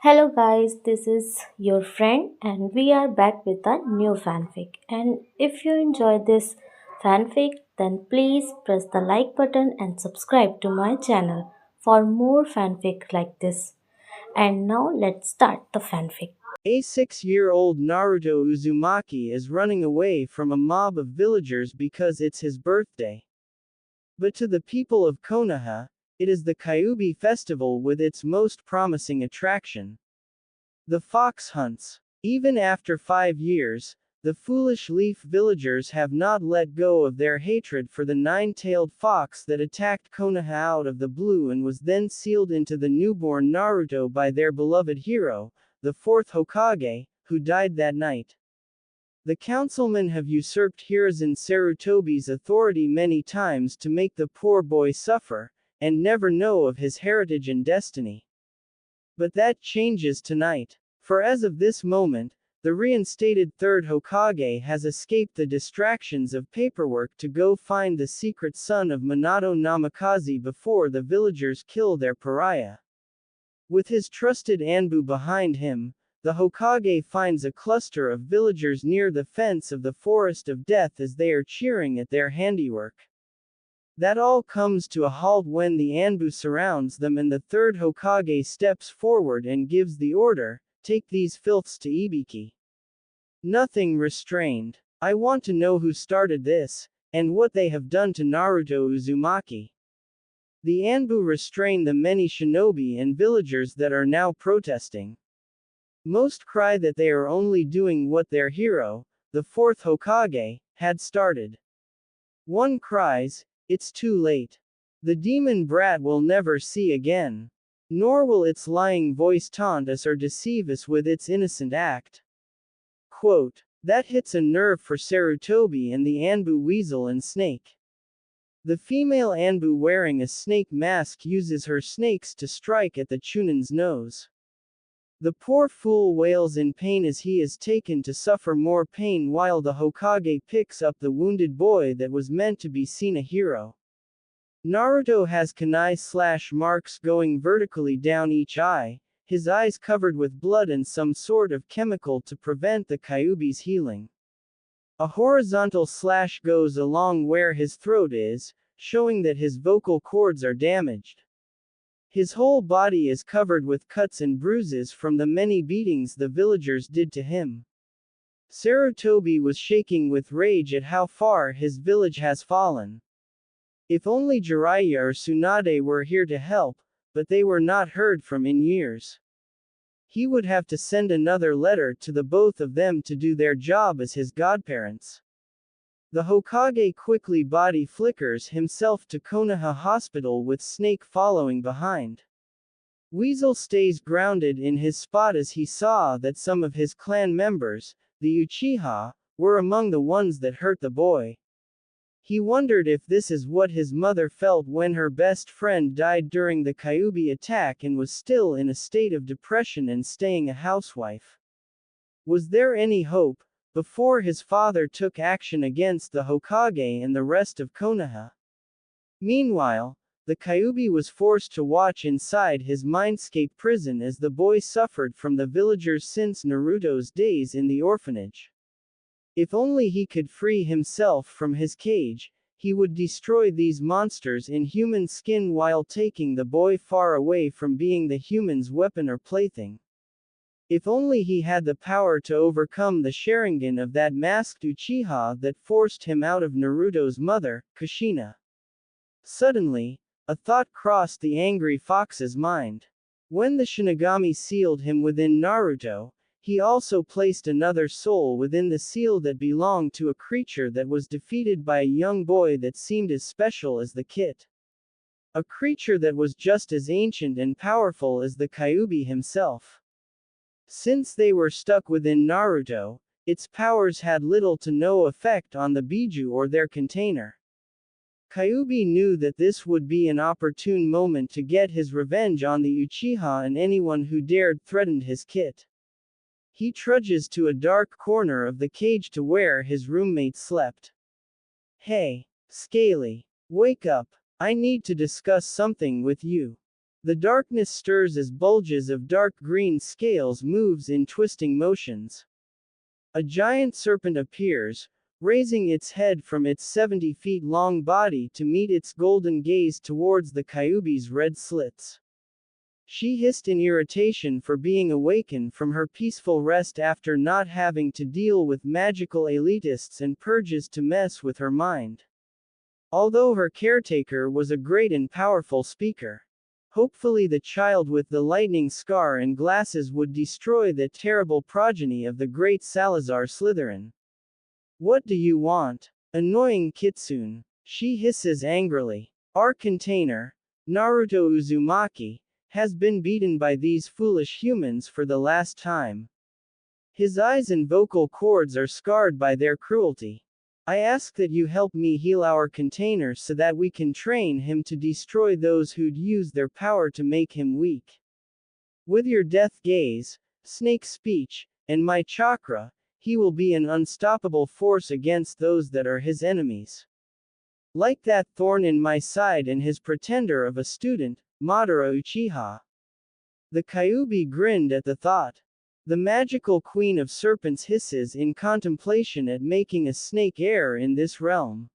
Hello guys, this is your friend and we are back with a new fanfic. And if you enjoy this fanfic, then please press the like button and subscribe to my channel for more fanfic like this. And now let's start the fanfic. A 6-year-old Naruto Uzumaki is running away from a mob of villagers because it's his birthday. But to the people of Konoha, it is the Kyuubi Festival with its most promising attraction. The fox hunts. Even after 5 years, the foolish leaf villagers have not let go of their hatred for the nine-tailed fox that attacked Konoha out of the blue and was then sealed into the newborn Naruto by their beloved hero, the fourth Hokage, who died that night. The councilmen have usurped Hiruzen Sarutobi's authority many times to make the poor boy suffer, and never know of his heritage and destiny. But that changes tonight. For as of this moment, the reinstated third Hokage has escaped the distractions of paperwork to go find the secret son of Minato Namikaze before the villagers kill their pariah. With his trusted Anbu behind him, the Hokage finds a cluster of villagers near the fence of the Forest of Death as they are cheering at their handiwork. That all comes to a halt when the Anbu surrounds them and the third Hokage steps forward and gives the order, "Take these filths to Ibiki." Nothing restrained. I want to know who started this, and what they have done to Naruto Uzumaki. The Anbu restrain the many shinobi and villagers that are now protesting. Most cry that they are only doing what their hero, the fourth Hokage, had started. One cries, "It's too late. The demon brat will never see again. Nor will its lying voice taunt us or deceive us with its innocent act." Quote, that hits a nerve for Sarutobi and the Anbu weasel and snake. The female Anbu wearing a snake mask uses her snakes to strike at the Chunin's nose. The poor fool wails in pain as he is taken to suffer more pain while the Hokage picks up the wounded boy that was meant to be seen a hero. Naruto has kunai marks going vertically down each eye, his eyes covered with blood and some sort of chemical to prevent the Kyuubi's healing. A horizontal slash goes along where his throat is, showing that his vocal cords are damaged. His whole body is covered with cuts and bruises from the many beatings the villagers did to him. Sarutobi was shaking with rage at how far his village has fallen. If only Jiraiya or Tsunade were here to help, but they were not heard from in years. He would have to send another letter to the both of them to do their job as his godparents. The Hokage quickly body flickers himself to Konoha Hospital with Snake following behind. Weasel stays grounded in his spot as he saw that some of his clan members, the Uchiha, were among the ones that hurt the boy. He wondered if this is what his mother felt when her best friend died during the Kyuubi attack and was still in a state of depression and staying a housewife. Was there any hope, before his father took action against the Hokage and the rest of Konoha? Meanwhile, the Kyuubi was forced to watch inside his mindscape prison as the boy suffered from the villagers since Naruto's days in the orphanage. If only he could free himself from his cage, he would destroy these monsters in human skin while taking the boy far away from being the human's weapon or plaything. If only he had the power to overcome the Sharingan of that masked Uchiha that forced him out of Naruto's mother, Kushina. Suddenly, a thought crossed the angry fox's mind. When the Shinigami sealed him within Naruto, he also placed another soul within the seal that belonged to a creature that was defeated by a young boy that seemed as special as the kit. A creature that was just as ancient and powerful as the Kyuubi himself. Since they were stuck within Naruto, its powers had little to no effect on the Biju or their container. Kyuubi knew that this would be an opportune moment to get his revenge on the Uchiha and anyone who dared threaten his kit. He trudges to a dark corner of the cage to where his roommate slept. "Hey, Scaly, wake up. I need to discuss something with you." The darkness stirs as bulges of dark green scales moves in twisting motions. A giant serpent appears, raising its head from its 70 feet long body to meet its golden gaze towards the Kyuubi's red slits. She hissed in irritation for being awakened from her peaceful rest after not having to deal with magical elitists and purges to mess with her mind. Although her caretaker was a great and powerful speaker. Hopefully the child with the lightning scar and glasses would destroy the terrible progeny of the great Salazar Slytherin. What do you want? Annoying kitsune. She hisses angrily. Our container, Naruto Uzumaki, has been beaten by these foolish humans for the last time. His eyes and vocal cords are scarred by their cruelty. I ask that you help me heal our container so that we can train him to destroy those who'd use their power to make him weak. With your death gaze, snake speech, and my chakra, he will be an unstoppable force against those that are his enemies. Like that thorn in my side and his pretender of a student, Madara Uchiha. The Kyuubi grinned at the thought. The magical queen of serpents hisses in contemplation at making a snake heir in this realm.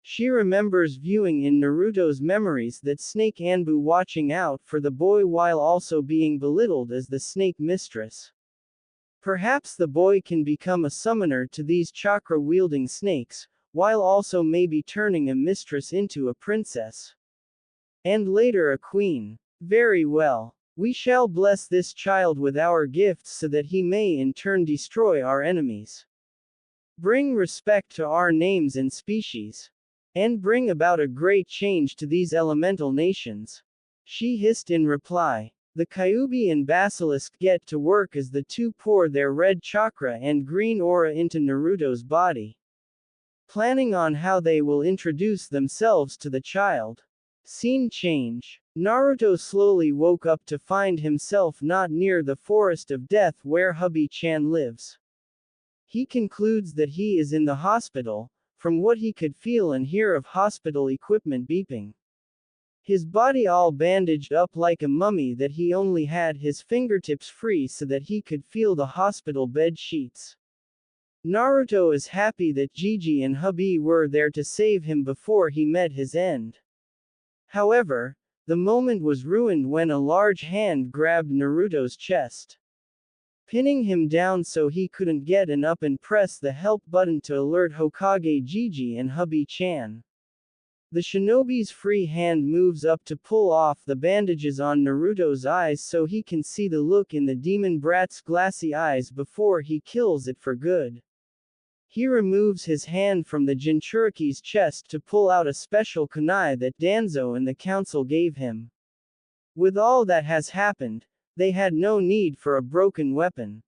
She remembers viewing in Naruto's memories that Snake Anbu watching out for the boy while also being belittled as the snake mistress. Perhaps the boy can become a summoner to these chakra-wielding snakes, while also maybe turning a mistress into a princess. And later a queen. Very well. We shall bless this child with our gifts so that he may in turn destroy our enemies. Bring respect to our names and species. And bring about a great change to these elemental nations. She hissed in reply. The Kyuubi and Basilisk get to work as the two pour their red chakra and green aura into Naruto's body. Planning on how they will introduce themselves to the child. Scene change. Naruto slowly woke up to find himself not near the forest of death where Hubby-chan lives. He concludes that he is in the hospital, from what he could feel and hear of hospital equipment beeping. His body all bandaged up like a mummy that he only had his fingertips free so that he could feel the hospital bed sheets. Naruto is happy that Gigi and Hubby were there to save him before he met his end. However, the moment was ruined when a large hand grabbed Naruto's chest, pinning him down so he couldn't get up and press the help button to alert Hokage Gigi and Hubby-chan. The shinobi's free hand moves up to pull off the bandages on Naruto's eyes so he can see the look in the demon brat's glassy eyes before he kills it for good. He removes his hand from the Jinchuriki's chest to pull out a special kunai that Danzo and the council gave him. With all that has happened, they had no need for a broken weapon.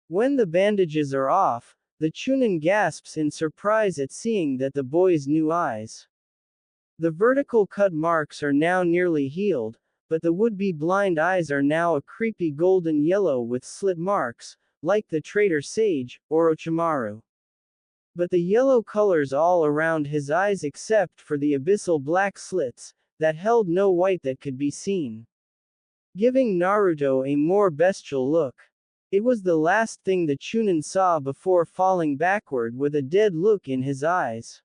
When the bandages are off, the Chunin gasps in surprise at seeing that the boy's new eyes. The vertical cut marks are now nearly healed, but the would-be blind eyes are now a creepy golden yellow with slit marks, like the traitor sage, Orochimaru. But the yellow colors all around his eyes except for the abyssal black slits, that held no white that could be seen, giving Naruto a more bestial look. It was the last thing the Chunin saw before falling backward with a dead look in his eyes.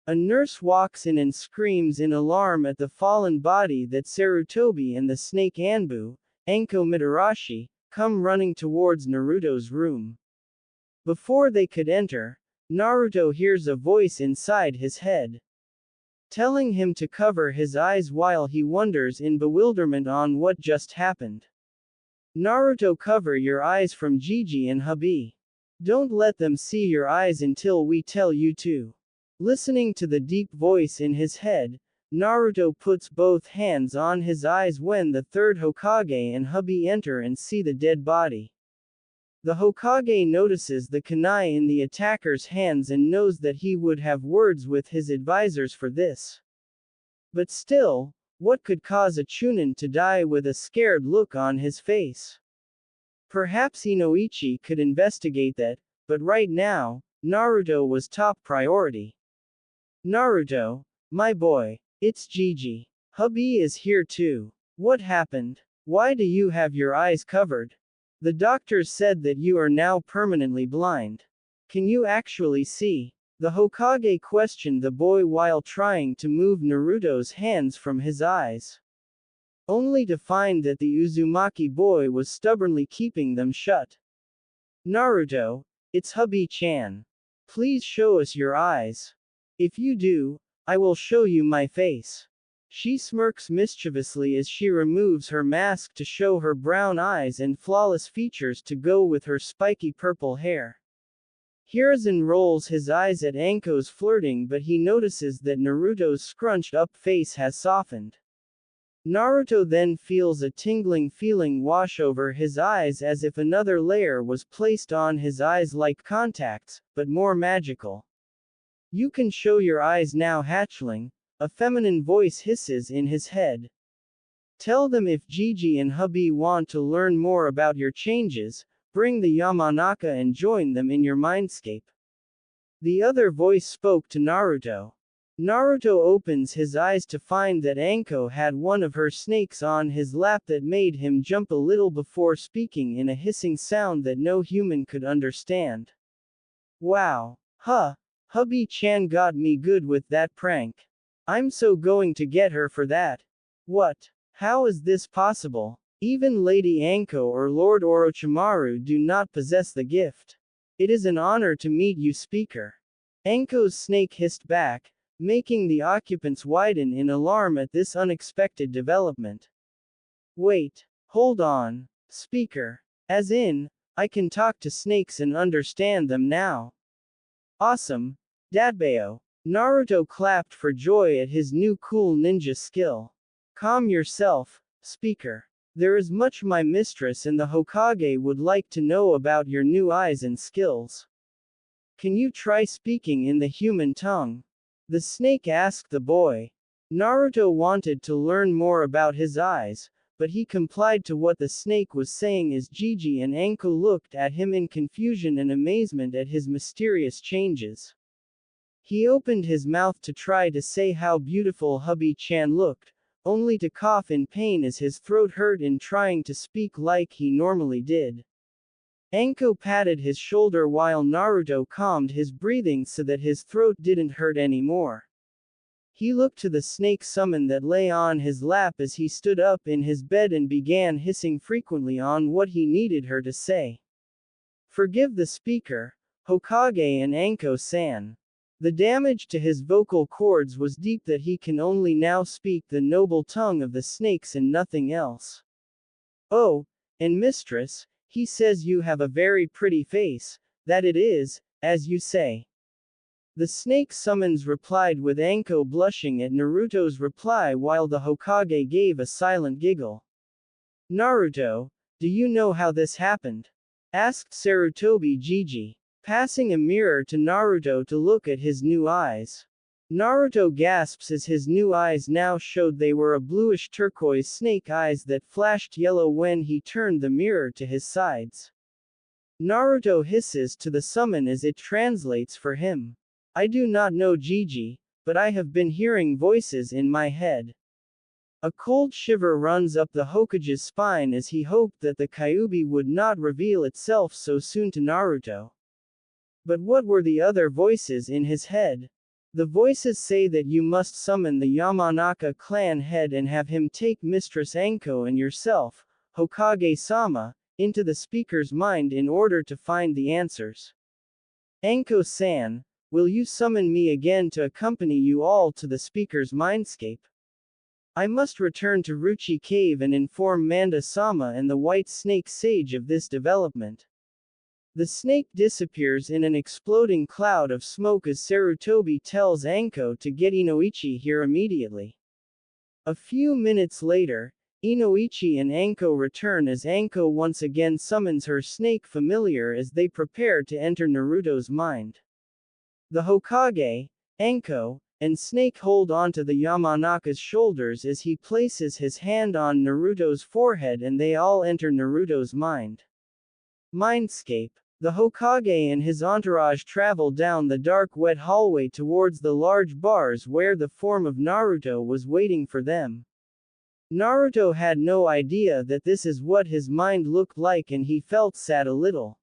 A nurse walks in and screams in alarm at the fallen body that Sarutobi and the snake Anbu, Anko Mitarashi, come running towards Naruto's room. Before they could enter, Naruto hears a voice inside his head, telling him to cover his eyes while he wonders in bewilderment on what just happened. Naruto, cover your eyes from Gigi and Hubby. Don't let them see your eyes until we tell you to. Listening to the deep voice in his head, Naruto puts both hands on his eyes when the third Hokage and Hubby enter and see the dead body. The Hokage notices the kunai in the attacker's hands and knows that he would have words with his advisors for this. But still, what could cause a Chunin to die with a scared look on his face? Perhaps Inoichi could investigate that, but right now, Naruto was top priority. Naruto, my boy, it's Gigi. Hubby is here too. What happened? Why do you have your eyes covered? The doctors said that you are now permanently blind. Can you actually see? The Hokage questioned the boy while trying to move Naruto's hands from his eyes, only to find that the Uzumaki boy was stubbornly keeping them shut. Naruto, it's hubby-chan. Please show us your eyes. If you do, I will show you my face. She smirks mischievously as she removes her mask to show her brown eyes and flawless features to go with her spiky purple hair. Hiruzen rolls his eyes at Anko's flirting, but he notices that Naruto's scrunched-up face has softened. Naruto then feels a tingling feeling wash over his eyes as if another layer was placed on his eyes like contacts, but more magical. You can show your eyes now, hatchling, a feminine voice hisses in his head. Tell them if Gigi and hubby want to learn more about your changes, bring the Yamanaka and join them in your mindscape. The other voice spoke to Naruto. Naruto opens his eyes to find that Anko had one of her snakes on his lap that made him jump a little before speaking in a hissing sound that no human could understand. Wow. Hubby-chan got me good with that prank. I'm so going to get her for that. What? How is this possible? Even Lady Anko or Lord Orochimaru do not possess the gift. It is an honor to meet you, speaker. Anko's snake hissed back, making the occupants widen in alarm at this unexpected development. Wait, hold on, speaker. As in, I can talk to snakes and understand them now. Awesome, Dadbao. Naruto clapped for joy at his new cool ninja skill. Calm yourself, speaker. There is much my mistress and the Hokage would like to know about your new eyes and skills. Can you try speaking in the human tongue? The snake asked the boy. Naruto wanted to learn more about his eyes, but he complied to what the snake was saying as Gigi and Anko looked at him in confusion and amazement at his mysterious changes. He opened his mouth to try to say how beautiful hubby-chan looked, only to cough in pain as his throat hurt in trying to speak like he normally did. Anko patted his shoulder while Naruto calmed his breathing so that his throat didn't hurt anymore. He looked to the snake summon that lay on his lap as he stood up in his bed and began hissing frequently on what he needed her to say. Forgive the speaker, Hokage and Anko-san. The damage to his vocal cords was deep that he can only now speak the noble tongue of the snakes and nothing else. Oh, and mistress, he says you have a very pretty face, that it is, as you say. The snake summons replied with Anko blushing at Naruto's reply while the Hokage gave a silent giggle. Naruto, do you know how this happened? Asked Sarutobi Gigi, passing a mirror to Naruto to look at his new eyes. Naruto gasps as his new eyes now showed they were a bluish turquoise snake eyes that flashed yellow when he turned the mirror to his sides. Naruto hisses to the summon as it translates for him. I do not know Gigi, but I have been hearing voices in my head. A cold shiver runs up the Hokage's spine as he hoped that the Kyuubi would not reveal itself so soon to Naruto. But what were the other voices in his head? The voices say that you must summon the Yamanaka clan head and have him take Mistress Anko and yourself, Hokage-sama, into the speaker's mind in order to find the answers. Anko-san, will you summon me again to accompany you all to the speaker's mindscape? I must return to Ruchi Cave and inform Manda-sama and the White Snake Sage of this development. The snake disappears in an exploding cloud of smoke as Sarutobi tells Anko to get Inoichi here immediately. A few minutes later, Inoichi and Anko return as Anko once again summons her snake familiar as they prepare to enter Naruto's mind. The Hokage, Anko, and Snake hold onto the Yamanaka's shoulders as he places his hand on Naruto's forehead and they all enter Naruto's mind. Mindscape. The Hokage and his entourage travel down the dark wet hallway towards the large bars where the form of Naruto was waiting for them. Naruto had no idea that this is what his mind looked like and he felt sad a little.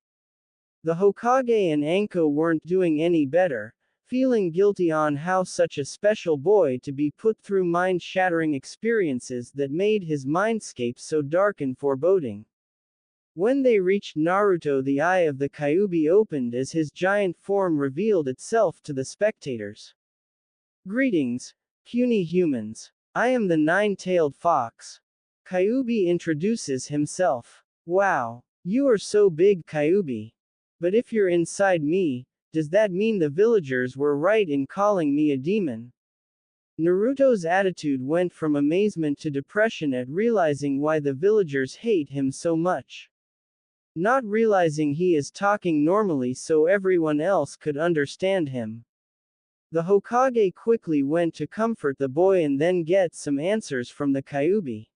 The Hokage and Anko weren't doing any better, feeling guilty on how such a special boy to be put through mind-shattering experiences that made his mindscape so dark and foreboding. When they reached Naruto, the eye of the Kyuubi opened as his giant form revealed itself to the spectators. Greetings, puny humans. I am the nine-tailed fox. Kyuubi introduces himself. Wow, you are so big, Kyuubi. But if you're inside me, does that mean the villagers were right in calling me a demon? Naruto's attitude went from amazement to depression at realizing why the villagers hate him so much. Not realizing he is talking normally so everyone else could understand him. The Hokage quickly went to comfort the boy and then get some answers from the Kyuubi.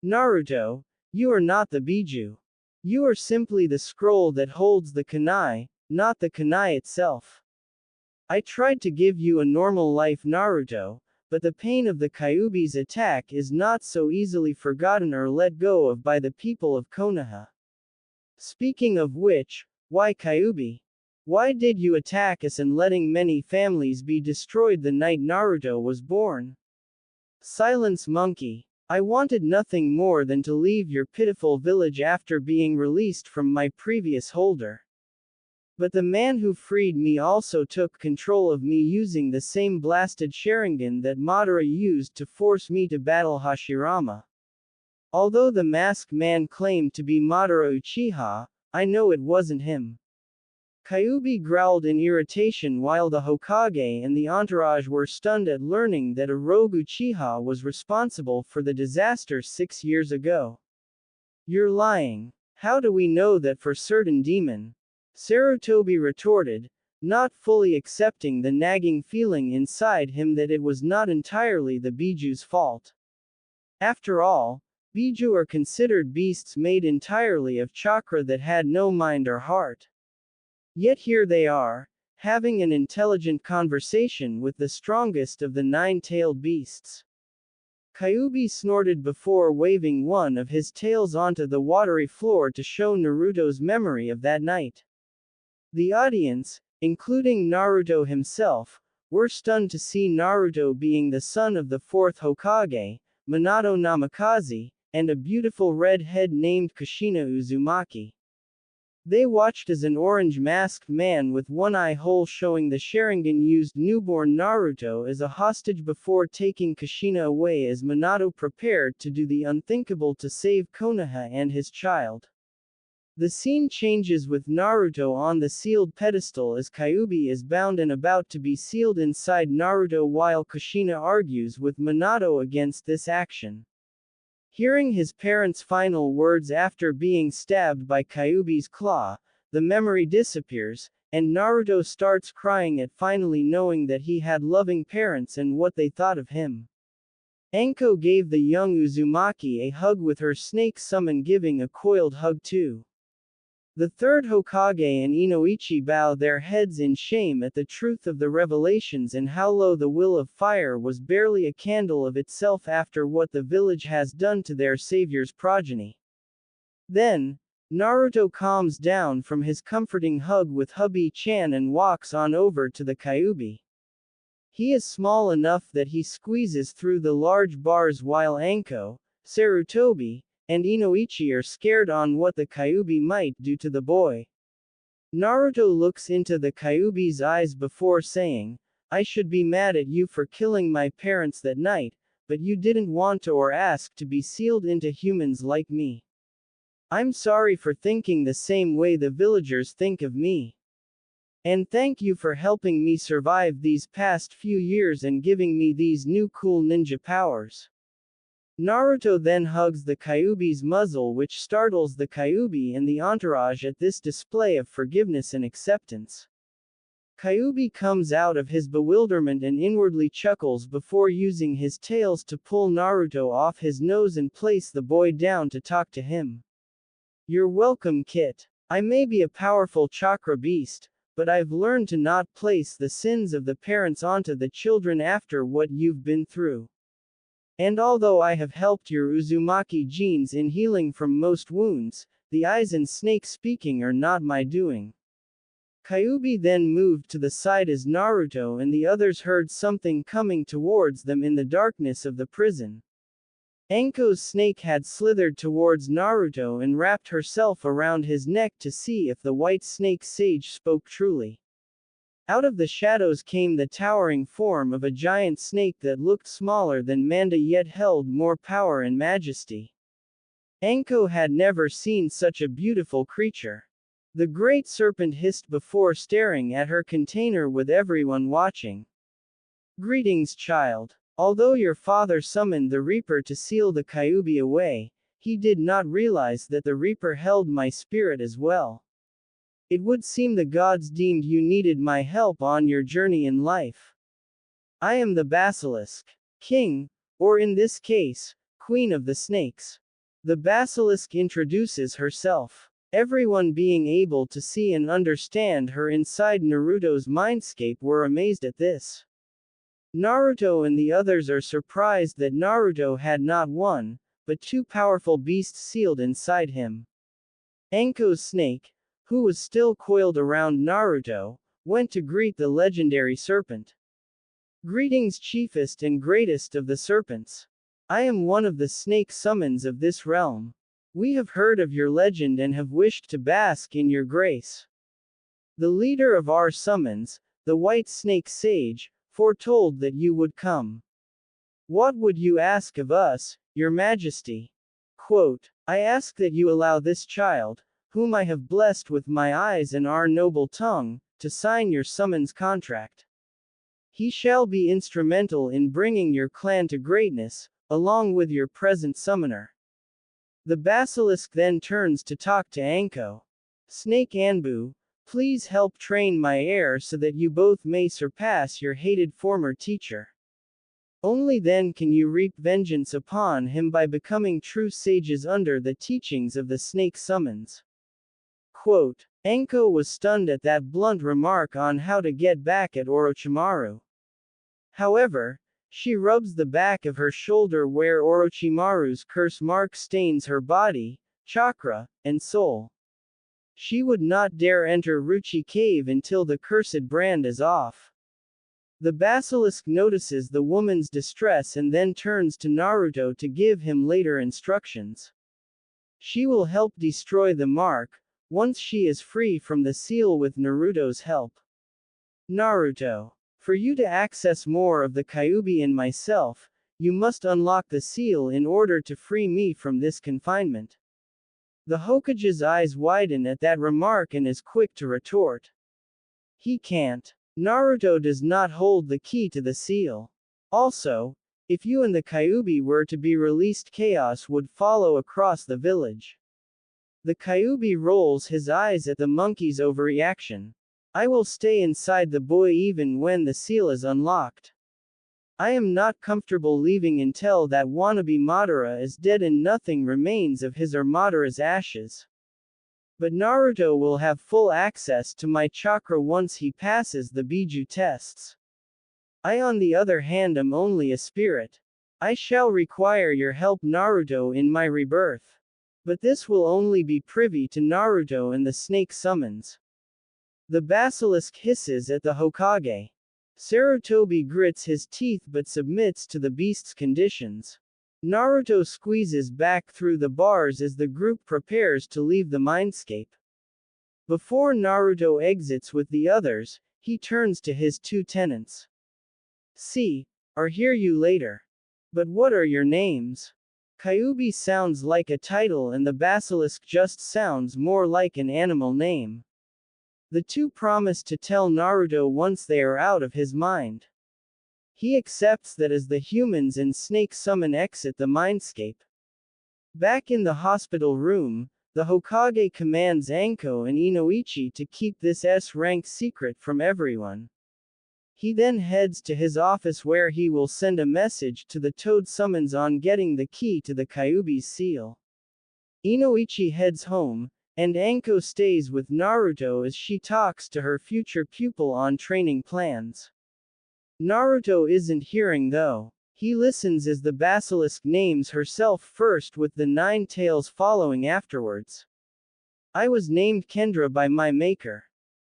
Naruto, you are not the Biju. You are simply the scroll that holds the kunai, not the kunai itself. I tried to give you a normal life, Naruto, but the pain of the Kyuubi's attack is not so easily forgotten or let go of by the people of Konoha. Speaking of which, why Kyuubi? Why did you attack us and letting many families be destroyed the night Naruto was born? Silence, monkey. I wanted nothing more than to leave your pitiful village after being released from my previous holder. But the man who freed me also took control of me using the same blasted Sharingan that Madara used to force me to battle Hashirama. Although the masked man claimed to be Madara Uchiha, I know it wasn't him. Kyuubi growled in irritation while the Hokage and the entourage were stunned at learning that a rogue Uchiha was responsible for the disaster 6 years ago. You're lying. How do we know that for certain, demon? Sarutobi retorted, not fully accepting the nagging feeling inside him that it was not entirely the Biju's fault. After all, Biju are considered beasts made entirely of chakra that had no mind or heart. Yet here they are, having an intelligent conversation with the strongest of the nine-tailed beasts. Kyuubi snorted before waving one of his tails onto the watery floor to show Naruto's memory of that night. The audience, including Naruto himself, were stunned to see Naruto being the son of the fourth Hokage, Minato Namikaze, and a beautiful red-head named Kushina Uzumaki. They watched as an orange-masked man with one eye hole showing the Sharingan used newborn Naruto as a hostage before taking Kushina away as Minato prepared to do the unthinkable to save Konoha and his child. The scene changes with Naruto on the sealed pedestal as Kyuubi is bound and about to be sealed inside Naruto while Kushina argues with Minato against this action. Hearing his parents' final words after being stabbed by Kyuubi's claw, the memory disappears, and Naruto starts crying at finally knowing that he had loving parents and what they thought of him. Anko gave the young Uzumaki a hug with her snake summon giving a coiled hug too. The third Hokage and Inoichi bow their heads in shame at the truth of the revelations and how low the will of fire was barely a candle of itself after what the village has done to their savior's progeny. Then, Naruto calms down from his comforting hug with hubby-chan and walks on over to the Kyuubi. He is small enough that he squeezes through the large bars while Anko, Sarutobi, and Inoichi are scared on what the Kyuubi might do to the boy. Naruto looks into the Kyuubi's eyes before saying, I should be mad at you for killing my parents that night, but you didn't want to or ask to be sealed into humans like me. I'm sorry for thinking the same way the villagers think of me. And thank you for helping me survive these past few years and giving me these new cool ninja powers. Naruto then hugs the Kyuubi's muzzle, which startles the Kyuubi and the entourage at this display of forgiveness and acceptance. Kyuubi comes out of his bewilderment and inwardly chuckles before using his tails to pull Naruto off his nose and place the boy down to talk to him. You're welcome, Kit. I may be a powerful chakra beast, but I've learned to not place the sins of the parents onto the children after what you've been through. And although I have helped your Uzumaki genes in healing from most wounds, the eyes and snake speaking are not my doing. Kyuubi then moved to the side as Naruto and the others heard something coming towards them in the darkness of the prison. Anko's snake had slithered towards Naruto and wrapped herself around his neck to see if the white snake sage spoke truly. Out of the shadows came the towering form of a giant snake that looked smaller than Manda yet held more power and majesty. Anko had never seen such a beautiful creature. The great serpent hissed before staring at her container with everyone watching. Greetings, child. Although your father summoned the Reaper to seal the Kyuubi away, he did not realize that the Reaper held my spirit as well. It would seem the gods deemed you needed my help on your journey in life. I am the Basilisk, king, or in this case, queen of the snakes. The Basilisk introduces herself. Everyone being able to see and understand her inside Naruto's mindscape were amazed at this. Naruto and the others are surprised that Naruto had not one, but two powerful beasts sealed inside him. Anko's snake, who was still coiled around Naruto, went to greet the legendary serpent. Greetings, chiefest and greatest of the serpents. I am one of the snake summons of this realm. We have heard of your legend and have wished to bask in your grace. The leader of our summons, the white snake sage, foretold that you would come. What would you ask of us, your majesty? Quote, I ask that you allow this child, whom I have blessed with my eyes and our noble tongue, to sign your summons contract. He shall be instrumental in bringing your clan to greatness, along with your present summoner. The Basilisk then turns to talk to Anko. Snake Anbu, please help train my heir so that you both may surpass your hated former teacher. Only then can you reap vengeance upon him by becoming true sages under the teachings of the snake summons. Quote, Anko was stunned at that blunt remark on how to get back at Orochimaru. However, she rubs the back of her shoulder where Orochimaru's curse mark stains her body, chakra, and soul. She would not dare enter Ruchi Cave until the cursed brand is off. The Basilisk notices the woman's distress and then turns to Naruto to give him later instructions. She will help destroy the mark, once she is free from the seal with Naruto's help. Naruto. For you to access more of the Kyuubi and myself, you must unlock the seal in order to free me from this confinement. The Hokage's eyes widen at that remark and is quick to retort. He can't. Naruto does not hold the key to the seal. Also, if you and the Kyuubi were to be released, chaos would follow across the village. The Kyuubi rolls his eyes at the monkey's overreaction. I will stay inside the boy even when the seal is unlocked. I am not comfortable leaving until that wannabe Madara is dead and nothing remains of his or Madara's ashes. But Naruto will have full access to my chakra once he passes the Biju tests. I on the other hand am only a spirit. I shall require your help, Naruto, in my rebirth. But this will only be privy to Naruto and the snake summons. The Basilisk hisses at the Hokage. Sarutobi grits his teeth but submits to the beast's conditions. Naruto squeezes back through the bars as the group prepares to leave the mindscape. Before Naruto exits with the others, he turns to his two tenants. See, or hear you later. But what are your names? Kyuubi sounds like a title and the Basilisk just sounds more like an animal name. The two promise to tell Naruto once they are out of his mind. He accepts that as the humans and snake summon exit the mindscape. Back in the hospital room, the Hokage commands Anko and Inoichi to keep this S-rank secret from everyone. He then heads to his office where he will send a message to the Toad summons on getting the key to the Kyuubi's seal. Inoichi heads home, and Anko stays with Naruto as she talks to her future pupil on training plans. Naruto isn't hearing though. He listens as the basilisk names herself first with the 9 tails following afterwards. I was named Kendra by my maker.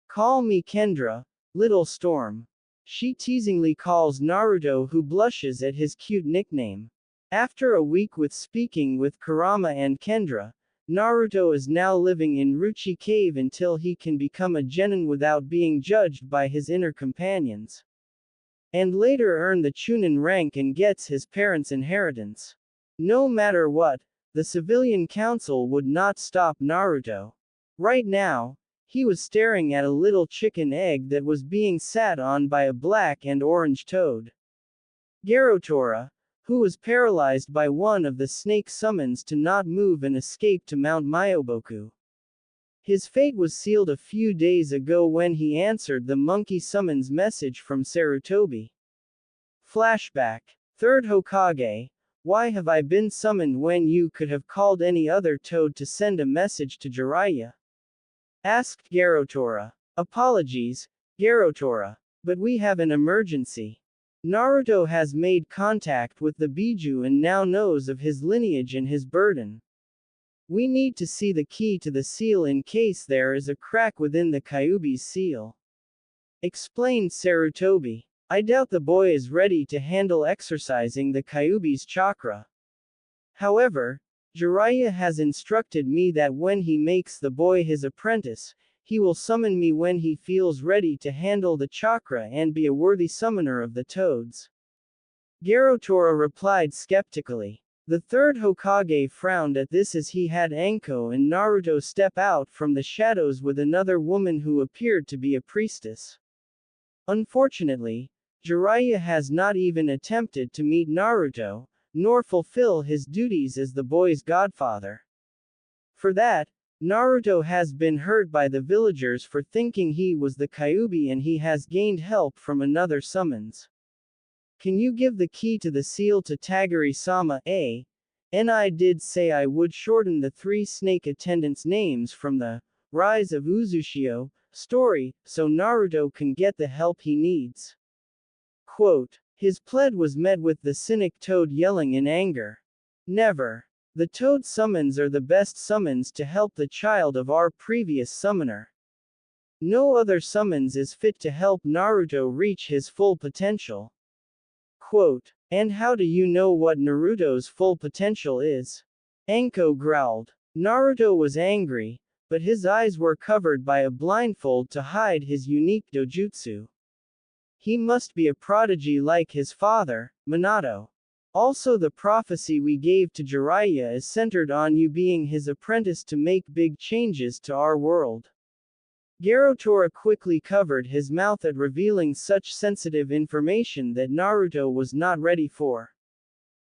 Call me Kendra, little storm. She teasingly calls Naruto, who blushes at his cute nickname. After a week with speaking with Kurama and Kendra, Naruto is now living in Ruchi Cave until he can become a genin without being judged by his inner companions. And later earn the Chunin rank and gets his parents' inheritance. No matter what, the civilian council would not stop Naruto. Right now, he was staring at a little chicken egg that was being sat on by a black and orange toad. Garotora, who was paralyzed by one of the snake summons to not move and escape to Mount Myoboku. His fate was sealed a few days ago when he answered the monkey summons message from Sarutobi. Flashback. Third Hokage, why have I been summoned when you could have called any other toad to send a message to Jiraiya? Asked Garotora. Apologies, Garotora, but we have an emergency. Naruto has made contact with the Biju and now knows of his lineage and his burden. We need to see the key to the seal in case there is a crack within the Kyuubi's seal. Explained Sarutobi. I doubt the boy is ready to handle exercising the Kyuubi's chakra. However, Jiraiya has instructed me that when he makes the boy his apprentice, he will summon me when he feels ready to handle the chakra and be a worthy summoner of the toads. Garotora replied skeptically. The third Hokage frowned at this as he had Anko and Naruto step out from the shadows with another woman who appeared to be a priestess. Unfortunately, Jiraiya has not even attempted to meet Naruto, nor fulfill his duties as the boy's godfather. For that, Naruto has been hurt by the villagers for thinking he was the Kyuubi and he has gained help from another summons. Can you give the key to the seal to Tagiri-sama? And I did say I would shorten the 3 snake attendants' names from the Rise of Uzushio story, so Naruto can get the help he needs. Quote, his plea was met with the cynic toad yelling in anger. Never. The toad summons are the best summons to help the child of our previous summoner. No other summons is fit to help Naruto reach his full potential. Quote, and how do you know what Naruto's full potential is? Anko growled. Naruto was angry, but his eyes were covered by a blindfold to hide his unique dojutsu. He must be a prodigy like his father, Minato. Also, the prophecy we gave to Jiraiya is centered on you being his apprentice to make big changes to our world. Garotora quickly covered his mouth at revealing such sensitive information that Naruto was not ready for.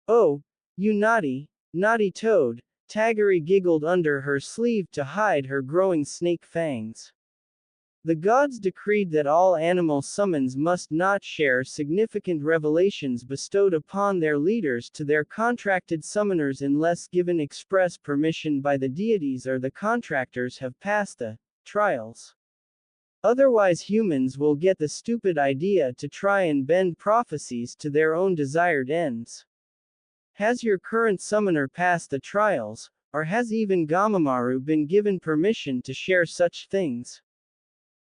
Oh, you naughty, naughty toad, Tagiri giggled under her sleeve to hide her growing snake fangs. The gods decreed that all animal summons must not share significant revelations bestowed upon their leaders to their contracted summoners unless given express permission by the deities or the contractors have passed the trials. Otherwise humans will get the stupid idea to try and bend prophecies to their own desired ends. Has your current summoner passed the trials, or has even Gamamaru been given permission to share such things?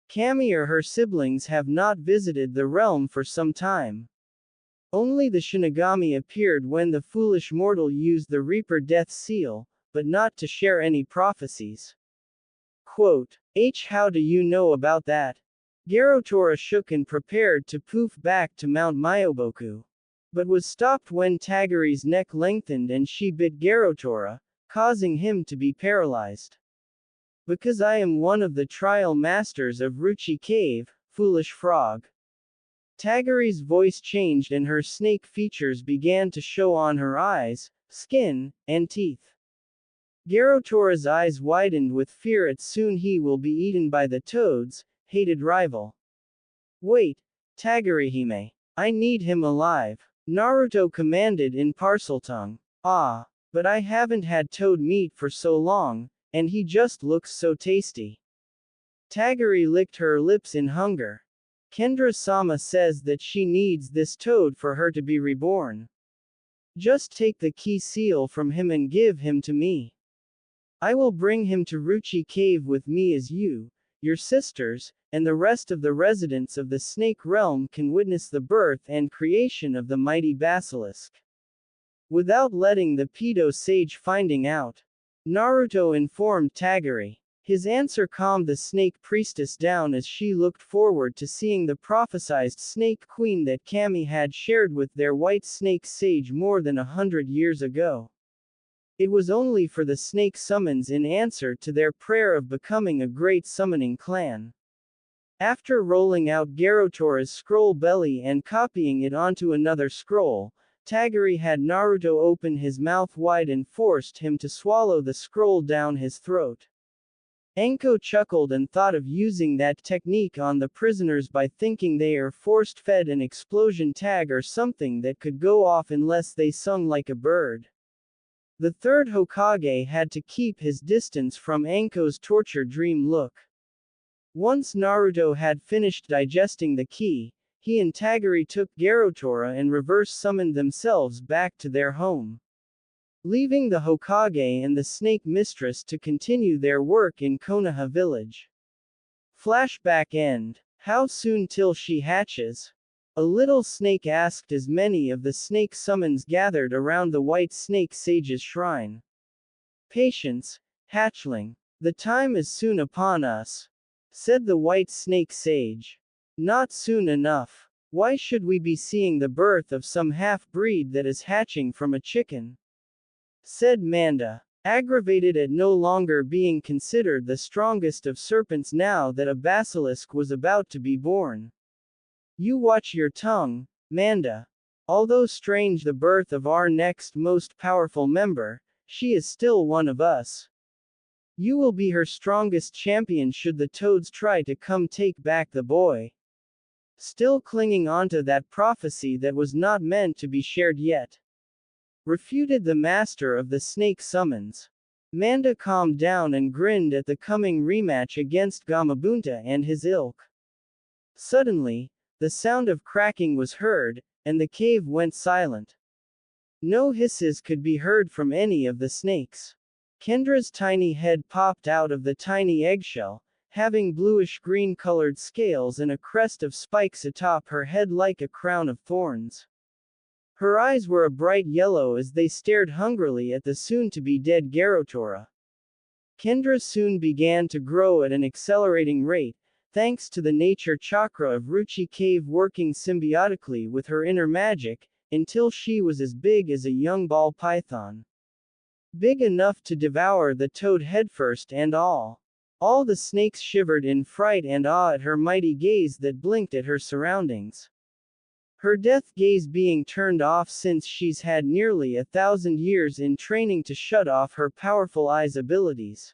Kami or her siblings have not visited the realm for some time. Only the Shinigami appeared when the foolish mortal used the Reaper Death Seal, but not to share any prophecies. Quote, how do you know about that? Garotora shook and prepared to poof back to Mount Myoboku. But was stopped when Tagiri's neck lengthened and she bit Garotora, causing him to be paralyzed. Because I am one of the trial masters of Ruchi Cave, foolish frog. Tagiri's voice changed and her snake features began to show on her eyes, skin, and teeth. Garotora's eyes widened with fear at soon he will be eaten by the toads, hated rival. Wait, Tagiri-hime. I need him alive. Naruto commanded in Parseltongue. Ah, but I haven't had toad meat for so long, and he just looks so tasty. Tagiri licked her lips in hunger. Kendra-sama says that she needs this toad for her to be reborn. Just take the key seal from him and give him to me. I will bring him to Ruchi Cave with me as you, your sisters, and the rest of the residents of the snake realm can witness the birth and creation of the mighty basilisk. Without letting the pedo sage finding out, Naruto informed Tagiri. His answer calmed the snake priestess down as she looked forward to seeing the prophesized snake queen that Kami had shared with their white snake sage more than 100 years ago. It was only for the snake summons in answer to their prayer of becoming a great summoning clan. After rolling out Garotora's scroll belly and copying it onto another scroll, Tagiri had Naruto open his mouth wide and forced him to swallow the scroll down his throat. Enko chuckled and thought of using that technique on the prisoners by thinking they are force-fed an explosion tag or something that could go off unless they sung like a bird. The third Hokage had to keep his distance from Enko's torture dream look. Once Naruto had finished digesting the key, he and Tagiri took Garotora and reverse summoned themselves back to their home, leaving the Hokage and the snake mistress to continue their work in Konoha village. Flashback end. How soon till she hatches? A little snake asked as many of the snake summons gathered around the white snake sage's shrine. Patience, hatchling. The time is soon upon us, said the white snake sage. Not soon enough. Why should we be seeing the birth of some half-breed that is hatching from a chicken? Said Manda, aggravated at no longer being considered the strongest of serpents now that a basilisk was about to be born. You watch your tongue, Manda. Although strange the birth of our next most powerful member, she is still one of us. You will be her strongest champion should the toads try to come take back the boy. Still clinging onto that prophecy that was not meant to be shared yet, refuted the master of the snake summons. Manda calmed down and grinned at the coming rematch against Gamabunta and his ilk. Suddenly, the sound of cracking was heard, and the cave went silent. No hisses could be heard from any of the snakes. Kendra's tiny head popped out of the tiny eggshell, having bluish-green colored scales and a crest of spikes atop her head like a crown of thorns. Her eyes were a bright yellow as they stared hungrily at the soon-to-be dead Garotora. Kendra soon began to grow at an accelerating rate, thanks to the nature chakra of Ruchi Cave working symbiotically with her inner magic, until she was as big as a young ball python. Big enough to devour the toad headfirst and all. All the snakes shivered in fright and awe at her mighty gaze that blinked at her surroundings. Her death gaze being turned off since she's had nearly 1,000 years in training to shut off her powerful eyes' abilities.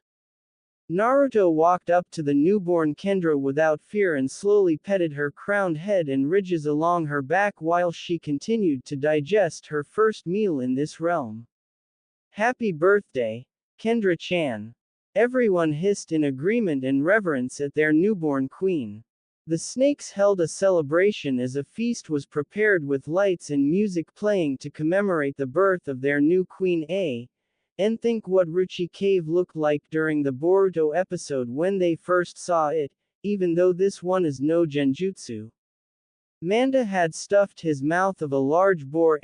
Naruto walked up to the newborn Kendra without fear and slowly petted her crowned head and ridges along her back while she continued to digest her first meal in this realm. Happy birthday, Kendra-chan. Everyone hissed in agreement and reverence at their newborn queen. The snakes held a celebration as a feast was prepared with lights and music playing to commemorate the birth of their new queen and think what Ruchi Cave looked like during the Boruto episode when they first saw it, even though this one is no genjutsu. Manda had stuffed his mouth of a large boar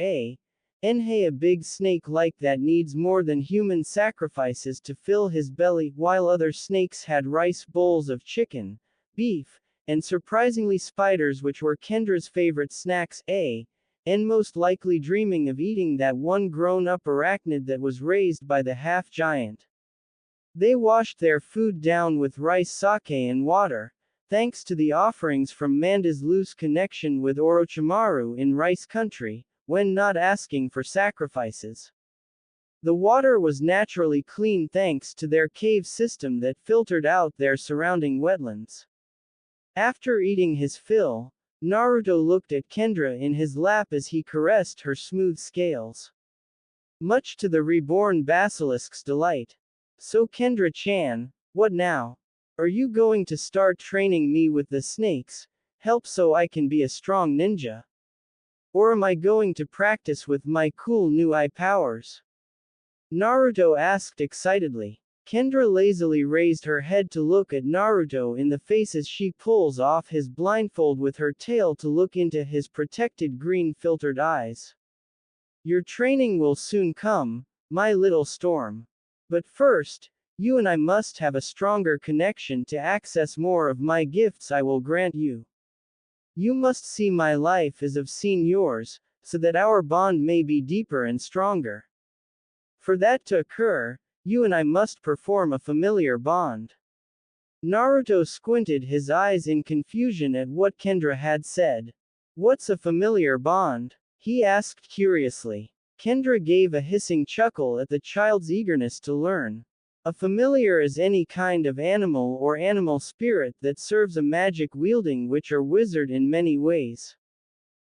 Enhei a big snake like that needs more than human sacrifices to fill his belly, while other snakes had rice bowls of chicken, beef, and surprisingly spiders which were Kendra's favorite snacks and most likely dreaming of eating that one grown-up arachnid that was raised by the half-giant. They washed their food down with rice sake and water, thanks to the offerings from Manda's loose connection with Orochimaru in Rice Country, when not asking for sacrifices. The water was naturally clean thanks to their cave system that filtered out their surrounding wetlands. After eating his fill, Naruto looked at Kendra in his lap as he caressed her smooth scales. Much to the reborn basilisk's delight. So Kendra-chan, what now? Are you going to start training me with the snakes? Help so I can be a strong ninja? Or am I going to practice with my cool new eye powers? Naruto asked excitedly. Kendra lazily raised her head to look at Naruto in the face as she pulls off his blindfold with her tail to look into his protected green filtered eyes. Your training will soon come, my little storm. But first, you and I must have a stronger connection to access more of my gifts I will grant you. You must see my life as I've seen yours, so that our bond may be deeper and stronger. For that to occur, you and I must perform a familiar bond. Naruto squinted his eyes in confusion at what Kendra had said. What's a familiar bond? He asked curiously. Kendra gave a hissing chuckle at the child's eagerness to learn. A familiar is any kind of animal or animal spirit that serves a magic wielding witch or wizard in many ways.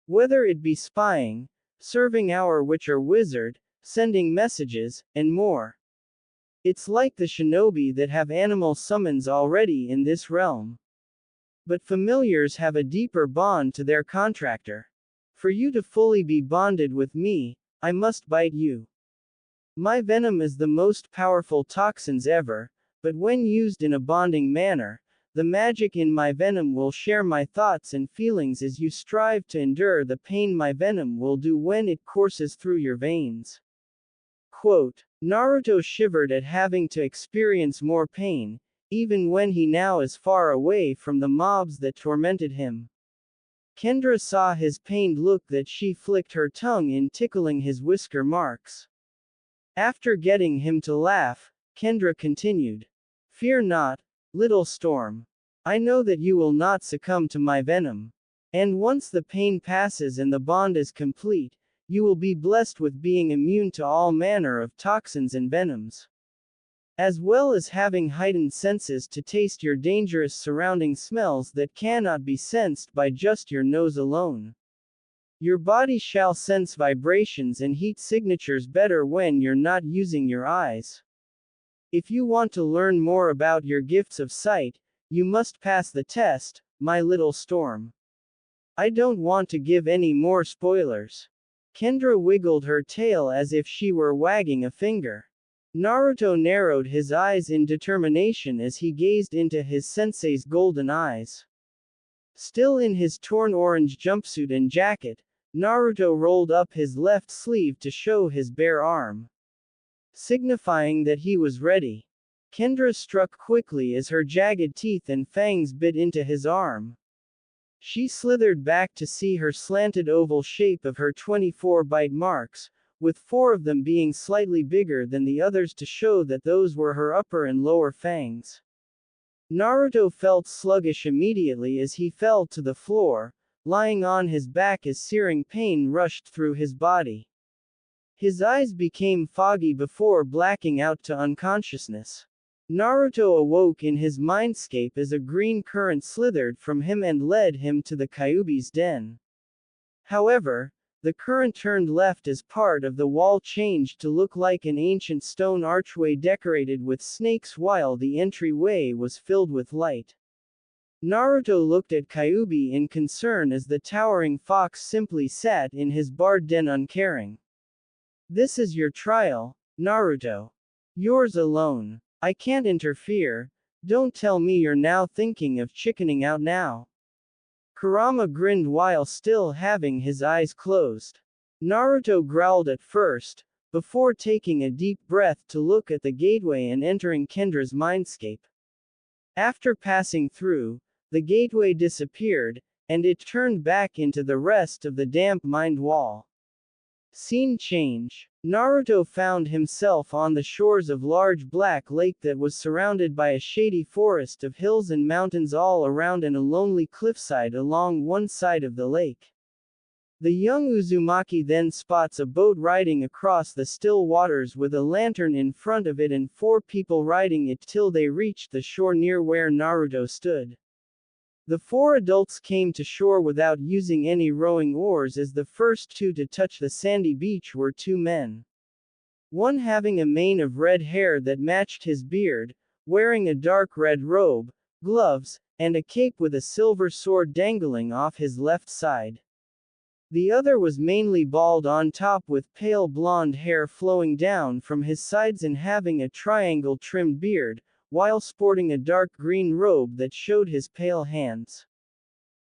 Whether it be spying, serving our witch or wizard, sending messages, and more. It's like the shinobi that have animal summons already in this realm. But familiars have a deeper bond to their contractor. For you to fully be bonded with me, I must bite you. My venom is the most powerful toxins ever, but when used in a bonding manner, the magic in my venom will share my thoughts and feelings as you strive to endure the pain my venom will do when it courses through your veins. Quote, Naruto shivered at having to experience more pain, even when he now is far away from the mobs that tormented him. Kendra saw his pained look that she flicked her tongue in tickling his whisker marks. After getting him to laugh, Kendra continued. Fear not, little storm. I know that you will not succumb to my venom. And once the pain passes and the bond is complete, you will be blessed with being immune to all manner of toxins and venoms. As well as having heightened senses to taste your dangerous surrounding smells that cannot be sensed by just your nose alone. Your body shall sense vibrations and heat signatures better when you're not using your eyes. If you want to learn more about your gifts of sight, you must pass the test, my little storm. I don't want to give any more spoilers. Kendra wiggled her tail as if she were wagging a finger. Naruto narrowed his eyes in determination as he gazed into his sensei's golden eyes. Still in his torn orange jumpsuit and jacket, Naruto rolled up his left sleeve to show his bare arm, signifying that he was ready. Kendra struck quickly as her jagged teeth and fangs bit into his arm. She slithered back to see her slanted oval shape of her 24 bite marks, with 4 of them being slightly bigger than the others to show that those were her upper and lower fangs. Naruto felt sluggish immediately as he fell to the floor, lying on his back as searing pain rushed through his body. His eyes became foggy before blacking out to unconsciousness. Naruto awoke in his mindscape as a green current slithered from him and led him to the Kyuubi's den. However, the current turned left as part of the wall changed to look like an ancient stone archway decorated with snakes while the entryway was filled with light. Naruto looked at Kyuubi in concern as the towering fox simply sat in his barred den uncaring. This is your trial, Naruto. Yours alone. I can't interfere. Don't tell me you're now thinking of chickening out now. Kurama grinned while still having his eyes closed. Naruto growled at first, before taking a deep breath to look at the gateway and entering Kendra's mindscape. After passing through, the gateway disappeared, and it turned back into the rest of the damp mind wall. Scene change. Naruto found himself on the shores of large black lake that was surrounded by a shady forest of hills and mountains all around and a lonely cliffside along one side of the lake. The young Uzumaki then spots a boat riding across the still waters with a lantern in front of it and 4 people riding it till they reached the shore near where Naruto stood. The 4 adults came to shore without using any rowing oars as the first 2 to touch the sandy beach were 2 men. One having a mane of red hair that matched his beard, wearing a dark red robe, gloves, and a cape with a silver sword dangling off his left side. The other was mainly bald on top with pale blonde hair flowing down from his sides and having a triangle trimmed beard, while sporting a dark green robe that showed his pale hands.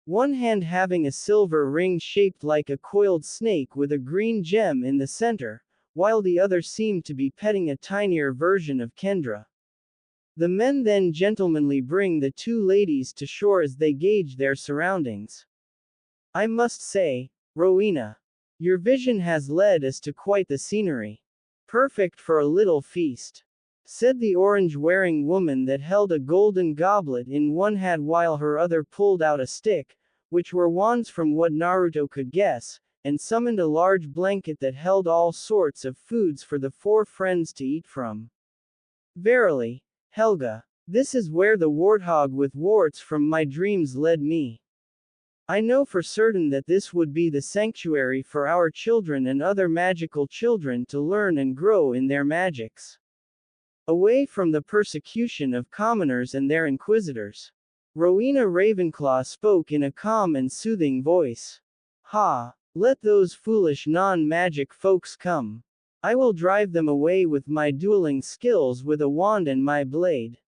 One hand having a silver ring shaped like a coiled snake with a green gem in the center, while the other seemed to be petting a tinier version of Kendra. The men then gentlemanly bring the two ladies to shore as they gauge their surroundings. I must say, Rowena, your vision has led us to quite the scenery. Perfect for a little feast, said the orange-wearing woman that held a golden goblet in one hand while her other pulled out a stick, which were wands from what Naruto could guess, and summoned a large blanket that held all sorts of foods for the four friends to eat from. Verily, Helga, this is where the warthog with warts from my dreams led me. I know for certain that this would be the sanctuary for our children and other magical children to learn and grow in their magics. Away from the persecution of commoners and their inquisitors. Rowena Ravenclaw spoke in a calm and soothing voice. Ha! Let those foolish non-magic folks come. I will drive them away with my dueling skills with a wand and my blade.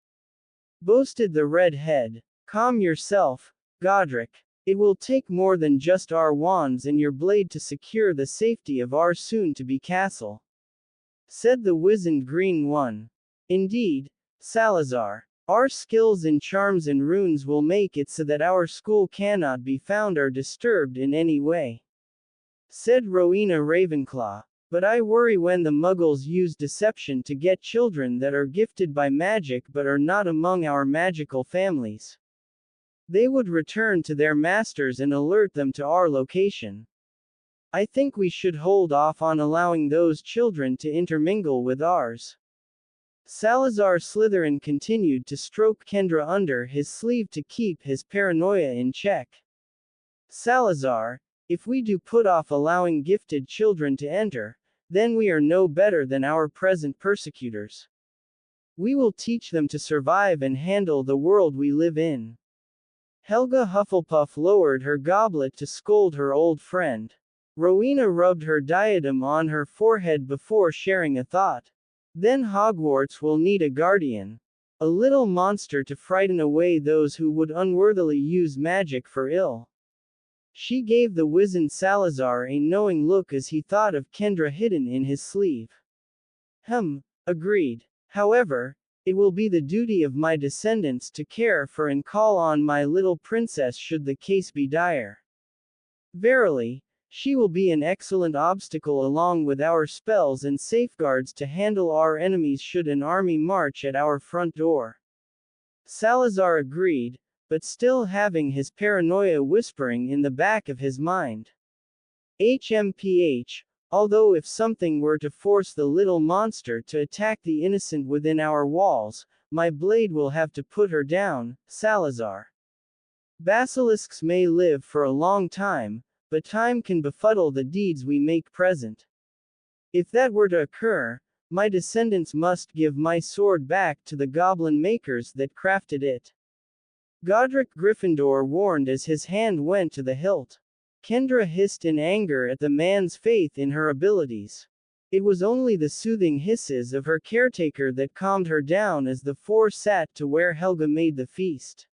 Boasted the red-head. Calm yourself, Godric. It will take more than just our wands and your blade to secure the safety of our soon-to-be castle, said the wizened green one. Indeed, Salazar, our skills in charms and runes will make it so that our school cannot be found or disturbed in any way, said Rowena Ravenclaw. But I worry when the muggles use deception to get children that are gifted by magic but are not among our magical families. They would return to their masters and alert them to our location. I think we should hold off on allowing those children to intermingle with ours. Salazar Slytherin continued to stroke Kendra under his sleeve to keep his paranoia in check. Salazar, if we do put off allowing gifted children to enter, then we are no better than our present persecutors. We will teach them to survive and handle the world we live in. Helga Hufflepuff lowered her goblet to scold her old friend. Rowena rubbed her diadem on her forehead before sharing a thought. Then Hogwarts will need a guardian. A little monster to frighten away those who would unworthily use magic for ill. She gave the wizened Salazar a knowing look as he thought of Kendra hidden in his sleeve. Agreed. However, it will be the duty of my descendants to care for and call on my little princess should the case be dire. Verily, she will be an excellent obstacle along with our spells and safeguards to handle our enemies should an army march at our front door. Salazar agreed, but still having his paranoia whispering in the back of his mind. HMPH, although if something were to force the little monster to attack the innocent within our walls, my blade will have to put her down, Salazar. Basilisks may live for a long time, but time can befuddle the deeds we make present. If that were to occur, my descendants must give my sword back to the goblin makers that crafted it. Godric Gryffindor warned as his hand went to the hilt. Kendra hissed in anger at the man's faith in her abilities. It was only the soothing hisses of her caretaker that calmed her down as the four sat to where Helga made the feast.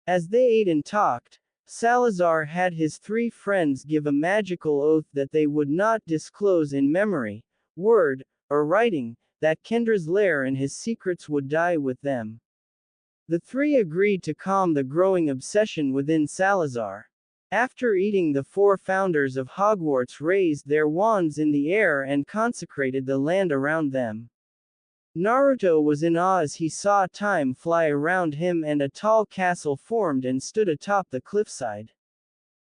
As they ate and talked, Salazar had his three friends give a magical oath that they would not disclose in memory, word, or writing, that Kendra's lair and his secrets would die with them. The three agreed to calm the growing obsession within Salazar. After eating, the four founders of Hogwarts raised their wands in the air and consecrated the land around them. Naruto was in awe as he saw time fly around him and a tall castle formed and stood atop the cliffside.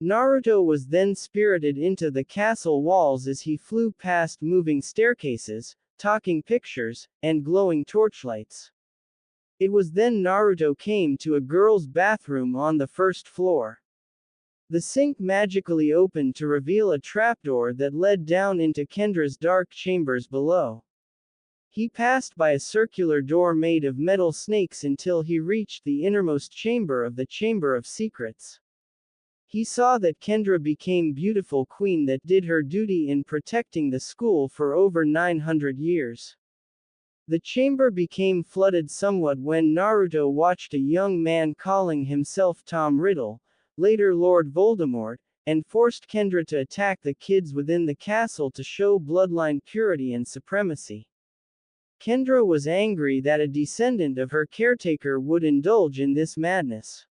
Naruto was then spirited into the castle walls as he flew past moving staircases, talking pictures, and glowing torchlights. It was then Naruto came to a girl's bathroom on the first floor. The sink magically opened to reveal a trapdoor that led down into Kendra's dark chambers below. He passed by a circular door made of metal snakes until he reached the innermost chamber of the Chamber of Secrets. He saw that Kendra became beautiful queen that did her duty in protecting the school for over 900 years. The chamber became flooded somewhat when Naruto watched a young man calling himself Tom Riddle, later Lord Voldemort, and forced Kendra to attack the kids within the castle to show bloodline purity and supremacy. Kendra was angry that a descendant of her caretaker would indulge in this madness.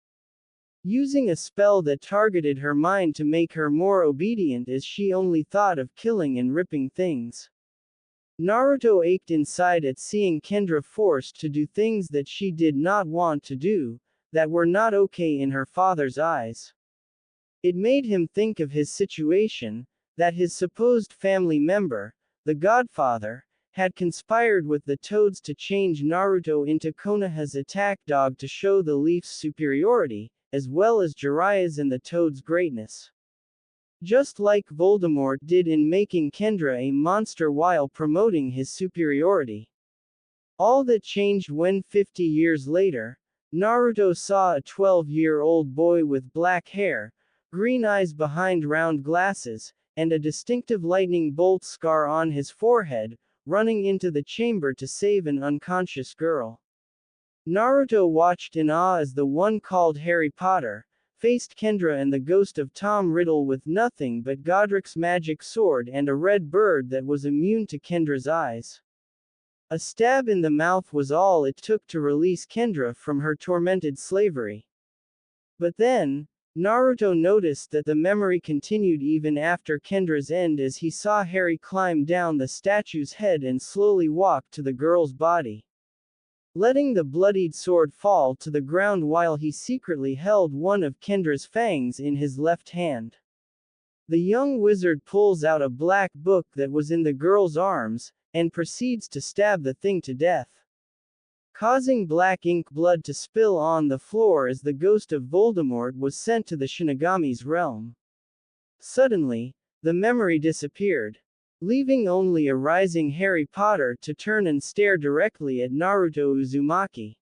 Using a spell that targeted her mind to make her more obedient as she only thought of killing and ripping things. Naruto ached inside at seeing Kendra forced to do things that she did not want to do, that were not okay in her father's eyes. It made him think of his situation, that his supposed family member, the Godfather, had conspired with the Toads to change Naruto into Konoha's attack dog to show the Leaf's superiority, as well as Jiraiya's and the Toad's greatness. Just like Voldemort did in making Kendra a monster while promoting his superiority. All that changed when 50 years later, Naruto saw a 12-year-old boy with black hair, green eyes behind round glasses, and a distinctive lightning bolt scar on his forehead, running into the chamber to save an unconscious girl. Naruto watched in awe as the one called Harry Potter faced Kendra and the ghost of Tom Riddle with nothing but Godric's magic sword and a red bird that was immune to Kendra's eyes. A stab in the mouth was all it took to release Kendra from her tormented slavery. But then, Naruto noticed that the memory continued even after Kendra's end as he saw Harry climb down the statue's head and slowly walk to the girl's body, letting the bloodied sword fall to the ground while he secretly held one of Kendra's fangs in his left hand. The young wizard pulls out a black book that was in the girl's arms, and proceeds to stab the thing to death, causing black ink blood to spill on the floor as the ghost of Voldemort was sent to the Shinigami's realm. Suddenly, the memory disappeared, leaving only a rising Harry Potter to turn and stare directly at Naruto Uzumaki.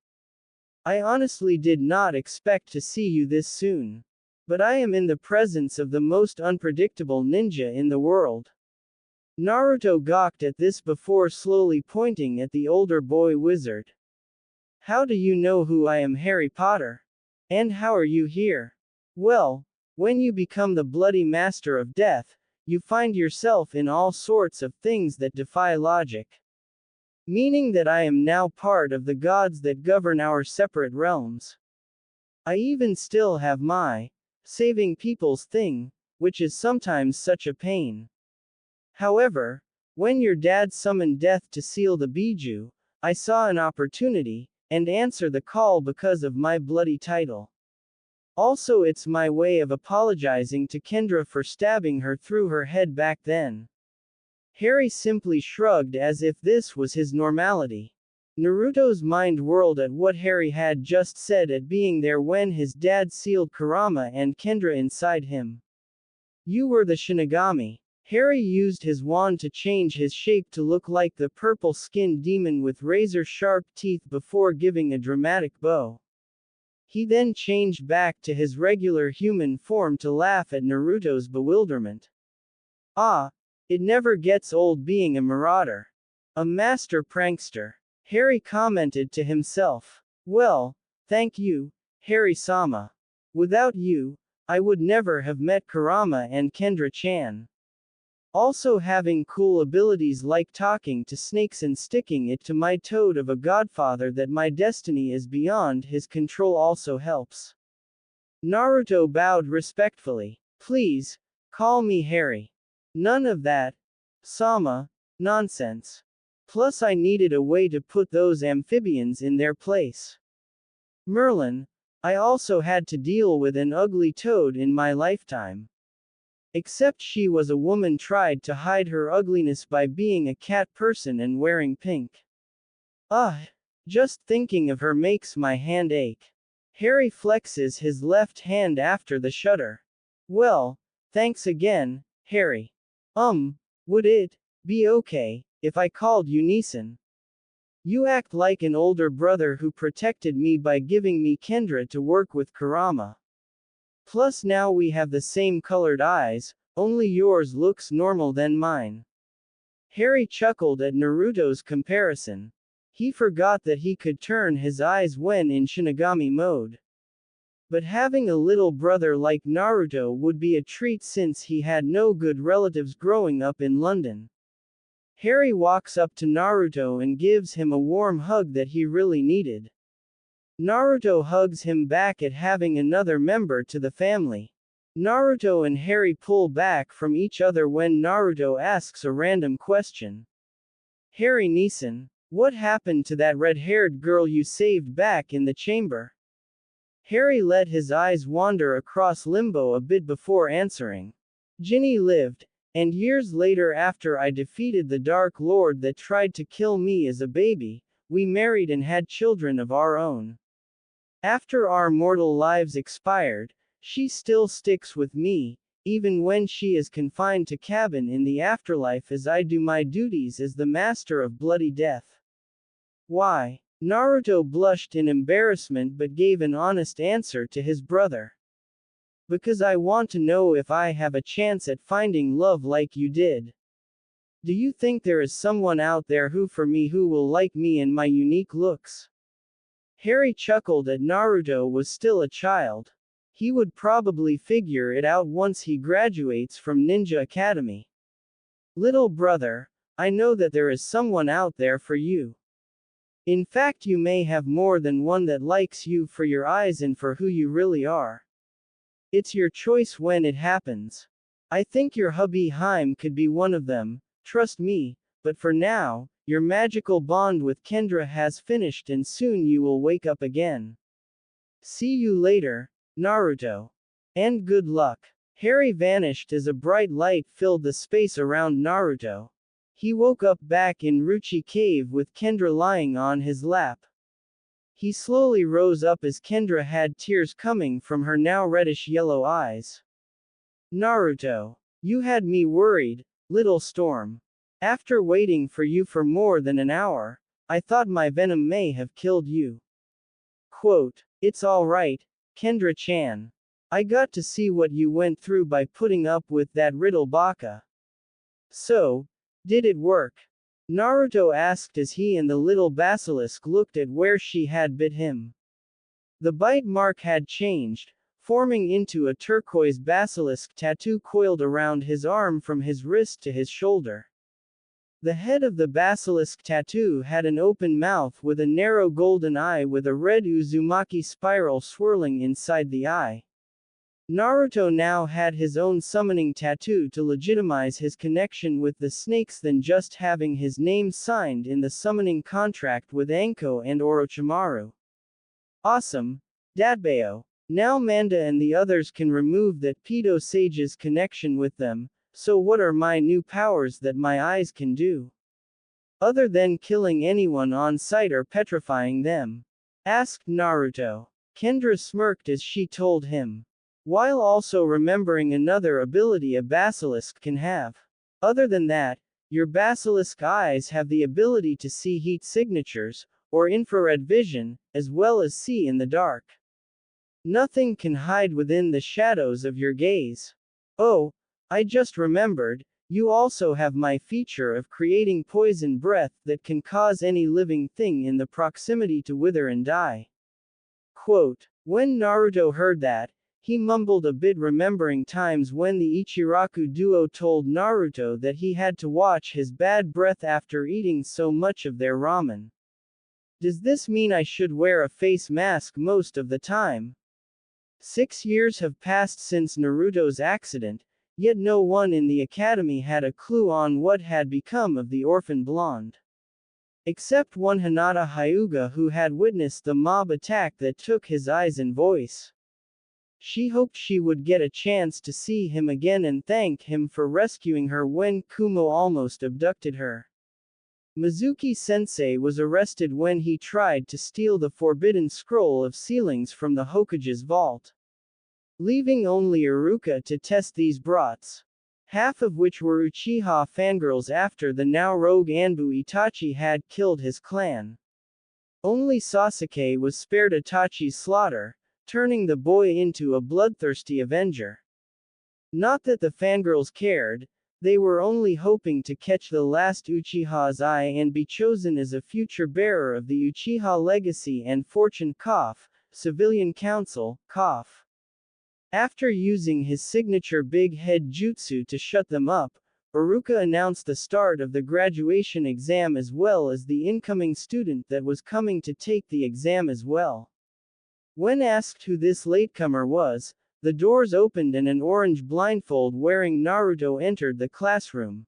I honestly did not expect to see you this soon. But I am in the presence of the most unpredictable ninja in the world. Naruto gawked at this before slowly pointing at the older boy wizard. How do you know who I am, Harry Potter? And how are you here? Well, when you become the bloody master of death, you find yourself in all sorts of things that defy logic. Meaning that I am now part of the gods that govern our separate realms. I even still have my saving people's thing, which is sometimes such a pain. However, when your dad summoned death to seal the Biju, I saw an opportunity, and answer the call because of my bloody title. Also, it's my way of apologizing to Kendra for stabbing her through her head back then. Harry simply shrugged as if this was his normality. Naruto's mind whirled at what Harry had just said at being there when his dad sealed Kurama and Kendra inside him. You were the Shinigami. Harry used his wand to change his shape to look like the purple-skinned demon with razor-sharp teeth before giving a dramatic bow. He then changed back to his regular human form to laugh at Naruto's bewilderment. Ah, it never gets old being a marauder. A master prankster. Harry commented to himself. Well, thank you, Harry-sama. Without you, I would never have met Kurama and Kendra-chan. Also having cool abilities like talking to snakes and sticking it to my toad of a godfather that my destiny is beyond his control also helps. Naruto bowed respectfully. Please, call me Harry. None of that, Sama, nonsense. Plus I needed a way to put those amphibians in their place. Merlin, I also had to deal with an ugly toad in my lifetime. Except she was a woman tried to hide her ugliness by being a cat person and wearing pink. Ugh, just thinking of her makes my hand ache. Harry flexes his left hand after the shudder. Well, thanks again, Harry. Would it be okay if I called you Neeson? You act like an older brother who protected me by giving me Kendra to work with Kurama. Plus now we have the same colored eyes, only yours looks normal than mine. Harry chuckled at Naruto's comparison. He forgot that he could turn his eyes when in Shinigami mode. But having a little brother like Naruto would be a treat since he had no good relatives growing up in London. Harry walks up to Naruto and gives him a warm hug that he really needed. Naruto hugs him back at having another member to the family. Naruto and Harry pull back from each other when Naruto asks a random question. Harry Neeson, what happened to that red-haired girl you saved back in the chamber? Harry let his eyes wander across limbo a bit before answering. Ginny lived, and years later after I defeated the Dark Lord that tried to kill me as a baby, we married and had children of our own. After our mortal lives expired, she still sticks with me, even when she is confined to cabin in the afterlife as I do my duties as the master of bloody death. Why? Naruto blushed in embarrassment but gave an honest answer to his brother. Because I want to know if I have a chance at finding love like you did. Do you think there is someone out there who will like me and my unique looks? Harry chuckled at Naruto was still a child. He would probably figure it out once he graduates from Ninja Academy. Little brother, I know that there is someone out there for you. In fact, you may have more than one that likes you for your eyes and for who you really are. It's your choice when it happens. I think your hubby Haim could be one of them, trust me, but for now, your magical bond with Kendra has finished and soon you will wake up again. See you later, Naruto. And good luck. Harry vanished as a bright light filled the space around Naruto. He woke up back in Ruchi Cave with Kendra lying on his lap. He slowly rose up as Kendra had tears coming from her now reddish-yellow eyes. Naruto. You had me worried, little storm. After waiting for you for more than an hour, I thought my venom may have killed you. Quote, it's alright, Kendra-chan. I got to see what you went through by putting up with that riddle baka. So, did it work? Naruto asked as he and the little basilisk looked at where she had bit him. The bite mark had changed, forming into a turquoise basilisk tattoo coiled around his arm from his wrist to his shoulder. The head of the basilisk tattoo had an open mouth with a narrow golden eye with a red Uzumaki spiral swirling inside the eye. Naruto now had his own summoning tattoo to legitimize his connection with the snakes than just having his name signed in the summoning contract with Anko and Orochimaru. Awesome, Datbeo. Now Manda and the others can remove that pedo sage's connection with them, so what are my new powers that my eyes can do? Other than killing anyone on sight or petrifying them? Asked Naruto. Kendra smirked as she told him. While also remembering another ability a basilisk can have. Other than that, your basilisk eyes have the ability to see heat signatures, or infrared vision, as well as see in the dark. Nothing can hide within the shadows of your gaze. Oh, I just remembered, you also have my feature of creating poison breath that can cause any living thing in the proximity to wither and die. Quote, when Naruto heard that, he mumbled a bit remembering times when the Ichiraku duo told Naruto that he had to watch his bad breath after eating so much of their ramen. Does this mean I should wear a face mask most of the time? 6 years have passed since Naruto's accident, yet no one in the academy had a clue on what had become of the orphan blonde. Except one Hinata Hyuga who had witnessed the mob attack that took his eyes and voice. She hoped she would get a chance to see him again and thank him for rescuing her when Kumo almost abducted her. Mizuki-sensei was arrested when he tried to steal the forbidden scroll of sealings from the Hokage's vault. Leaving only Iruka to test these brats. Half of which were Uchiha fangirls after the now rogue Anbu Itachi had killed his clan. Only Sasuke was spared Itachi's slaughter, turning the boy into a bloodthirsty avenger. Not that the fangirls cared, they were only hoping to catch the last Uchiha's eye and be chosen as a future bearer of the Uchiha legacy and fortune. Civilian Council. After using his signature big head jutsu to shut them up, Iruka announced the start of the graduation exam as well as the incoming student that was coming to take the exam as well. When asked who this latecomer was, the doors opened and an orange blindfold wearing Naruto entered the classroom.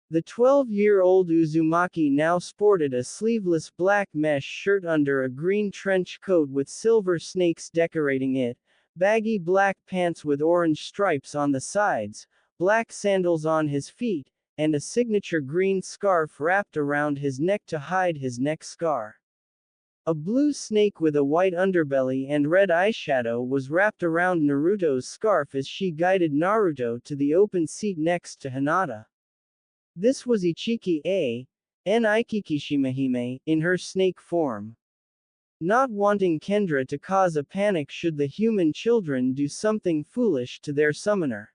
The 12-year-old Uzumaki now sported a sleeveless black mesh shirt under a green trench coat with silver snakes decorating it, baggy black pants with orange stripes on the sides, black sandals on his feet, and a signature green scarf wrapped around his neck to hide his neck scar. A blue snake with a white underbelly and red eyeshadow was wrapped around Naruto's scarf as she guided Naruto to the open seat next to Hinata. This was Ichiki Ikikishimahime, in her snake form. Not wanting Kendra to cause a panic should the human children do something foolish to their summoner.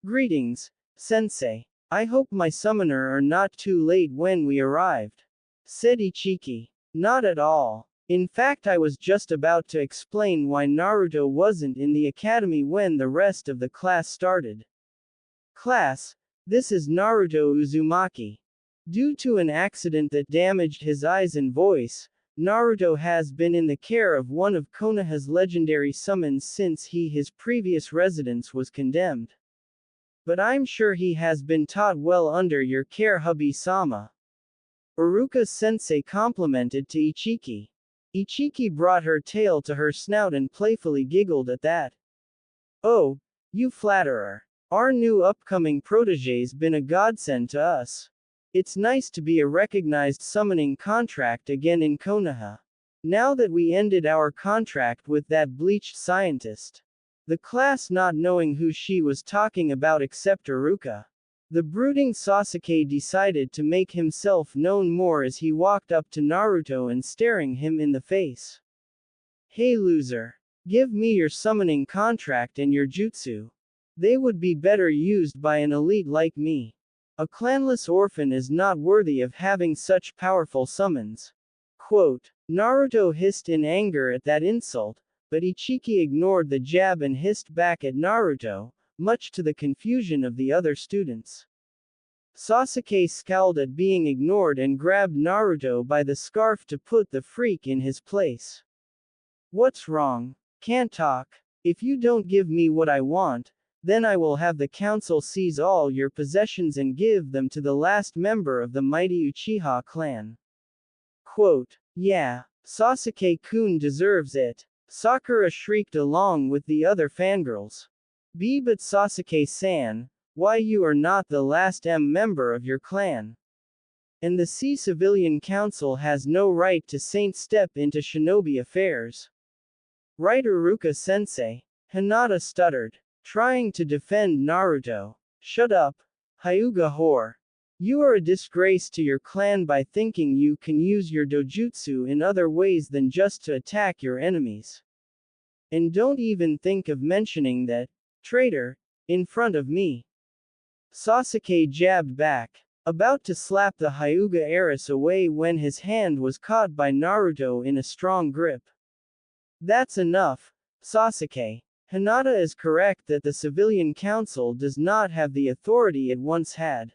Greetings, Sensei. I hope my summoner are not too late when we arrived, said Ichiki. Not at all. In fact, I was just about to explain why Naruto wasn't in the academy when the rest of the class started. Class, this is Naruto Uzumaki. Due to an accident that damaged his eyes and voice, Naruto has been in the care of one of Konoha's legendary summons since his previous residence was condemned. But I'm sure he has been taught well under your care, hubby-sama. Iruka-sensei complimented to Ichiki. Ichiki brought her tail to her snout and playfully giggled at that. Oh, you flatterer. Our new upcoming protege's been a godsend to us. It's nice to be a recognized summoning contract again in Konoha. Now that we ended our contract with that bleached scientist. The class not knowing who she was talking about except Iruka. The brooding Sasuke decided to make himself known more as he walked up to Naruto and staring him in the face. Hey loser. Give me your summoning contract and your jutsu. They would be better used by an elite like me. A clanless orphan is not worthy of having such powerful summons. Quote. Naruto hissed in anger at that insult, but Ichiki ignored the jab and hissed back at Naruto, much to the confusion of the other students. Sasuke scowled at being ignored and grabbed Naruto by the scarf to put the freak in his place. What's wrong? Can't talk? If you don't give me what I want, then I will have the council seize all your possessions and give them to the last member of the mighty Uchiha clan. Quote. Yeah, Sasuke-kun deserves it. Sakura shrieked along with the other fangirls. But Sasuke-san, why you are not the last member of your clan? And the Civilian Council has no right to step into shinobi affairs. Right, Iruka-sensei? Hinata stuttered, trying to defend Naruto. Shut up, Hyuga whore. You are a disgrace to your clan by thinking you can use your dojutsu in other ways than just to attack your enemies. And don't even think of mentioning that, traitor, in front of me. Sasuke jabbed back, about to slap the Hyuga heiress away when his hand was caught by Naruto in a strong grip. That's enough, Sasuke. Hinata is correct that the Civilian Council does not have the authority it once had.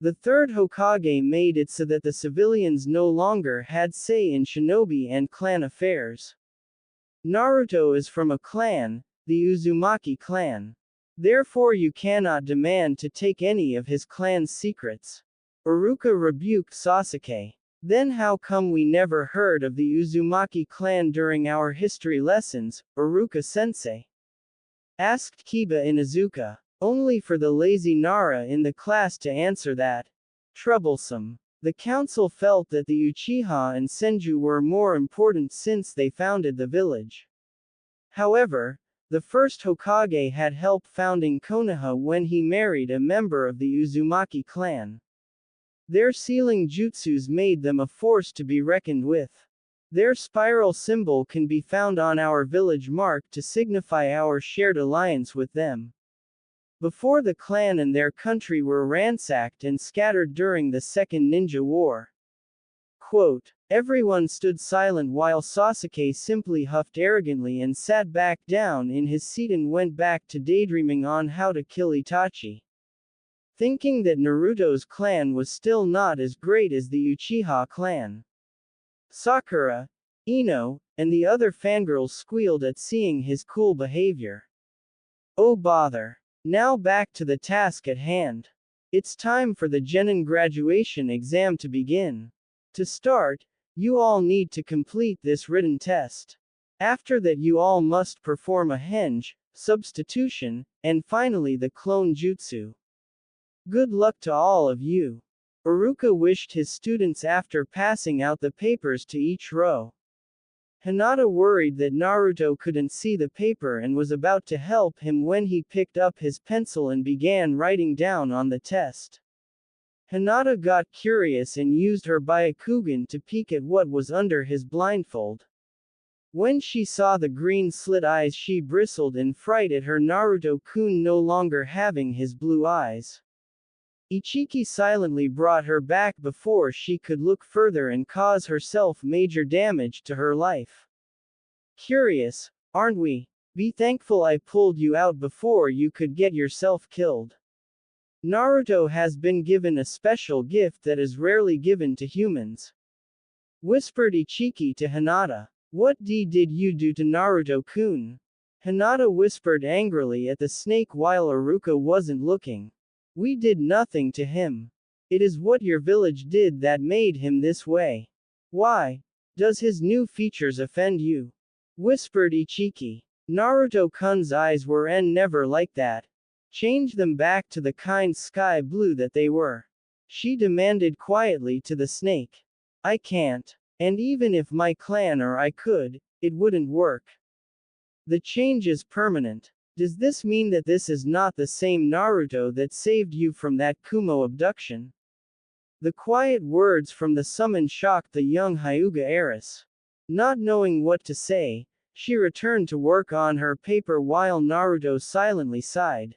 The third Hokage made it so that the civilians no longer had say in shinobi and clan affairs. Naruto is from a clan, the Uzumaki clan. Therefore you cannot demand to take any of his clan's secrets. Iruka rebuked Sasuke. Then how come we never heard of the Uzumaki clan during our history lessons, Iruka-sensei? Asked Kiba Inuzuka, only for the lazy Nara in the class to answer that. Troublesome. The council felt that the Uchiha and Senju were more important since they founded the village. However, the first Hokage had helped founding Konoha when he married a member of the Uzumaki clan. Their sealing jutsus made them a force to be reckoned with. Their spiral symbol can be found on our village mark to signify our shared alliance with them. Before the clan and their country were ransacked and scattered during the Second Ninja War. Quote, everyone stood silent while Sasuke simply huffed arrogantly and sat back down in his seat and went back to daydreaming on how to kill Itachi. Thinking that Naruto's clan was still not as great as the Uchiha clan. Sakura, Ino, and the other fangirls squealed at seeing his cool behavior. Oh bother. Now back to the task at hand. It's time for the Genin graduation exam to begin. To start, you all need to complete this written test. After that you all must perform a henge, substitution, and finally the clone jutsu. Good luck to all of you. Iruka wished his students after passing out the papers to each row. Hinata worried that Naruto couldn't see the paper and was about to help him when he picked up his pencil and began writing down on the test. Hinata got curious and used her Byakugan to peek at what was under his blindfold. When she saw the green slit eyes she bristled in fright at her Naruto-kun no longer having his blue eyes. Ichiki silently brought her back before she could look further and cause herself major damage to her life. Curious, aren't we? Be thankful I pulled you out before you could get yourself killed. Naruto has been given a special gift that is rarely given to humans. Whispered Ichiki to Hinata. What did you do to Naruto-kun? Hinata whispered angrily at the snake while Iruka wasn't looking. We did nothing to him. It is what your village did that made him this way. Why? Does his new features offend you? Whispered Ichiki. Naruto-kun's eyes were never like that. Change them back to the kind sky blue that they were. She demanded quietly to the snake. I can't. And even if my clan or I could, it wouldn't work. The change is permanent. Does this mean that this is not the same Naruto that saved you from that Kumo abduction? The quiet words from the summon shocked the young Hyuga heiress. Not knowing what to say, she returned to work on her paper while Naruto silently sighed.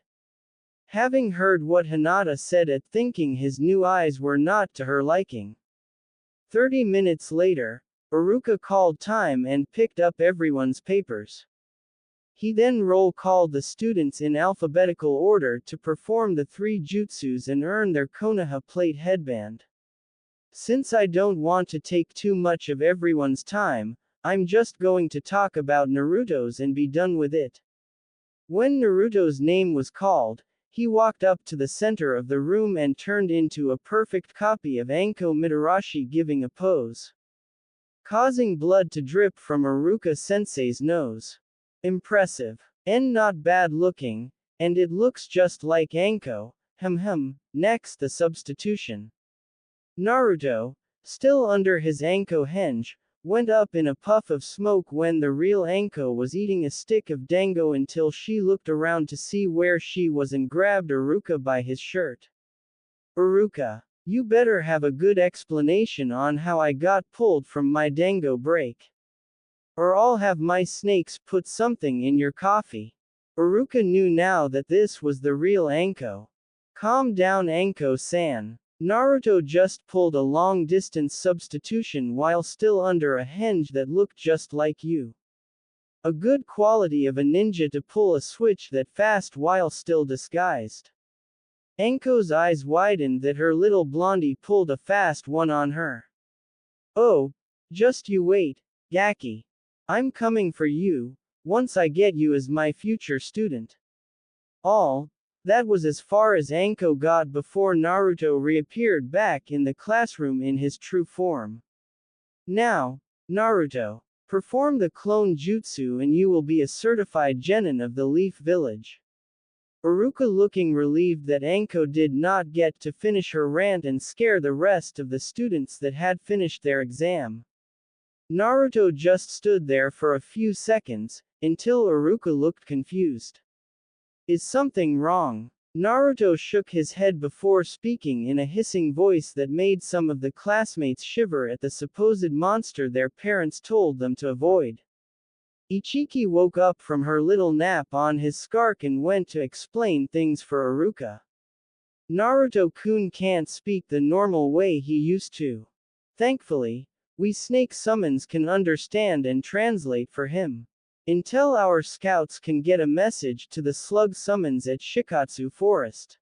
Having heard what Hinata said at thinking his new eyes were not to her liking. 30 minutes later, Iruka called time and picked up everyone's papers. He then roll-called the students in alphabetical order to perform the 3 jutsus and earn their Konoha plate headband. Since I don't want to take too much of everyone's time, I'm just going to talk about Naruto's and be done with it. When Naruto's name was called, he walked up to the center of the room and turned into a perfect copy of Anko Mitarashi giving a pose, causing blood to drip from Iruka-sensei's nose. Impressive. And not bad looking, and it looks just like Anko. Next the substitution. Naruto, still under his Anko henge, went up in a puff of smoke when the real Anko was eating a stick of dango until she looked around to see where she was and grabbed Iruka by his shirt. Iruka, you better have a good explanation on how I got pulled from my dango break. Or I'll have my snakes put something in your coffee. Iruka knew now that this was the real Anko. Calm down Anko-san. Naruto just pulled a long-distance substitution while still under a henge that looked just like you. A good quality of a ninja to pull a switch that fast while still disguised. Anko's eyes widened that her little blondie pulled a fast one on her. Oh, just you wait, Gaki. I'm coming for you, once I get you as my future student. That was as far as Anko got before Naruto reappeared back in the classroom in his true form. Now, Naruto, perform the clone jutsu and you will be a certified genin of the Leaf Village. Iruka looking relieved that Anko did not get to finish her rant and scare the rest of the students that had finished their exam. Naruto just stood there for a few seconds, until Iruka looked confused. Is something wrong? Naruto shook his head before speaking in a hissing voice that made some of the classmates shiver at the supposed monster their parents told them to avoid. Ichiki woke up from her little nap on his scark and went to explain things for Iruka. Naruto-kun can't speak the normal way he used to. Thankfully, we snake summons can understand and translate for him. Until our scouts can get a message to the slug summons at Shikatsu Forest.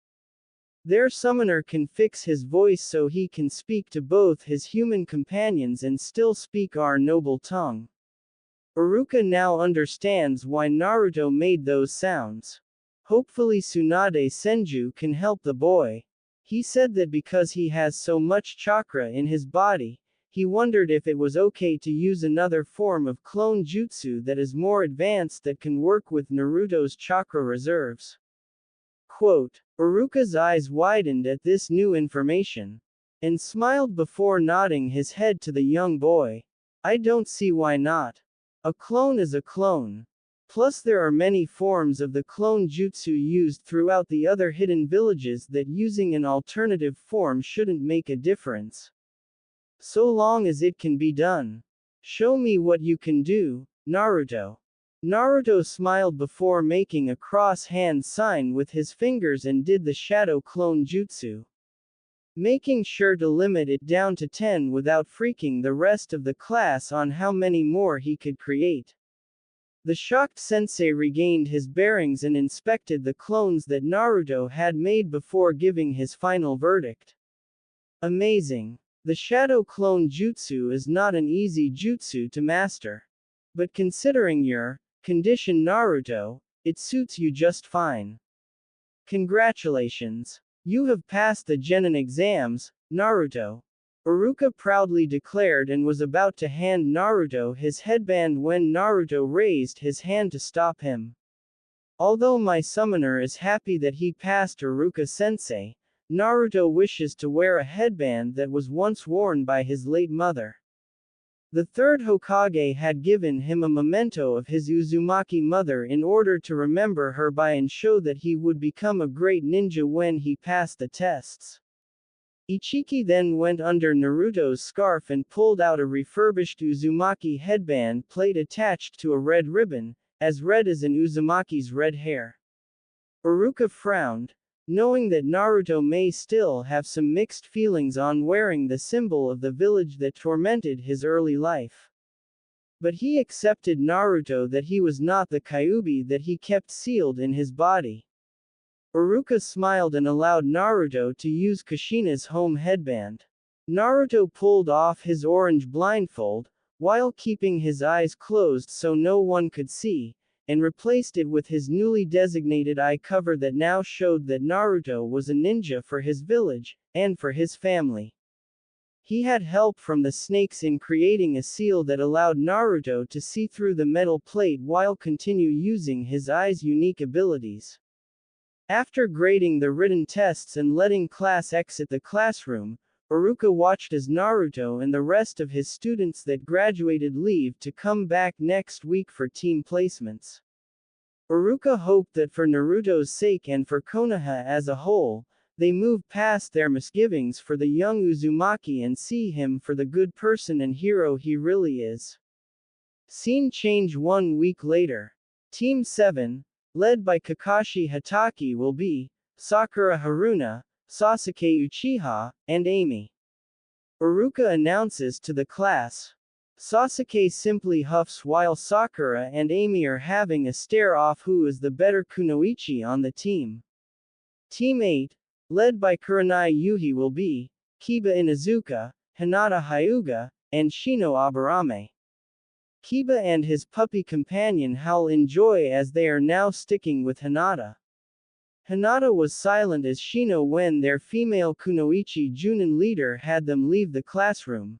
Their summoner can fix his voice so he can speak to both his human companions and still speak our noble tongue. Iruka now understands why Naruto made those sounds. Hopefully Tsunade Senju can help the boy. He said that because he has so much chakra in his body, he wondered if it was okay to use another form of clone jutsu that is more advanced that can work with Naruto's chakra reserves. Quote, Iruka's eyes widened at this new information, and smiled before nodding his head to the young boy. I don't see why not. A clone is a clone. Plus there are many forms of the clone jutsu used throughout the other hidden villages that using an alternative form shouldn't make a difference. So long as it can be done. Show me what you can do, Naruto. Naruto smiled before making a cross-hand sign with his fingers and did the shadow clone jutsu. Making sure to limit it down to 10 without freaking the rest of the class on how many more he could create. The shocked sensei regained his bearings and inspected the clones that Naruto had made before giving his final verdict. Amazing. The shadow clone jutsu is not an easy jutsu to master. But considering your condition, Naruto, it suits you just fine. Congratulations. You have passed the Genin exams, Naruto. Iruka proudly declared and was about to hand Naruto his headband when Naruto raised his hand to stop him. Although my summoner is happy that he passed Iruka-sensei, Naruto wishes to wear a headband that was once worn by his late mother. The third Hokage had given him a memento of his Uzumaki mother in order to remember her by and show that he would become a great ninja when he passed the tests. Ichiki then went under Naruto's scarf and pulled out a refurbished Uzumaki headband plate attached to a red ribbon, as red as an Uzumaki's red hair. Iruka frowned, knowing that Naruto may still have some mixed feelings on wearing the symbol of the village that tormented his early life. But he accepted Naruto that he was not the Kyuubi that he kept sealed in his body. Iruka smiled and allowed Naruto to use Kushina's home headband. Naruto pulled off his orange blindfold, while keeping his eyes closed so no one could see, and replaced it with his newly designated eye cover that now showed that Naruto was a ninja for his village, and for his family. He had help from the snakes in creating a seal that allowed Naruto to see through the metal plate while continue using his eye's unique abilities. After grading the written tests and letting class exit the classroom, Iruka watched as Naruto and the rest of his students that graduated leave to come back next week for team placements. Iruka hoped that for Naruto's sake and for Konoha as a whole, they move past their misgivings for the young Uzumaki and see him for the good person and hero he really is. Scene change 1 week later. Team 7, led by Kakashi Hatake will be Sakura Haruna, Sasuke Uchiha, and Amy. Iruka announces to the class. Sasuke simply huffs while Sakura and Amy are having a stare-off who is the better kunoichi on the team. Team 8, led by Kurenai Yuhi will be Kiba Inuzuka, Hinata Hyuga, and Shino Aburame. Kiba and his puppy companion howl in joy as they are now sticking with Hinata. Hinata was silent as Shino when their female kunoichi Junin leader had them leave the classroom.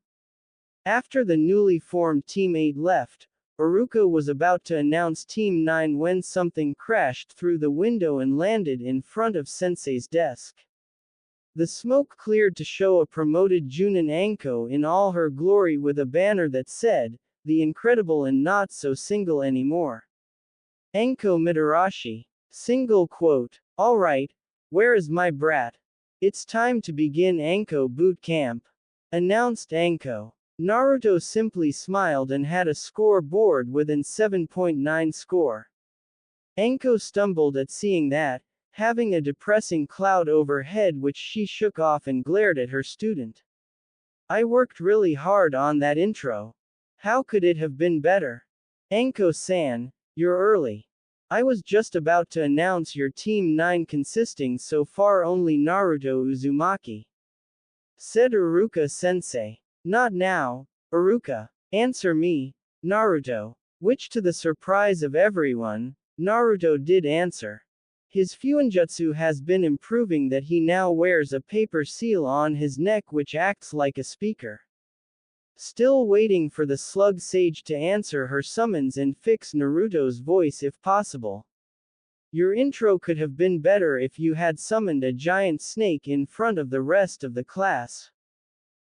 After the newly formed Team 8 left, Iruka was about to announce Team 9 when something crashed through the window and landed in front of Sensei's desk. The smoke cleared to show a promoted Junin Anko in all her glory with a banner that said, "The Incredible and Not So Single Anymore." Anko Mitarashi. Single quote. Alright, Where is my brat? It's time to begin Anko boot camp, announced Anko. Naruto simply smiled and had a scoreboard with an 7.9 score. Anko stumbled at seeing that, having a depressing cloud overhead which she shook off and glared at her student. I worked really hard on that intro. How could it have been better? Anko-san, you're early. I was just about to announce your Team 9 consisting so far only Naruto Uzumaki, said Iruka-sensei. Not now, Iruka. Answer me, Naruto. Which to the surprise of everyone, Naruto did answer. His Fuinjutsu has been improving that he now wears a paper seal on his neck which acts like a speaker. Still waiting for the slug sage to answer her summons and fix Naruto's voice if possible. Your intro could have been better if you had summoned a giant snake in front of the rest of the class.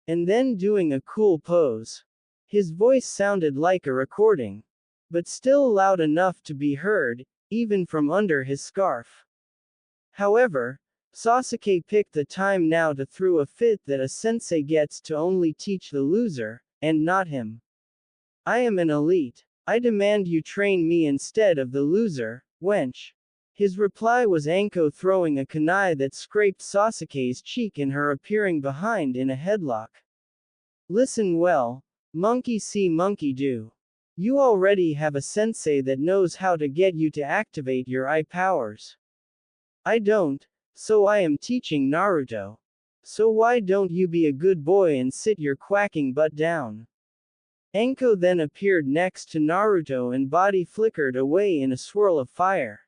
And then doing a cool pose. His voice sounded like a recording, but still loud enough to be heard, even from under his scarf. However, Sasuke picked the time now to throw a fit that a sensei gets to only teach the loser, and not him. I am an elite. I demand you train me instead of the loser, wench. His reply was Anko throwing a kunai that scraped Sasuke's cheek and her appearing behind in a headlock. Listen well, monkey see monkey do. You already have a sensei that knows how to get you to activate your eye powers. I don't, so I am teaching Naruto. So why don't you be a good boy and sit your quacking butt down? Anko then appeared next to Naruto and body flickered away in a swirl of fire.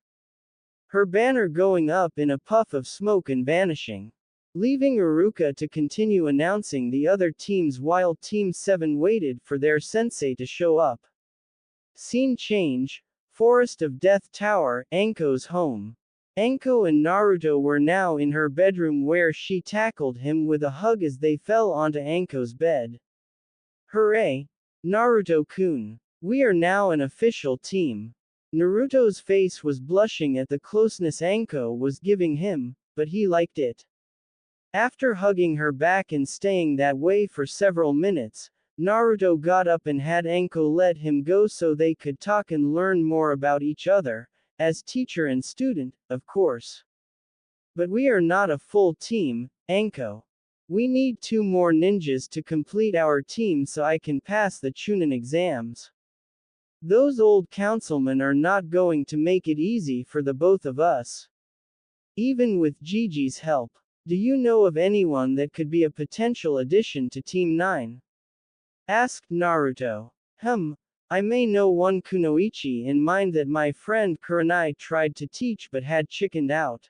Her banner going up in a puff of smoke and vanishing, leaving Iruka to continue announcing the other teams while Team 7 waited for their sensei to show up. Scene change, Forest of Death Tower, Anko's home. Anko and Naruto were now in her bedroom where she tackled him with a hug as they fell onto Anko's bed. Hooray! Naruto-kun. We are now an official team. Naruto's face was blushing at the closeness Anko was giving him, but he liked it. After hugging her back and staying that way for several minutes, Naruto got up and had Anko let him go so they could talk and learn more about each other, as teacher and student, of course. But we are not a full team, Anko. We need 2 more ninjas to complete our team so I can pass the Chunin exams. Those old councilmen are not going to make it easy for the both of us. Even with Gigi's help. Do you know of anyone that could be a potential addition to Team 9? Asked Naruto. I may know one kunoichi in mind that my friend Kurenai tried to teach but had chickened out.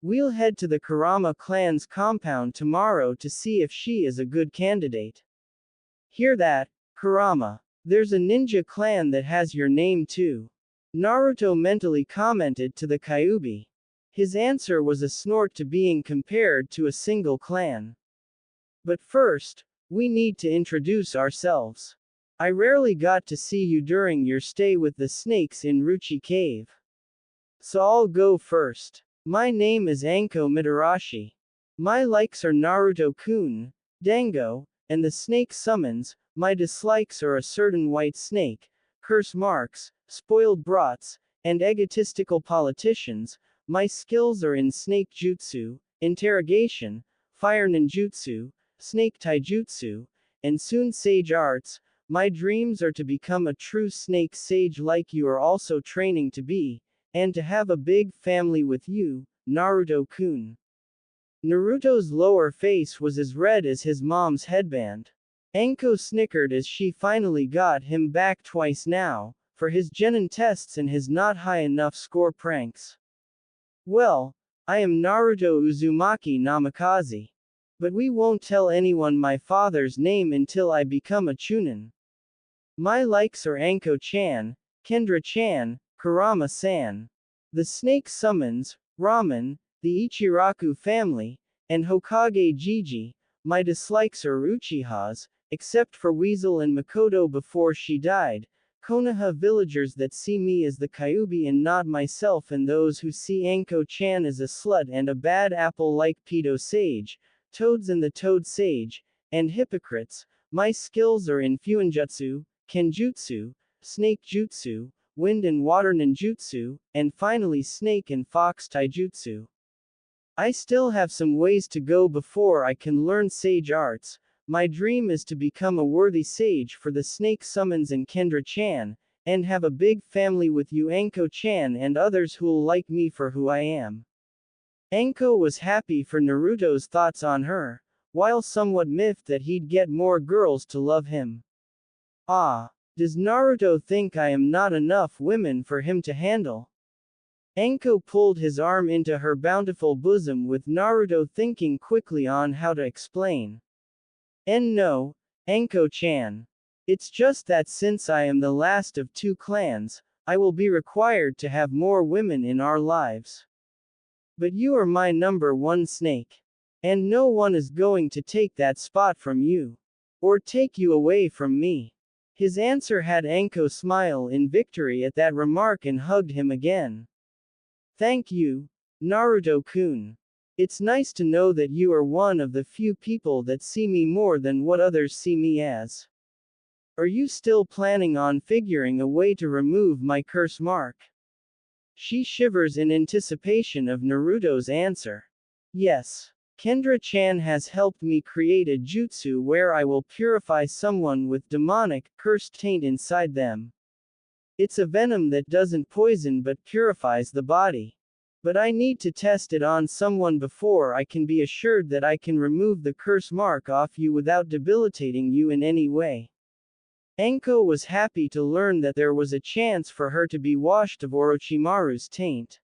We'll head to the Kurama clan's compound tomorrow to see if she is a good candidate. Hear that, Kurama? There's a ninja clan that has your name too. Naruto mentally commented to the Kyuubi. His answer was a snort to being compared to a single clan. But first, we need to introduce ourselves. I rarely got to see you during your stay with the snakes in Ruchi Cave. So I'll go first. My name is Anko Mitarashi. My likes are Naruto-kun, Dango, and the snake summons. My dislikes are a certain white snake, curse marks, spoiled brats, and egotistical politicians. My skills are in snake jutsu, interrogation, fire ninjutsu, snake taijutsu, and soon sage arts. My dreams are to become a true snake sage like you are also training to be, and to have a big family with you, Naruto-kun. Naruto's lower face was as red as his mom's headband. Anko snickered as she finally got him back twice now, for his genin tests and his not high enough score pranks. Well, I am Naruto Uzumaki Namikaze. But we won't tell anyone my father's name until I become a Chunin. My likes are Anko-chan, Kendra-chan, Kurama-san. The snake summons, Ramen, the Ichiraku family, and Hokage Gigi. My dislikes are Uchihas, except for Weasel and Makoto before she died, Konoha villagers that see me as the Kyuubi and not myself, and those who see Anko-chan as a slut and a bad apple like Pedo Sage, Toads and the Toad Sage, and hypocrites. My skills are in Fuinjutsu, Kenjutsu, Snake Jutsu, Wind and Water Ninjutsu, and finally Snake and Fox Taijutsu. I still have some ways to go before I can learn sage arts. My dream is to become a worthy sage for the Snake Summons and Kendra-chan, and have a big family with you Anko-chan and others who'll like me for who I am. Anko was happy for Naruto's thoughts on her, while somewhat miffed that he'd get more girls to love him. Ah, does Naruto think I am not enough women for him to handle? Anko pulled his arm into her bountiful bosom with Naruto thinking quickly on how to explain. No, Anko-chan. It's just that since I am the last of two clans, I will be required to have more women in our lives. But you are my number one snake. And no one is going to take that spot from you. Or take you away from me. His answer had Anko smile in victory at that remark and hugged him again. Thank you, Naruto-kun. It's nice to know that you are one of the few people that see me more than what others see me as. Are you still planning on figuring a way to remove my curse mark? She shivers in anticipation of Naruto's answer. Yes. Kendra-chan has helped me create a jutsu where I will purify someone with demonic, cursed taint inside them. It's a venom that doesn't poison but purifies the body. But I need to test it on someone before I can be assured that I can remove the curse mark off you without debilitating you in any way. Anko was happy to learn that there was a chance for her to be washed of Orochimaru's taint.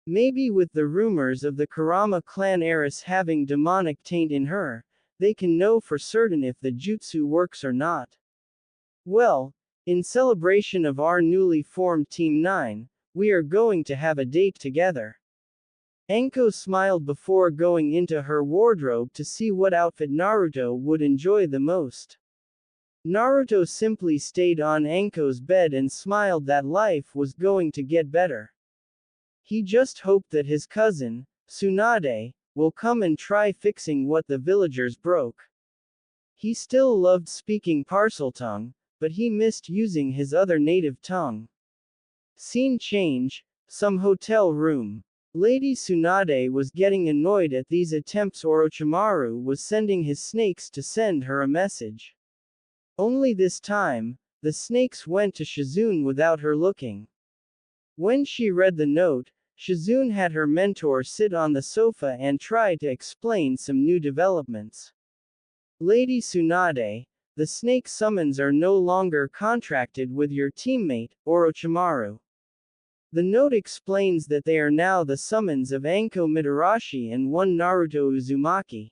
Maybe with the rumors of the Kurama clan heiress having demonic taint in her, they can know for certain if the jutsu works or not. Well, in celebration of our newly formed Team 9, we are going to have a date together. Anko smiled before going into her wardrobe to see what outfit Naruto would enjoy the most. Naruto simply stayed on Anko's bed and smiled that life was going to get better. He just hoped that his cousin, Tsunade, will come and try fixing what the villagers broke. He still loved speaking Parseltongue, but he missed using his other native tongue. Scene change, some hotel room. Lady Tsunade was getting annoyed at these attempts. Orochimaru was sending his snakes to send her a message. Only this time, the snakes went to Shizune without her looking. When she read the note, Shizune had her mentor sit on the sofa and try to explain some new developments. Lady Tsunade, the snake summons are no longer contracted with your teammate, Orochimaru. The note explains that they are now the summons of Anko Mitarashi and one Naruto Uzumaki.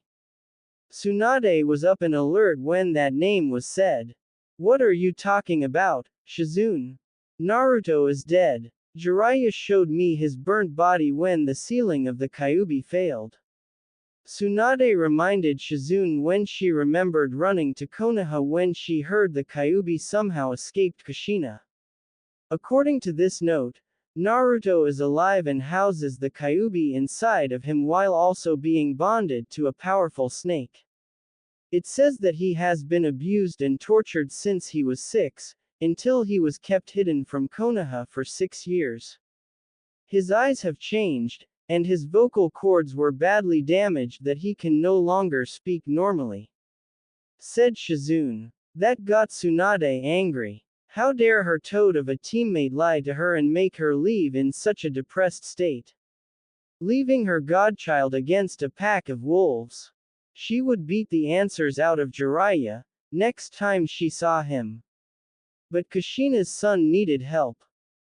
Tsunade was up and alert when that name was said. What are you talking about, Shizune? Naruto is dead. Jiraiya showed me his burnt body when the sealing of the Kyuubi failed. Tsunade reminded Shizune when she remembered running to Konoha when she heard the Kyuubi somehow escaped Kushina. According to this note, Naruto is alive and houses the Kyuubi inside of him while also being bonded to a powerful snake. It says that he has been abused and tortured since he was 6, until he was kept hidden from Konoha for 6 years. His eyes have changed, and his vocal cords were badly damaged that he can no longer speak normally. Said Shizune. That got Tsunade angry. How dare her toad of a teammate lie to her and make her leave in such a depressed state? Leaving her godchild against a pack of wolves. She would beat the answers out of Jiraiya, next time she saw him. But Kushina's son needed help.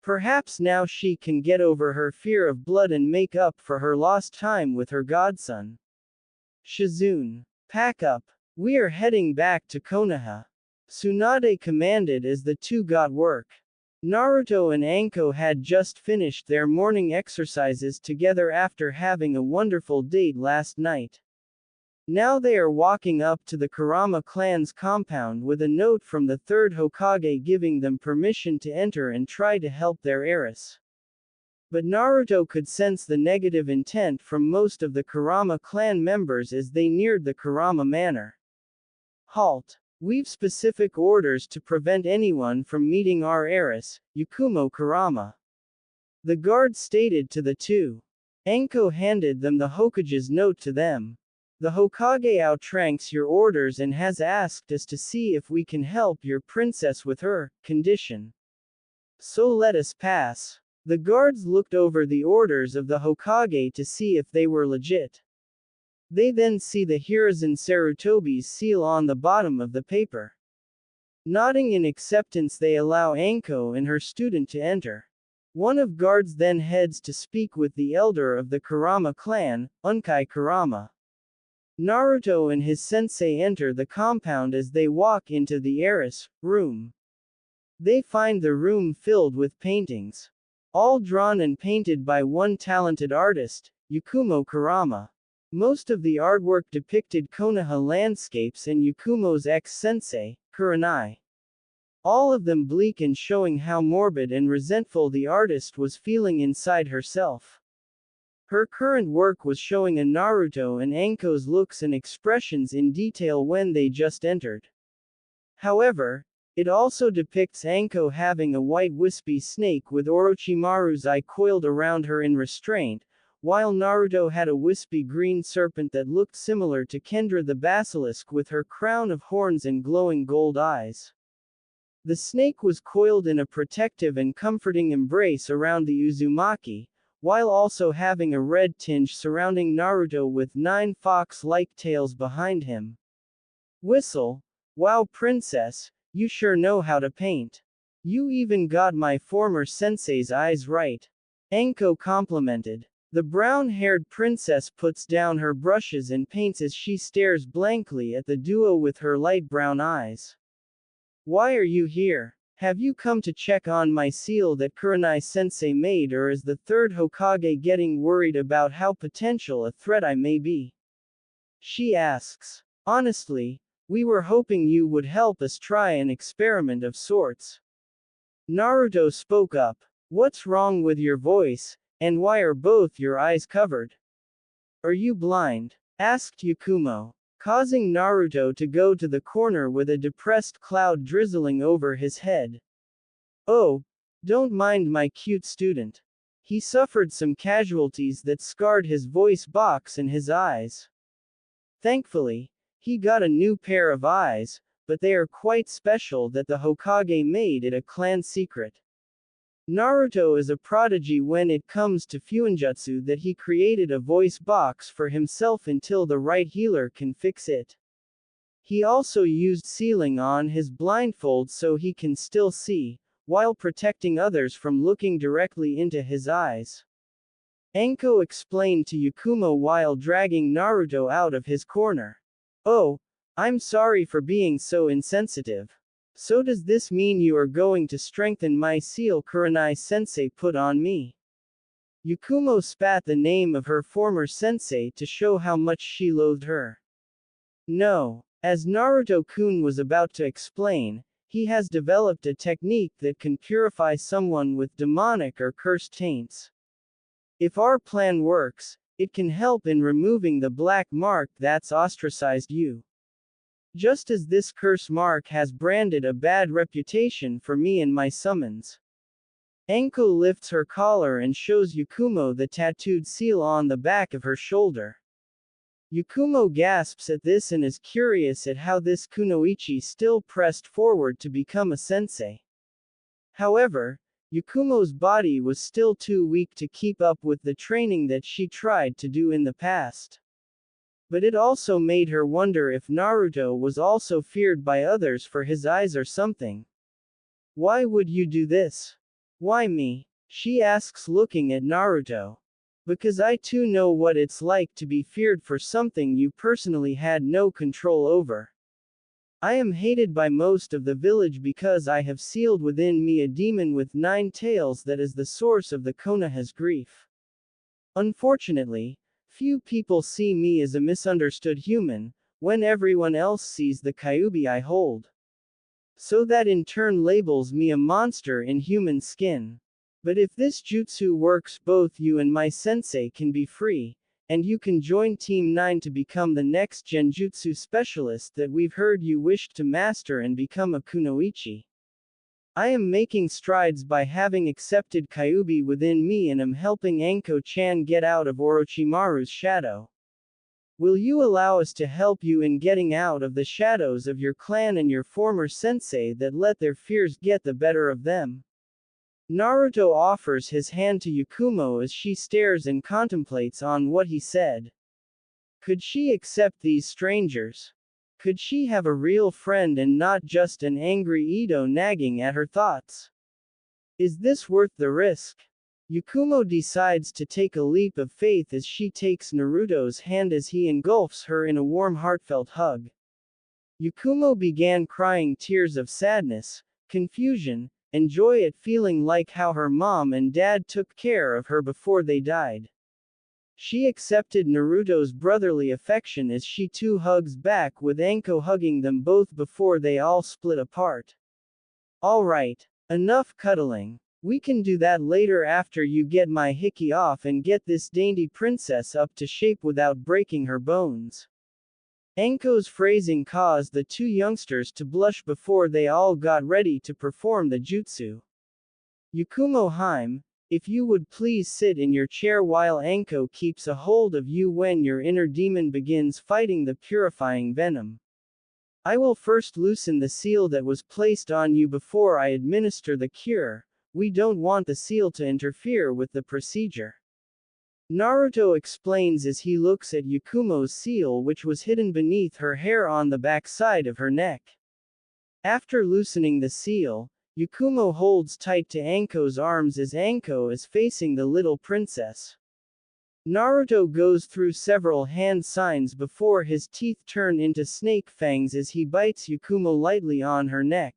Perhaps now she can get over her fear of blood and make up for her lost time with her godson. Shizune. Pack up. We are heading back to Konoha. Tsunade commanded as the two got work. Naruto and Anko had just finished their morning exercises together after having a wonderful date last night. Now they are walking up to the Kurama clan's compound with a note from the third Hokage giving them permission to enter and try to help their heiress. But Naruto could sense the negative intent from most of the Kurama clan members as they neared the Kurama manor. Halt! We've specific orders to prevent anyone from meeting our heiress, Yakumo Kurama. The guard stated to the two. Anko handed them the Hokage's note to them. The Hokage outranks your orders and has asked us to see if we can help your princess with her condition. So let us pass. The guards looked over the orders of the Hokage to see if they were legit. They then see the Hiruzen Sarutobi's seal on the bottom of the paper. Nodding in acceptance, they allow Anko and her student to enter. One of guards then heads to speak with the elder of the Kurama clan, Unkai Kurama. Naruto and his sensei enter the compound as they walk into the heiress room. They find the room filled with paintings. All drawn and painted by one talented artist, Yakumo Kurama. Most of the artwork depicted Konoha landscapes and Yakumo's ex-sensei, Kurenai. All of them bleak and showing how morbid and resentful the artist was feeling inside herself. Her current work was showing a Naruto and Anko's looks and expressions in detail when they just entered. However, it also depicts Anko having a white wispy snake with Orochimaru's eye coiled around her in restraint, while Naruto had a wispy green serpent that looked similar to Kendra the Basilisk with her crown of horns and glowing gold eyes. The snake was coiled in a protective and comforting embrace around the Uzumaki, while also having a red tinge surrounding Naruto with 9 fox-like tails behind him. Whistle. Wow, princess, you sure know how to paint. You even got my former sensei's eyes right. Anko complimented. The brown-haired princess puts down her brushes and paints as she stares blankly at the duo with her light brown eyes. Why are you here? Have you come to check on my seal that Kurenai-sensei made, or is the third Hokage getting worried about how potential a threat I may be? She asks. Honestly, we were hoping you would help us try an experiment of sorts. Naruto spoke up. What's wrong with your voice, and why are both your eyes covered? Are you blind? Asked Yakumo, causing Naruto to go to the corner with a depressed cloud drizzling over his head. Oh, don't mind my cute student. He suffered some casualties that scarred his voice box and his eyes. Thankfully, he got a new pair of eyes, but they are quite special that the Hokage made it a clan secret. Naruto is a prodigy when it comes to fuinjutsu that he created a voice box for himself until the right healer can fix it. He also used sealing on his blindfold so he can still see, while protecting others from looking directly into his eyes. Anko explained to Yakumo while dragging Naruto out of his corner. Oh, I'm sorry for being so insensitive. So does this mean you are going to strengthen my seal Kurenai-sensei put on me? Yakumo spat the name of her former sensei to show how much she loathed her. No. As Naruto-kun was about to explain, he has developed a technique that can purify someone with demonic or cursed taints. If our plan works, it can help in removing the black mark that's ostracized you. Just as this curse mark has branded a bad reputation for me and my summons. Anko lifts her collar and shows Yakumo the tattooed seal on the back of her shoulder. Yakumo gasps at this and is curious at how this kunoichi still pressed forward to become a sensei. However, Yakumo's body was still too weak to keep up with the training that she tried to do in the past. But it also made her wonder if Naruto was also feared by others for his eyes or something. Why would you do this? Why me? She asks looking at Naruto. Because I too know what it's like to be feared for something you personally had no control over. I am hated by most of the village because I have sealed within me a demon with 9 tails that is the source of the Konoha's grief. Unfortunately, Few people see me as a misunderstood human, when everyone else sees the Kyuubi I hold. So that in turn labels me a monster in human skin. But if this jutsu works, both you and my sensei can be free, and you can join Team 9 to become the next genjutsu specialist that we've heard you wished to master and become a kunoichi. I am making strides by having accepted Kyuubi within me and am helping Anko-chan get out of Orochimaru's shadow. Will you allow us to help you in getting out of the shadows of your clan and your former sensei that let their fears get the better of them? Naruto offers his hand to Yakumo as she stares and contemplates on what he said. Could she accept these strangers? Could she have a real friend and not just an angry Ito nagging at her thoughts? Is this worth the risk? Yakumo decides to take a leap of faith as she takes Naruto's hand as he engulfs her in a warm heartfelt hug. Yakumo began crying tears of sadness, confusion, and joy at feeling like how her mom and dad took care of her before they died. She accepted Naruto's brotherly affection as she too hugs back, with Anko hugging them both before they all split apart. Alright, enough cuddling. We can do that later after you get my hickey off and get this dainty princess up to shape without breaking her bones. Anko's phrasing caused the two youngsters to blush before they all got ready to perform the jutsu. Yakumo-hime, if you would please sit in your chair while Anko keeps a hold of you when your inner demon begins fighting the purifying venom. I will first loosen the seal that was placed on you before I administer the cure. We don't want the seal to interfere with the procedure. Naruto explains as he looks at Yakumo's seal, which was hidden beneath her hair on the backside of her neck. After loosening the seal, Yakumo holds tight to Anko's arms as Anko is facing the little princess. Naruto goes through several hand signs before his teeth turn into snake fangs as he bites Yakumo lightly on her neck,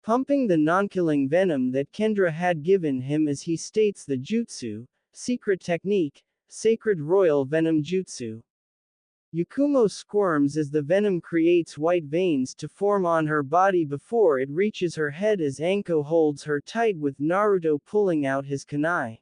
pumping the non-killing venom that Kendra had given him as he states the jutsu, secret technique, Sacred Royal Venom Jutsu. Yakumo squirms as the venom creates white veins to form on her body before it reaches her head as Anko holds her tight with Naruto pulling out his kunai.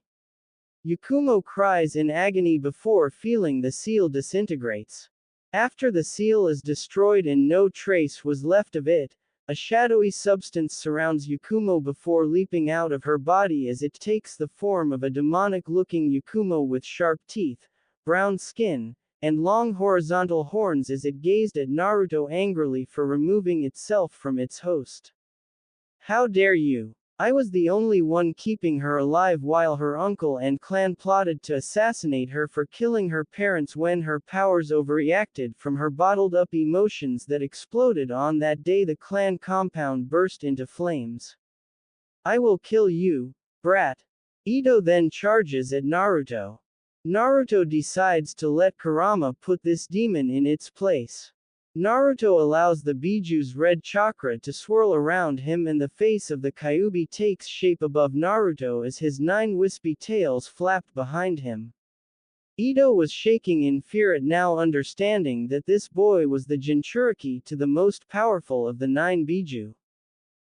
Yakumo cries in agony before feeling the seal disintegrates. After the seal is destroyed and no trace was left of it, a shadowy substance surrounds Yakumo before leaping out of her body as it takes the form of a demonic-looking Yakumo with sharp teeth, brown skin, and long horizontal horns as it gazed at Naruto angrily for removing itself from its host. How dare you! I was the only one keeping her alive while her uncle and clan plotted to assassinate her for killing her parents when her powers overreacted from her bottled-up emotions that exploded on that day the clan compound burst into flames. I will kill you, brat. Ito then charges at Naruto. Naruto decides to let Kurama put this demon in its place. Naruto allows the Biju's red chakra to swirl around him and the face of the Kyuubi takes shape above Naruto as his 9 wispy tails flapped behind him. Ito was shaking in fear at now understanding that this boy was the Jinchuriki to the most powerful of the 9 Biju.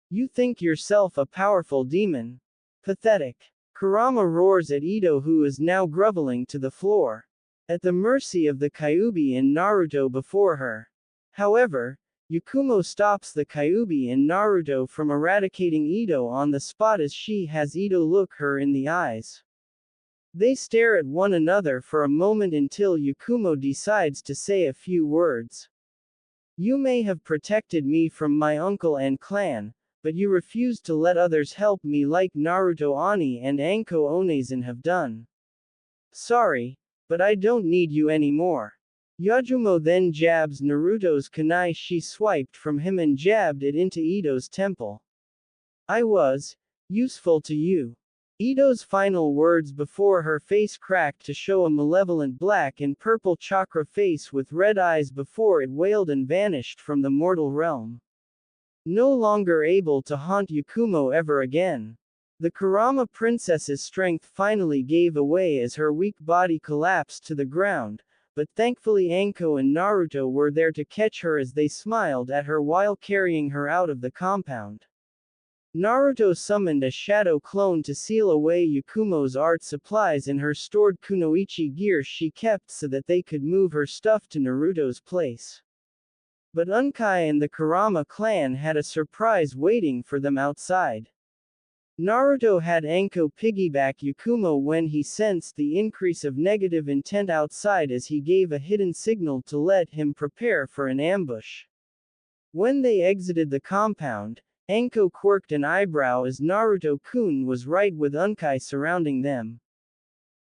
You think yourself a powerful demon? Pathetic. Kurama roars at Ito, who is now groveling to the floor, at the mercy of the Kyuubi and Naruto before her. However, Yakumo stops the Kyuubi and Naruto from eradicating Ito on the spot as she has Ito look her in the eyes. They stare at one another for a moment until Yakumo decides to say a few words. You may have protected me from my uncle and clan, but you refused to let others help me like Naruto Ani and Anko Onezan have done. Sorry, but I don't need you anymore. Yajumo then jabs Naruto's kunai she swiped from him and jabbed it into Ito's temple. I was useful to you. Ito's final words before her face cracked to show a malevolent black and purple chakra face with red eyes before it wailed and vanished from the mortal realm. No longer able to haunt Yakumo ever again. The Kurama princess's strength finally gave away as her weak body collapsed to the ground, but thankfully Anko and Naruto were there to catch her as they smiled at her while carrying her out of the compound. Naruto summoned a shadow clone to seal away Yakumo's art supplies in her stored kunoichi gear she kept so that they could move her stuff to Naruto's place. But Unkai and the Kurama clan had a surprise waiting for them outside. Naruto had Anko piggyback Yakumo when he sensed the increase of negative intent outside as he gave a hidden signal to let him prepare for an ambush. When they exited the compound, Anko quirked an eyebrow as Naruto-kun was right with Unkai surrounding them.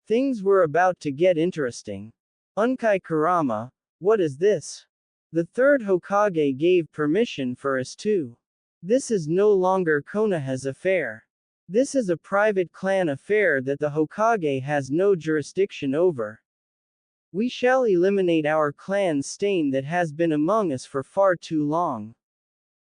Things were about to get interesting. Unkai Kurama, what is this? The third Hokage gave permission for us too. This is no longer Konoha's affair. This is a private clan affair that the Hokage has no jurisdiction over. We shall eliminate our clan's stain that has been among us for far too long.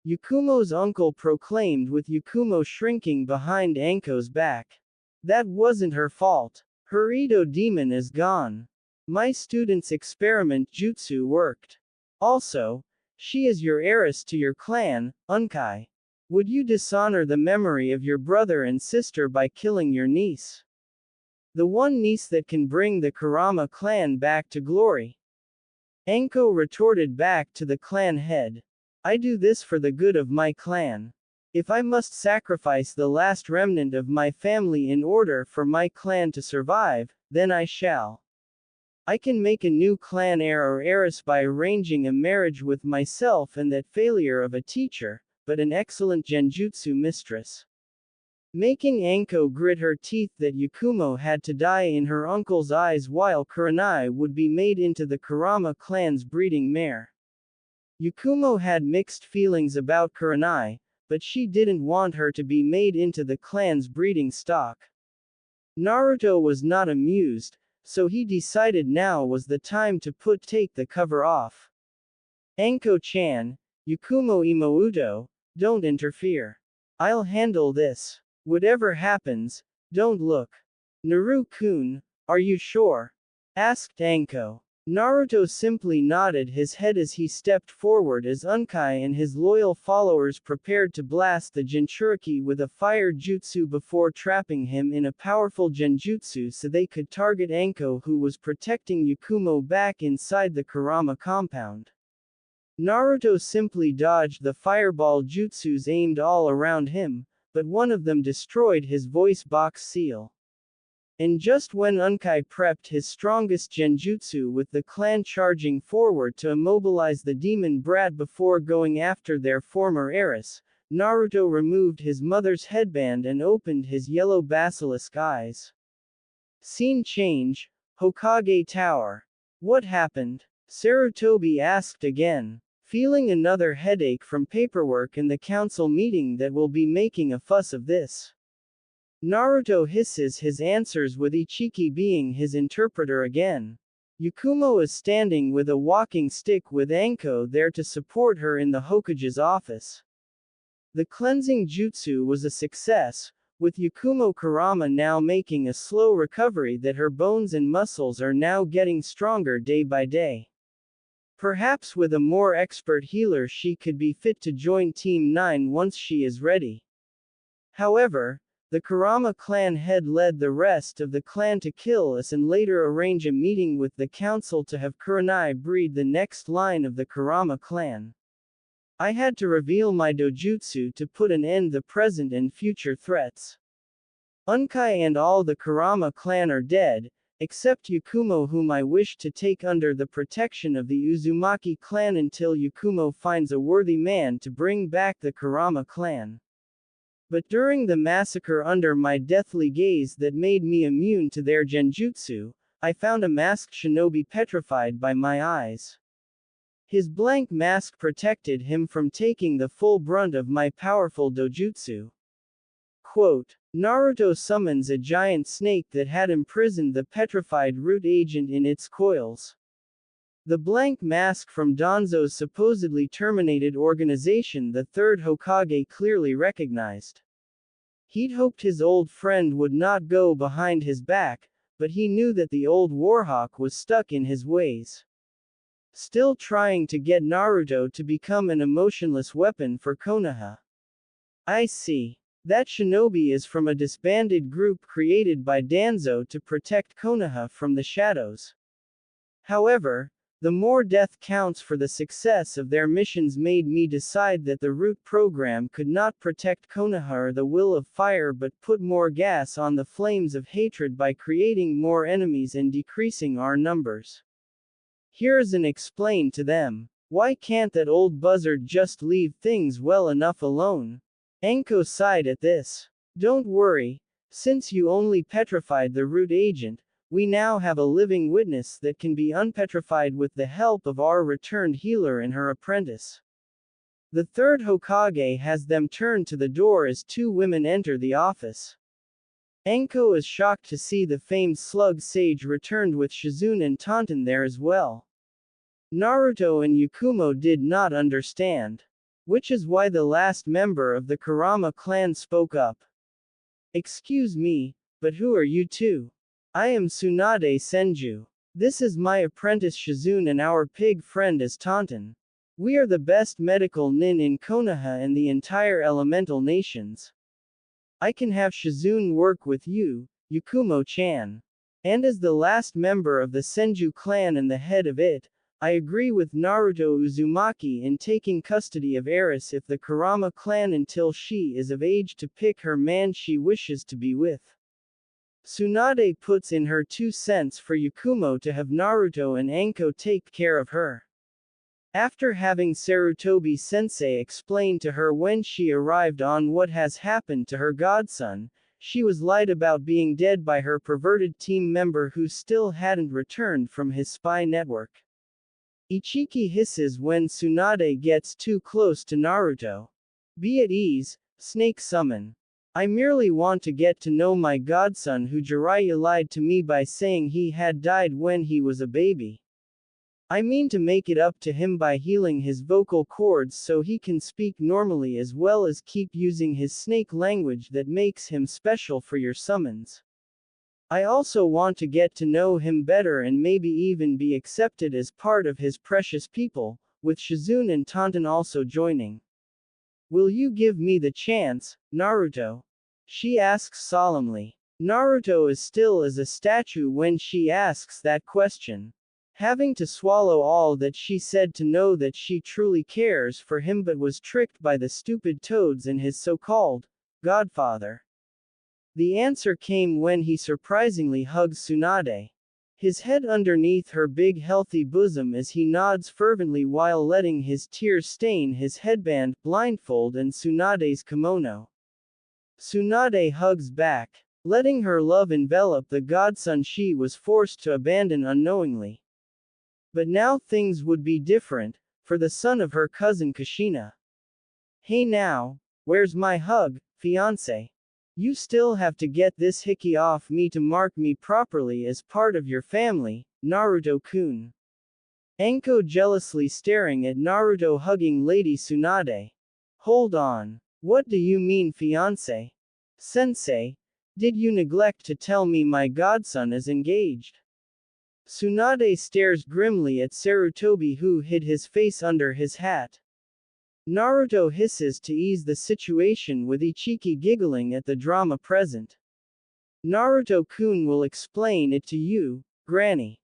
Yakumo's uncle proclaimed with Yakumo shrinking behind Anko's back. That wasn't her fault. Her Edo demon is gone. My student's experiment jutsu worked. Also, she is your heiress to your clan, Unkai. Would you dishonor the memory of your brother and sister by killing your niece? The one niece that can bring the Kurama clan back to glory. Anko retorted back to the clan head. I do this for the good of my clan. If I must sacrifice the last remnant of my family in order for my clan to survive, then I shall. I can make a new clan heir or heiress by arranging a marriage with myself and that failure of a teacher, but an excellent genjutsu mistress. Making Anko grit her teeth that Yakumo had to die in her uncle's eyes while Kurenai would be made into the Kurama clan's breeding mare. Yakumo had mixed feelings about Kurenai, but she didn't want her to be made into the clan's breeding stock. Naruto was not amused, so he decided now was the time to take the cover off. Anko-chan, Yakumo Imouto, don't interfere. I'll handle this. Whatever happens, don't look. Naru-kun, are you sure? Asked Anko. Naruto simply nodded his head as he stepped forward as Unkai and his loyal followers prepared to blast the Jinchuriki with a fire jutsu before trapping him in a powerful genjutsu so they could target Anko, who was protecting Yakumo back inside the Kurama compound. Naruto simply dodged the fireball jutsus aimed all around him, but one of them destroyed his voice box seal. And just when Unkai prepped his strongest genjutsu with the clan charging forward to immobilize the demon brat before going after their former heiress, Naruto removed his mother's headband and opened his yellow basilisk eyes. Scene change, Hokage Tower. What happened? Sarutobi asked again, feeling another headache from paperwork and the council meeting that will be making a fuss of this. Naruto hisses his answers with Ichiki being his interpreter again. Yakumo is standing with a walking stick with Anko there to support her in the Hokage's office. The cleansing jutsu was a success, with Yakumo Kurama now making a slow recovery that her bones and muscles are now getting stronger day by day. Perhaps with a more expert healer she could be fit to join Team 9 once she is ready. However, the Kurama clan head led the rest of the clan to kill us and later arrange a meeting with the council to have Kurenai breed the next line of the Kurama clan. I had to reveal my dojutsu to put an end to the present and future threats. Unkai and all the Kurama clan are dead, except Yakumo, whom I wish to take under the protection of the Uzumaki clan until Yakumo finds a worthy man to bring back the Kurama clan. But during the massacre under my deathly gaze that made me immune to their genjutsu, I found a masked shinobi petrified by my eyes. His blank mask protected him from taking the full brunt of my powerful dojutsu. Quote, Naruto summons a giant snake that had imprisoned the petrified root agent in its coils. The blank mask from Danzo's supposedly terminated organization the third Hokage clearly recognized. He'd hoped his old friend would not go behind his back, but he knew that the old warhawk was stuck in his ways. Still trying to get Naruto to become an emotionless weapon for Konoha. I see. That shinobi is from a disbanded group created by Danzo to protect Konoha from the shadows. However, the more death counts for the success of their missions made me decide that the root program could not protect Konoha or the will of fire but put more gas on the flames of hatred by creating more enemies and decreasing our numbers. Here's an explain to them. Why can't that old buzzard just leave things well enough alone? Anko sighed at this. Don't worry, since you only petrified the root agent, we now have a living witness that can be unpetrified with the help of our returned healer and her apprentice. The third Hokage has them turn to the door as two women enter the office. Anko is shocked to see the famed slug sage returned with Shizune and Taunton there as well. Naruto and Yakumo did not understand. Which is why the last member of the Kurama clan spoke up. Excuse me, but who are you two? I am Tsunade Senju. This is my apprentice Shizune and our pig friend is Taunton. We are the best medical nin in Konoha and the entire elemental nations. I can have Shizune work with you, Yakumo-chan. And as the last member of the Senju clan and the head of it, I agree with Naruto Uzumaki in taking custody of Eris if the Kurama clan until she is of age to pick her man she wishes to be with. Tsunade puts in her 2 cents for Yakumo to have Naruto and Anko take care of her. After having Sarutobi-sensei explain to her when she arrived on what has happened to her godson, she was lied about being dead by her perverted team member who still hadn't returned from his spy network. Ichiki hisses when Tsunade gets too close to Naruto. Be at ease, snake summon. I merely want to get to know my godson who Jiraiya lied to me by saying he had died when he was a baby. I mean to make it up to him by healing his vocal cords so he can speak normally as well as keep using his snake language that makes him special for your summons. I also want to get to know him better and maybe even be accepted as part of his precious people, with Shizune and Taunton also joining. Will you give me the chance, Naruto? She asks solemnly. Naruto is still as a statue when she asks that question. Having to swallow all that she said to know that she truly cares for him but was tricked by the stupid toads and his so-called godfather. The answer came when he surprisingly hugs Tsunade. His head underneath her big healthy bosom as he nods fervently while letting his tears stain his headband, blindfold and Tsunade's kimono. Tsunade hugs back, letting her love envelop the godson she was forced to abandon unknowingly. But now things would be different, for the son of her cousin Kushina. Hey now, where's my hug, fiancé? You still have to get this hickey off me to mark me properly as part of your family, Naruto-kun. Anko jealously staring at Naruto hugging Lady Tsunade. Hold on. What do you mean fiancé? Sensei, did you neglect to tell me my godson is engaged? Tsunade stares grimly at Sarutobi who hid his face under his hat. Naruto hisses to ease the situation with Ichiki giggling at the drama present. Naruto-kun will explain it to you, Granny.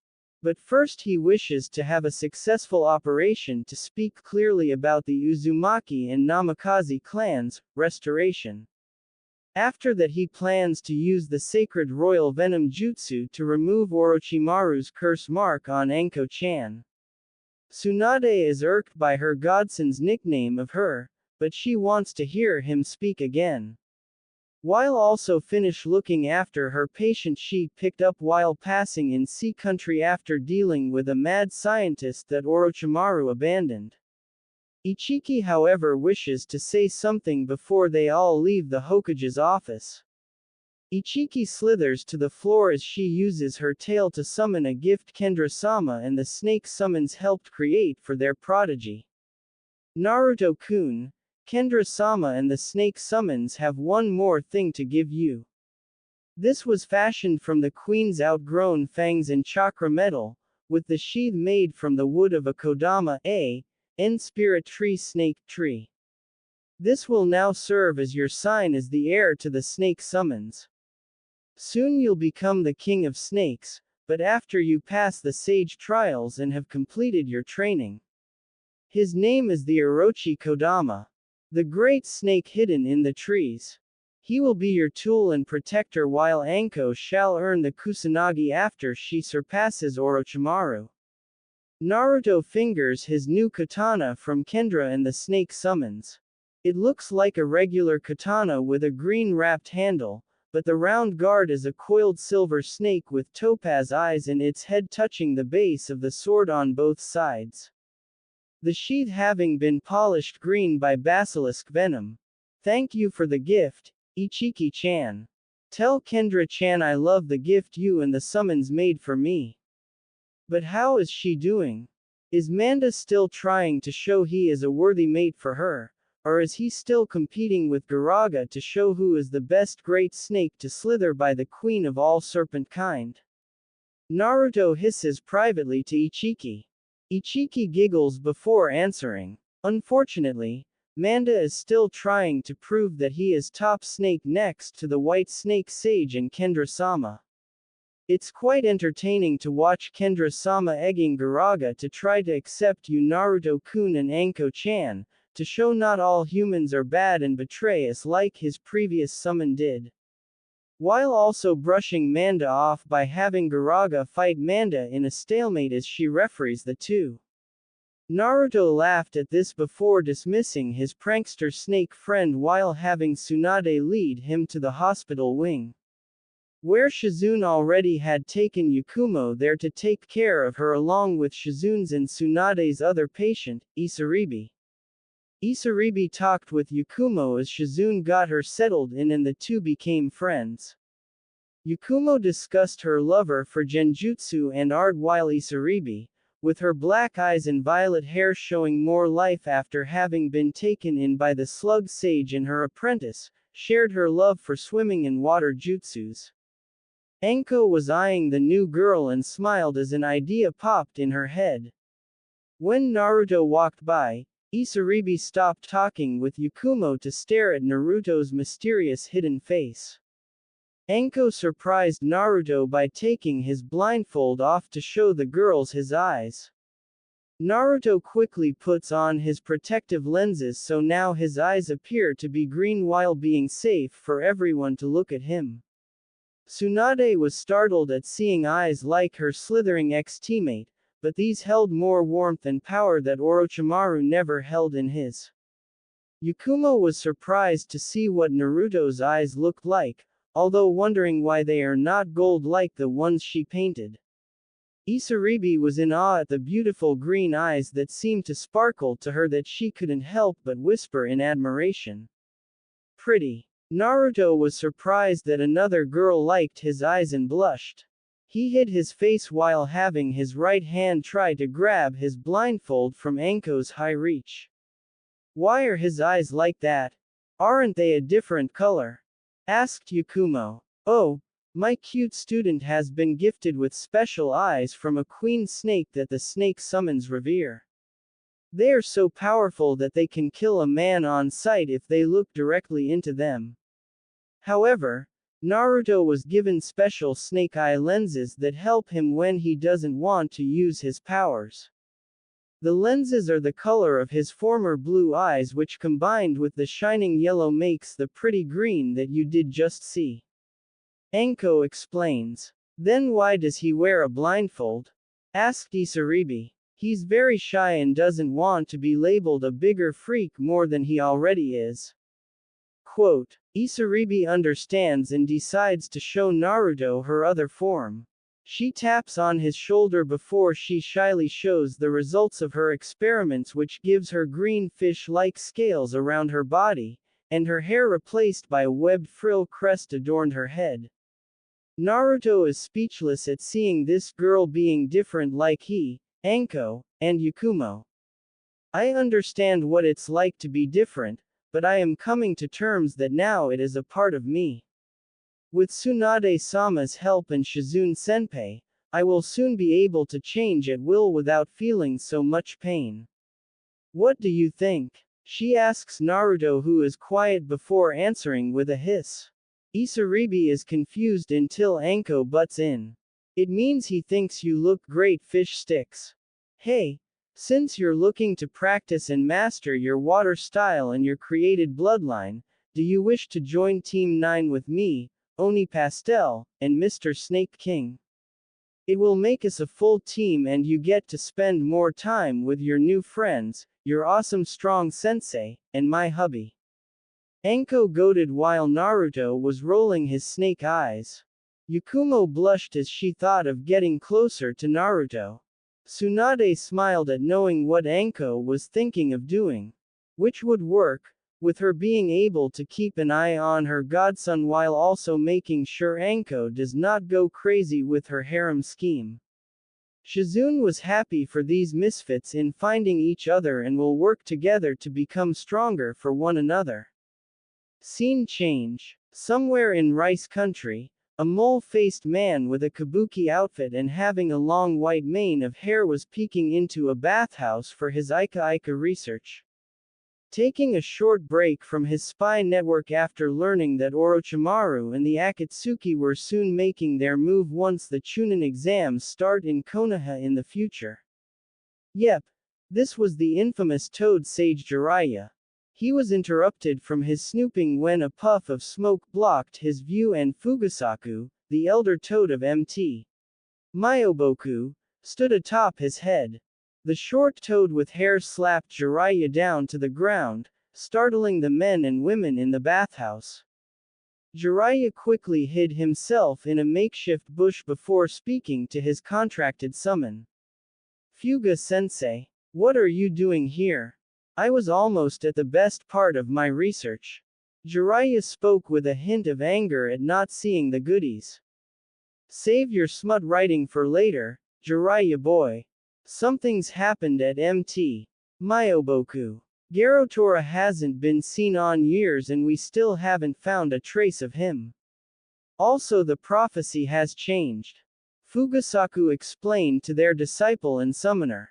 But first he wishes to have a successful operation to speak clearly about the Uzumaki and Namikaze clans' restoration. After that he plans to use the sacred royal venom jutsu to remove Orochimaru's curse mark on Anko-chan. Tsunade is irked by her godson's nickname of her, but she wants to hear him speak again. While also finish looking after her patient she picked up while passing in sea country after dealing with a mad scientist that Orochimaru abandoned. Ichiki however wishes to say something before they all leave the Hokage's office. Ichiki slithers to the floor as she uses her tail to summon a gift Kendra-sama and the snake summons helped create for their prodigy. Naruto-kun, Kendra-sama and the snake summons have one more thing to give you. This was fashioned from the queen's outgrown fangs in chakra metal, with the sheath made from the wood of a kodama N spirit tree snake tree. This will now serve as your sign as the heir to the snake summons. Soon you'll become the king of snakes, but after you pass the sage trials and have completed your training. His name is the Orochi Kodama, the great snake hidden in the trees. He will be your tool and protector while Anko shall earn the Kusanagi after she surpasses Orochimaru. Naruto fingers his new katana from Kendra and the snake summons. It looks like a regular katana with a green wrapped handle, but the round guard is a coiled silver snake with topaz eyes and its head touching the base of the sword on both sides. The sheath having been polished green by basilisk venom. Thank you for the gift, Ichiki-chan. Tell Kendra-chan I love the gift you and the summons made for me. But how is she doing? Is Manda still trying to show he is a worthy mate for her? Or is he still competing with Garaga to show who is the best great snake to slither by the queen of all serpent kind? Naruto hisses privately to Ichiki. Ichiki giggles before answering. Unfortunately, Manda is still trying to prove that he is top snake next to the white snake sage and Kendra-sama. It's quite entertaining to watch Kendra-sama egging Garaga to try to accept you Naruto-kun and Anko-chan, to show not all humans are bad and betray us like his previous summon did. While also brushing Manda off by having Garaga fight Manda in a stalemate as she referees the two. Naruto laughed at this before dismissing his prankster snake friend while having Tsunade lead him to the hospital wing, where Shizune already had taken Yakumo there to take care of her along with Shizune's and Tsunade's other patient, Isaribi. Isaribi talked with Yakumo as Shizune got her settled in and the two became friends. Yakumo discussed her lover for genjutsu and art while Isaribi, with her black eyes and violet hair showing more life after having been taken in by the slug sage and her apprentice, shared her love for swimming and water jutsus. Anko was eyeing the new girl and smiled as an idea popped in her head. When Naruto walked by, Isaribi stopped talking with Yakumo to stare at Naruto's mysterious hidden face. Anko surprised Naruto by taking his blindfold off to show the girls his eyes. Naruto quickly puts on his protective lenses so now his eyes appear to be green while being safe for everyone to look at him. Tsunade was startled at seeing eyes like her slithering ex-teammate, but these held more warmth and power that Orochimaru never held in his. Yakumo was surprised to see what Naruto's eyes looked like, although wondering why they are not gold like the ones she painted. Isaribi was in awe at the beautiful green eyes that seemed to sparkle to her that she couldn't help but whisper in admiration. Pretty. Naruto was surprised that another girl liked his eyes and blushed. He hid his face while having his right hand try to grab his blindfold from Anko's high reach. Why are his eyes like that? Aren't they a different color? Asked Yakumo. Oh, my cute student has been gifted with special eyes from a queen snake that the snake summons revere. They are so powerful that they can kill a man on sight if they look directly into them. However, Naruto was given special snake eye lenses that help him when he doesn't want to use his powers. The lenses are the color of his former blue eyes, which combined with the shining yellow makes the pretty green that you did just see. Anko explains. Then why does he wear a blindfold? Asked Isaribi. He's very shy and doesn't want to be labeled a bigger freak more than he already is. Quote, Isaribi understands and decides to show Naruto her other form. She taps on his shoulder before she shyly shows the results of her experiments, which gives her green fish-like scales around her body, and her hair replaced by a webbed frill crest adorned her head. Naruto is speechless at seeing this girl being different like he, Anko, and Yakumo. I understand what it's like to be different, but I am coming to terms that now it is a part of me. With Tsunade-sama's help and Shizune Senpai, I will soon be able to change at will without feeling so much pain. What do you think? She asks Naruto, who is quiet before answering with a hiss. Isaribi is confused until Anko butts in. It means he thinks you look great, fish sticks. Hey, since you're looking to practice and master your water style and your created bloodline, do you wish to join Team 9 with me, Oni Pastel, and Mr. Snake King? It will make us a full team and you get to spend more time with your new friends, your awesome strong sensei, and my hubby. Anko goaded while Naruto was rolling his snake eyes. Yakumo blushed as she thought of getting closer to Naruto. Tsunade smiled at knowing what Anko was thinking of doing. Which would work, with her being able to keep an eye on her godson while also making sure Anko does not go crazy with her harem scheme. Shizune was happy for these misfits in finding each other and will work together to become stronger for one another. Scene change. Somewhere in Rice Country, a mole-faced man with a kabuki outfit and having a long white mane of hair was peeking into a bathhouse for his Ika research. Taking a short break from his spy network after learning that Orochimaru and the Akatsuki were soon making their move once the Chunin exams start in Konoha in the future. Yep, this was the infamous Toad Sage Jiraiya. He was interrupted from his snooping when a puff of smoke blocked his view and Fugasaku, the elder toad of MT Myoboku, stood atop his head. The short toad with hair slapped Jiraiya down to the ground, startling the men and women in the bathhouse. Jiraiya quickly hid himself in a makeshift bush before speaking to his contracted summon. Fuga-sensei, what are you doing here? I was almost at the best part of my research. Jiraiya spoke with a hint of anger at not seeing the goodies. Save your smut writing for later, Jiraiya boy. Something's happened at MT Myoboku. Garotora hasn't been seen on years and we still haven't found a trace of him. Also, the prophecy has changed. Fugasaku explained to their disciple and summoner.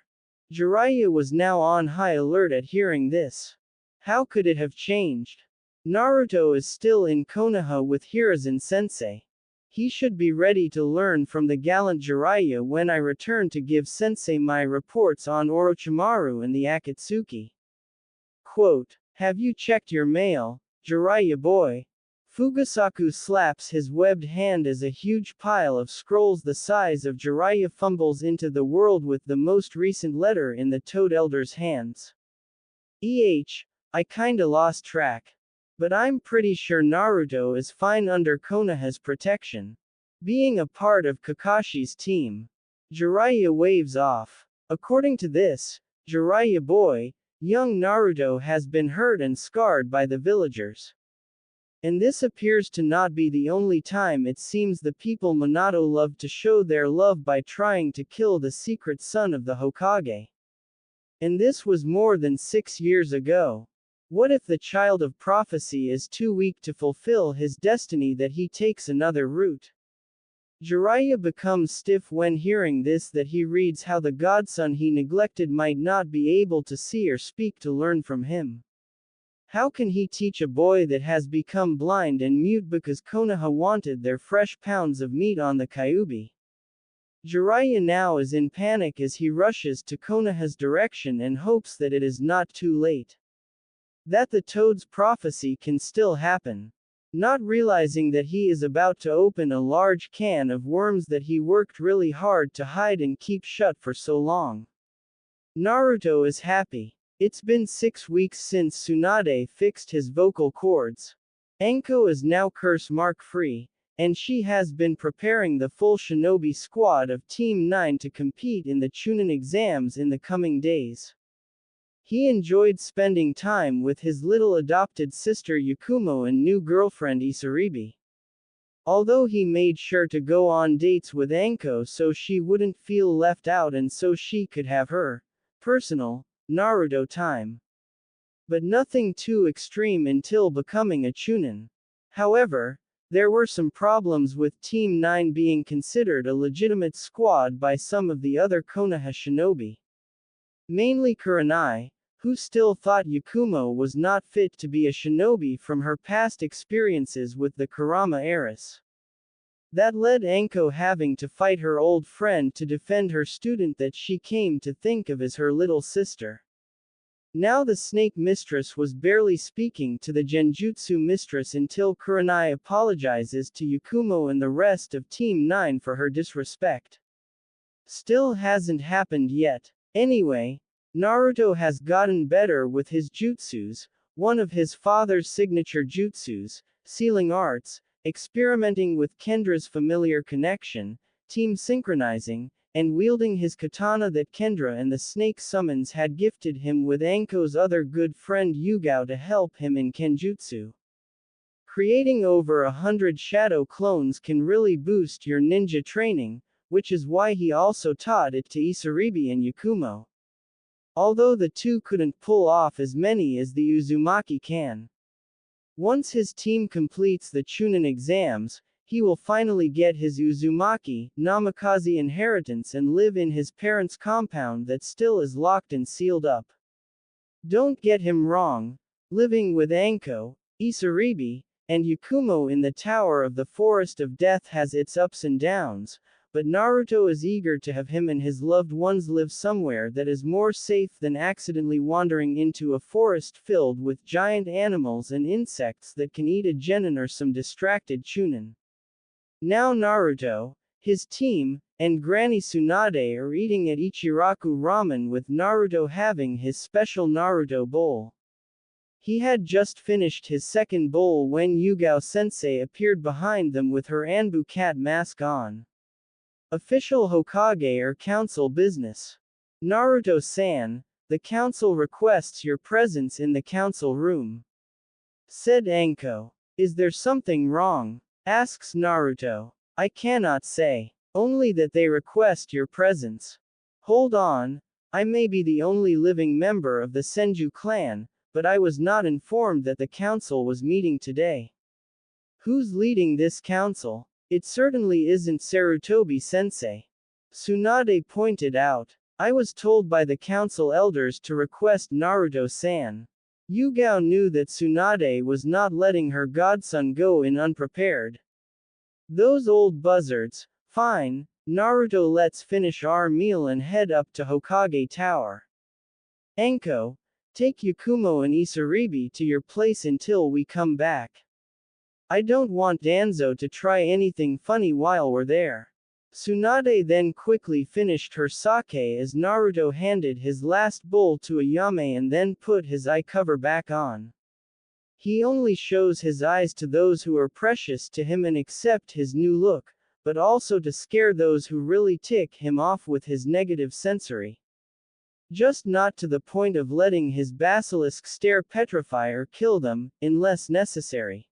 Jiraiya was now on high alert at hearing this. How could it have changed? Naruto is still in Konoha with Hiruzen sensei. He should be ready to learn from the gallant Jiraiya when I return to give sensei my reports on Orochimaru and the Akatsuki. Quote, have you checked your mail, Jiraiya boy? Fugasaku slaps his webbed hand as a huge pile of scrolls the size of Jiraiya fumbles into the world with the most recent letter in the Toad Elder's hands. I kinda lost track. But I'm pretty sure Naruto is fine under Konoha's protection. Being a part of Kakashi's team. Jiraiya waves off. According to this, Jiraiya boy, young Naruto has been hurt and scarred by the villagers. And this appears to not be the only time it seems the people Minato love to show their love by trying to kill the secret son of the Hokage. And this was more than 6 years ago. What if the child of prophecy is too weak to fulfill his destiny that he takes another route? Jiraiya becomes stiff when hearing this, that he reads how the godson he neglected might not be able to see or speak to learn from him. How can he teach a boy that has become blind and mute because Konoha wanted their fresh pounds of meat on the Kyuubi? Jiraiya now is in panic as he rushes to Konoha's direction and hopes that it is not too late. That the Toad's prophecy can still happen. Not realizing that he is about to open a large can of worms that he worked really hard to hide and keep shut for so long. Naruto is happy. It's been 6 weeks since Tsunade fixed his vocal cords. Anko is now curse mark free, and she has been preparing the full shinobi squad of Team 9 to compete in the Chunin exams in the coming days. He enjoyed spending time with his little adopted sister Yakumo and new girlfriend Isaribi. Although he made sure to go on dates with Anko so she wouldn't feel left out and so she could have her personal Naruto time. but nothing too extreme until becoming a Chunin. However, there were some problems with Team 9 being considered a legitimate squad by some of the other Konoha shinobi. Mainly Kurenai, who still thought Yakumo was not fit to be a shinobi from her past experiences with the Kurama heiress. That led Anko having to fight her old friend to defend her student that she came to think of as her little sister. Now the snake mistress was barely speaking to the genjutsu mistress until Kurenai apologizes to Yakumo and the rest of Team 9 for her disrespect. Still hasn't happened yet. Anyway, Naruto has gotten better with his jutsus, one of his father's signature jutsus, sealing arts, experimenting with Kendra's familiar connection, team synchronizing, and wielding his katana that Kendra and the snake summons had gifted him with Anko's other good friend Yugao to help him in Kenjutsu. Creating over 100 shadow clones can really boost your ninja training, which is why he also taught it to Isaribi and Yakumo. Although the two couldn't pull off as many as the Uzumaki can. Once his team completes the Chunin exams, he will finally get his Uzumaki, Namikaze inheritance and live in his parents' compound that still is locked and sealed up. Don't get him wrong, living with Anko, Isaribi, and Yakumo in the Tower of the Forest of Death has its ups and downs, but Naruto is eager to have him and his loved ones live somewhere that is more safe than accidentally wandering into a forest filled with giant animals and insects that can eat a genin or some distracted Chunin. Now Naruto, his team, and Granny Tsunade are eating at Ichiraku Ramen with Naruto having his special Naruto bowl. He had just finished his second bowl when Yugao-sensei appeared behind them with her Anbu cat mask on. Official Hokage or council business. Naruto-san, the council requests your presence in the council room. Said Anko. Is there something wrong? Asks Naruto. I cannot say. Only that they request your presence. Hold on, I may be the only living member of the Senju clan, but I was not informed that the council was meeting today. Who's leading this council? It certainly isn't Sarutobi-sensei. Tsunade pointed out. I was told by the council elders to request Naruto-san. Yugao knew that Tsunade was not letting her godson go in unprepared. Those old buzzards. Fine, Naruto, let's finish our meal and head up to Hokage Tower. Anko, take Yakumo and Isaribi to your place until we come back. I don't want Danzo to try anything funny while we're there. Tsunade then quickly finished her sake as Naruto handed his last bowl to Ayame and then put his eye cover back on. He only shows his eyes to those who are precious to him and accept his new look, but also to scare those who really tick him off with his negative sensory. Just not to the point of letting his basilisk stare petrify or kill them, unless necessary.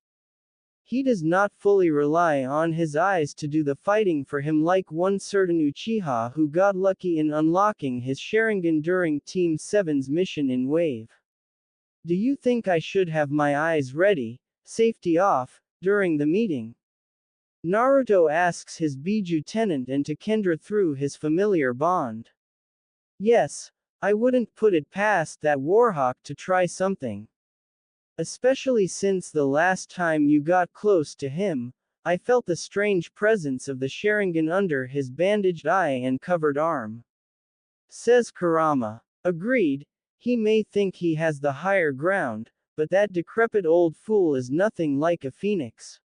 He does not fully rely on his eyes to do the fighting for him like one certain Uchiha who got lucky in unlocking his Sharingan during Team 7's mission in Wave. Do you think I should have my eyes ready, safety off, during the meeting? Naruto asks his Biju tenant and to Kendra through his familiar bond. Yes, I wouldn't put it past that Warhawk to try something. Especially since the last time you got close to him, I felt the strange presence of the Sharingan under his bandaged eye and covered arm. Says Kurama. Agreed, he may think he has the higher ground, but that decrepit old fool is nothing like a phoenix.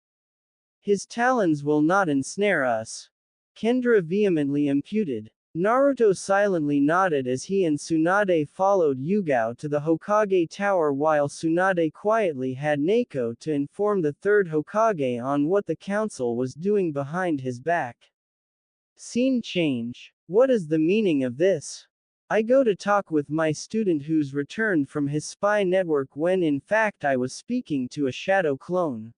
His talons will not ensnare us. Kendra vehemently imputed. Naruto silently nodded as he and Tsunade followed Yugao to the Hokage Tower while Tsunade quietly had Neko to inform the third Hokage on what the council was doing behind his back. Scene change. What is the meaning of this? I go to talk with my student who's returned from his spy network when in fact I was speaking to a shadow clone.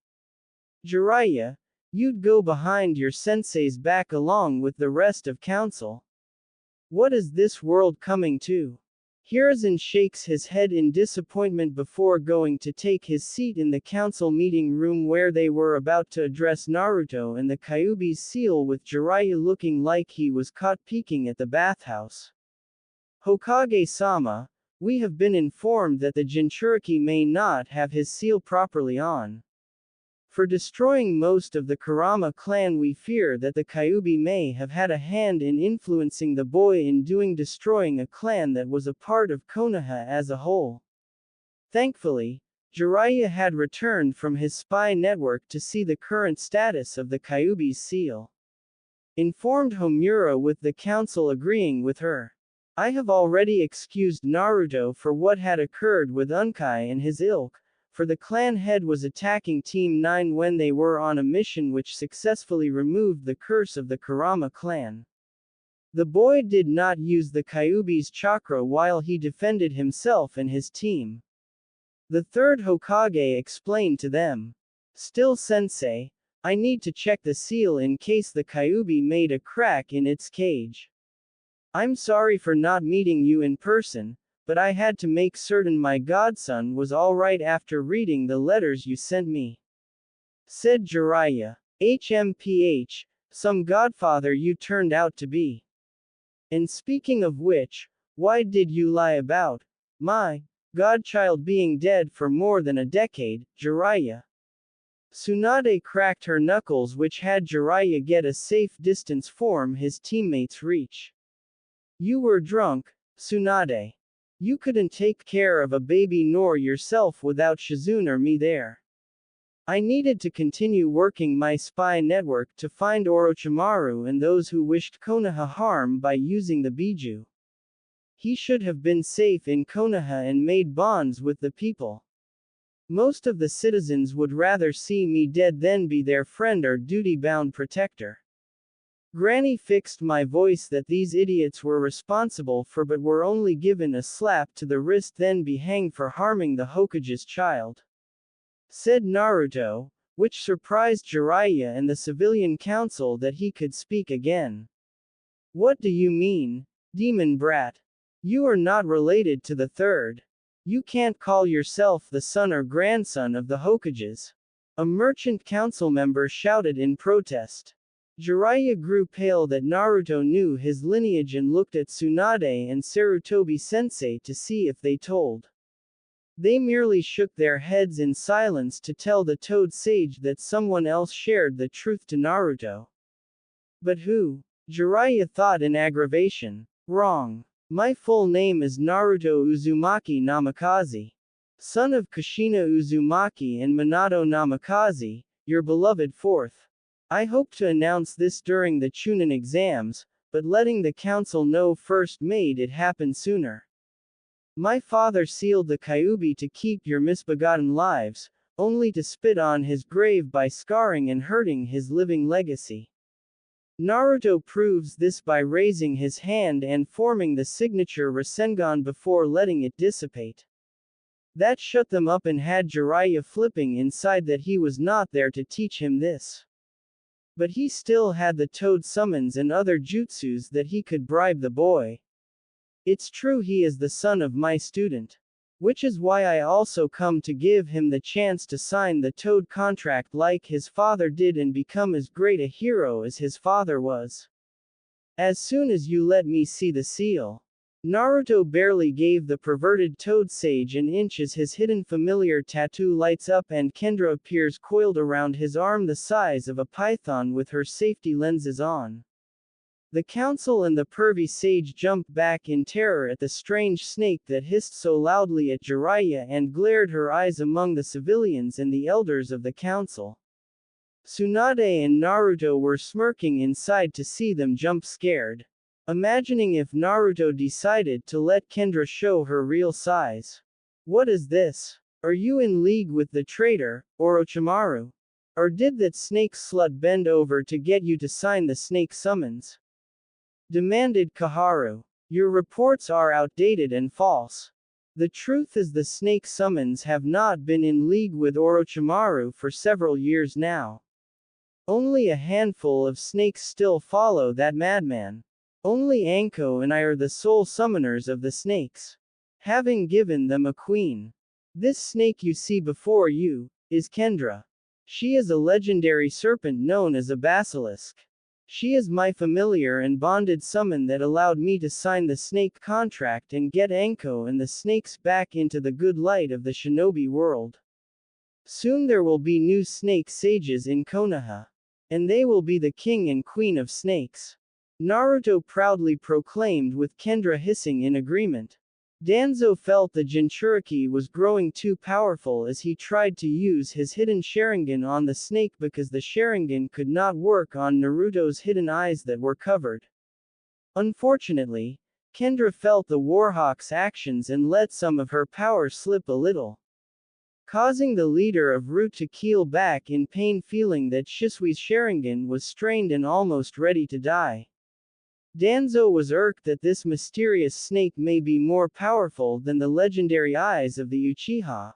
Jiraiya, you'd go behind your sensei's back along with the rest of council. What is this world coming to? Hiruzen shakes his head in disappointment before going to take his seat in the council meeting room where they were about to address Naruto and the Kyuubi's seal with Jiraiya looking like he was caught peeking at the bathhouse. Hokage-sama, we have been informed that the Jinchuriki may not have his seal properly on. For destroying most of the Kurama clan, we fear that the Kyuubi may have had a hand in influencing the boy in destroying a clan that was a part of Konoha as a whole. Thankfully, Jiraiya had returned from his spy network to see the current status of the Kyuubi's seal. Informed Homura, with the council agreeing with her. I have already excused Naruto for what had occurred with Unkai and his ilk, for the clan head was attacking Team 9 when they were on a mission which successfully removed the curse of the Kurama clan. The boy did not use the Kyuubi's chakra while he defended himself and his team. The third Hokage explained to them. Still, Sensei, I need to check the seal in case the Kyuubi made a crack in its cage. I'm sorry for not meeting you in person, but I had to make certain my godson was alright after reading the letters you sent me. Said Jiraiya. HMPH, some godfather you turned out to be. And speaking of which, why did you lie about my godchild being dead for more than a decade, Jiraiya? Tsunade cracked her knuckles, which had Jiraiya get a safe distance from his teammates' reach. You were drunk, Tsunade. You couldn't take care of a baby nor yourself without Shizune or me there. I needed to continue working my spy network to find Orochimaru and those who wished Konoha harm by using the Biju. He should have been safe in Konoha and made bonds with the people. Most of the citizens would rather see me dead than be their friend or duty-bound protector. Granny fixed my voice that these idiots were responsible for but were only given a slap to the wrist then be hanged for harming the Hokage's child. Said Naruto, which surprised Jiraiya and the civilian council that he could speak again. What do you mean, demon brat? You are not related to the third. You can't call yourself the son or grandson of the Hokages. A merchant council member shouted in protest. Jiraiya grew pale that Naruto knew his lineage and looked at Tsunade and Sarutobi-sensei to see if they told. They merely shook their heads in silence to tell the Toad Sage that someone else shared the truth to Naruto. But who? Jiraiya thought in aggravation. Wrong. My full name is Naruto Uzumaki Namikaze. Son of Kushina Uzumaki and Minato Namikaze, your beloved fourth. I hope to announce this during the Chunin exams, but letting the council know first made it happen sooner. My father sealed the Kyuubi to keep your misbegotten lives, only to spit on his grave by scarring and hurting his living legacy. Naruto proves this by raising his hand and forming the signature Rasengan before letting it dissipate. That shut them up and had Jiraiya flipping inside that he was not there to teach him this. But he still had the toad summons and other jutsus that he could bribe the boy. It's true he is the son of my student. Which is why I also come to give him the chance to sign the toad contract like his father did and become as great a hero as his father was. As soon as you let me see the seal. Naruto barely gave the perverted toad sage an inch as his hidden familiar tattoo lights up and Kendra appears coiled around his arm the size of a python with her safety lenses on. The council and the pervy sage jumped back in terror at the strange snake that hissed so loudly at Jiraiya and glared her eyes among the civilians and the elders of the council. Tsunade and Naruto were smirking inside to see them jump scared. Imagining if Naruto decided to let Kendra show her real size. What is this? Are you in league with the traitor, Orochimaru? Or did that snake slut bend over to get you to sign the snake summons? Demanded Kaharu. Your reports are outdated and false. The truth is the snake summons have not been in league with Orochimaru for several years now. Only a handful of snakes still follow that madman. Only Anko and I are the sole summoners of the snakes. having given them a queen. This snake you see before you is Kendra. She is a legendary serpent known as a basilisk. She is my familiar and bonded summon that allowed me to sign the snake contract and get Anko and the snakes back into the good light of the shinobi world. Soon there will be new snake sages in Konoha. And they will be the king and queen of snakes. Naruto proudly proclaimed with Kendra hissing in agreement. Danzo felt the Jinchuriki was growing too powerful as he tried to use his hidden Sharingan on the snake because the Sharingan could not work on Naruto's hidden eyes that were covered. Unfortunately, Kendra felt the Warhawk's actions and let some of her power slip a little, causing the leader of Root to keel back in pain, feeling that Shisui's Sharingan was strained and almost ready to die. Danzo was irked that this mysterious snake may be more powerful than the legendary eyes of the Uchiha.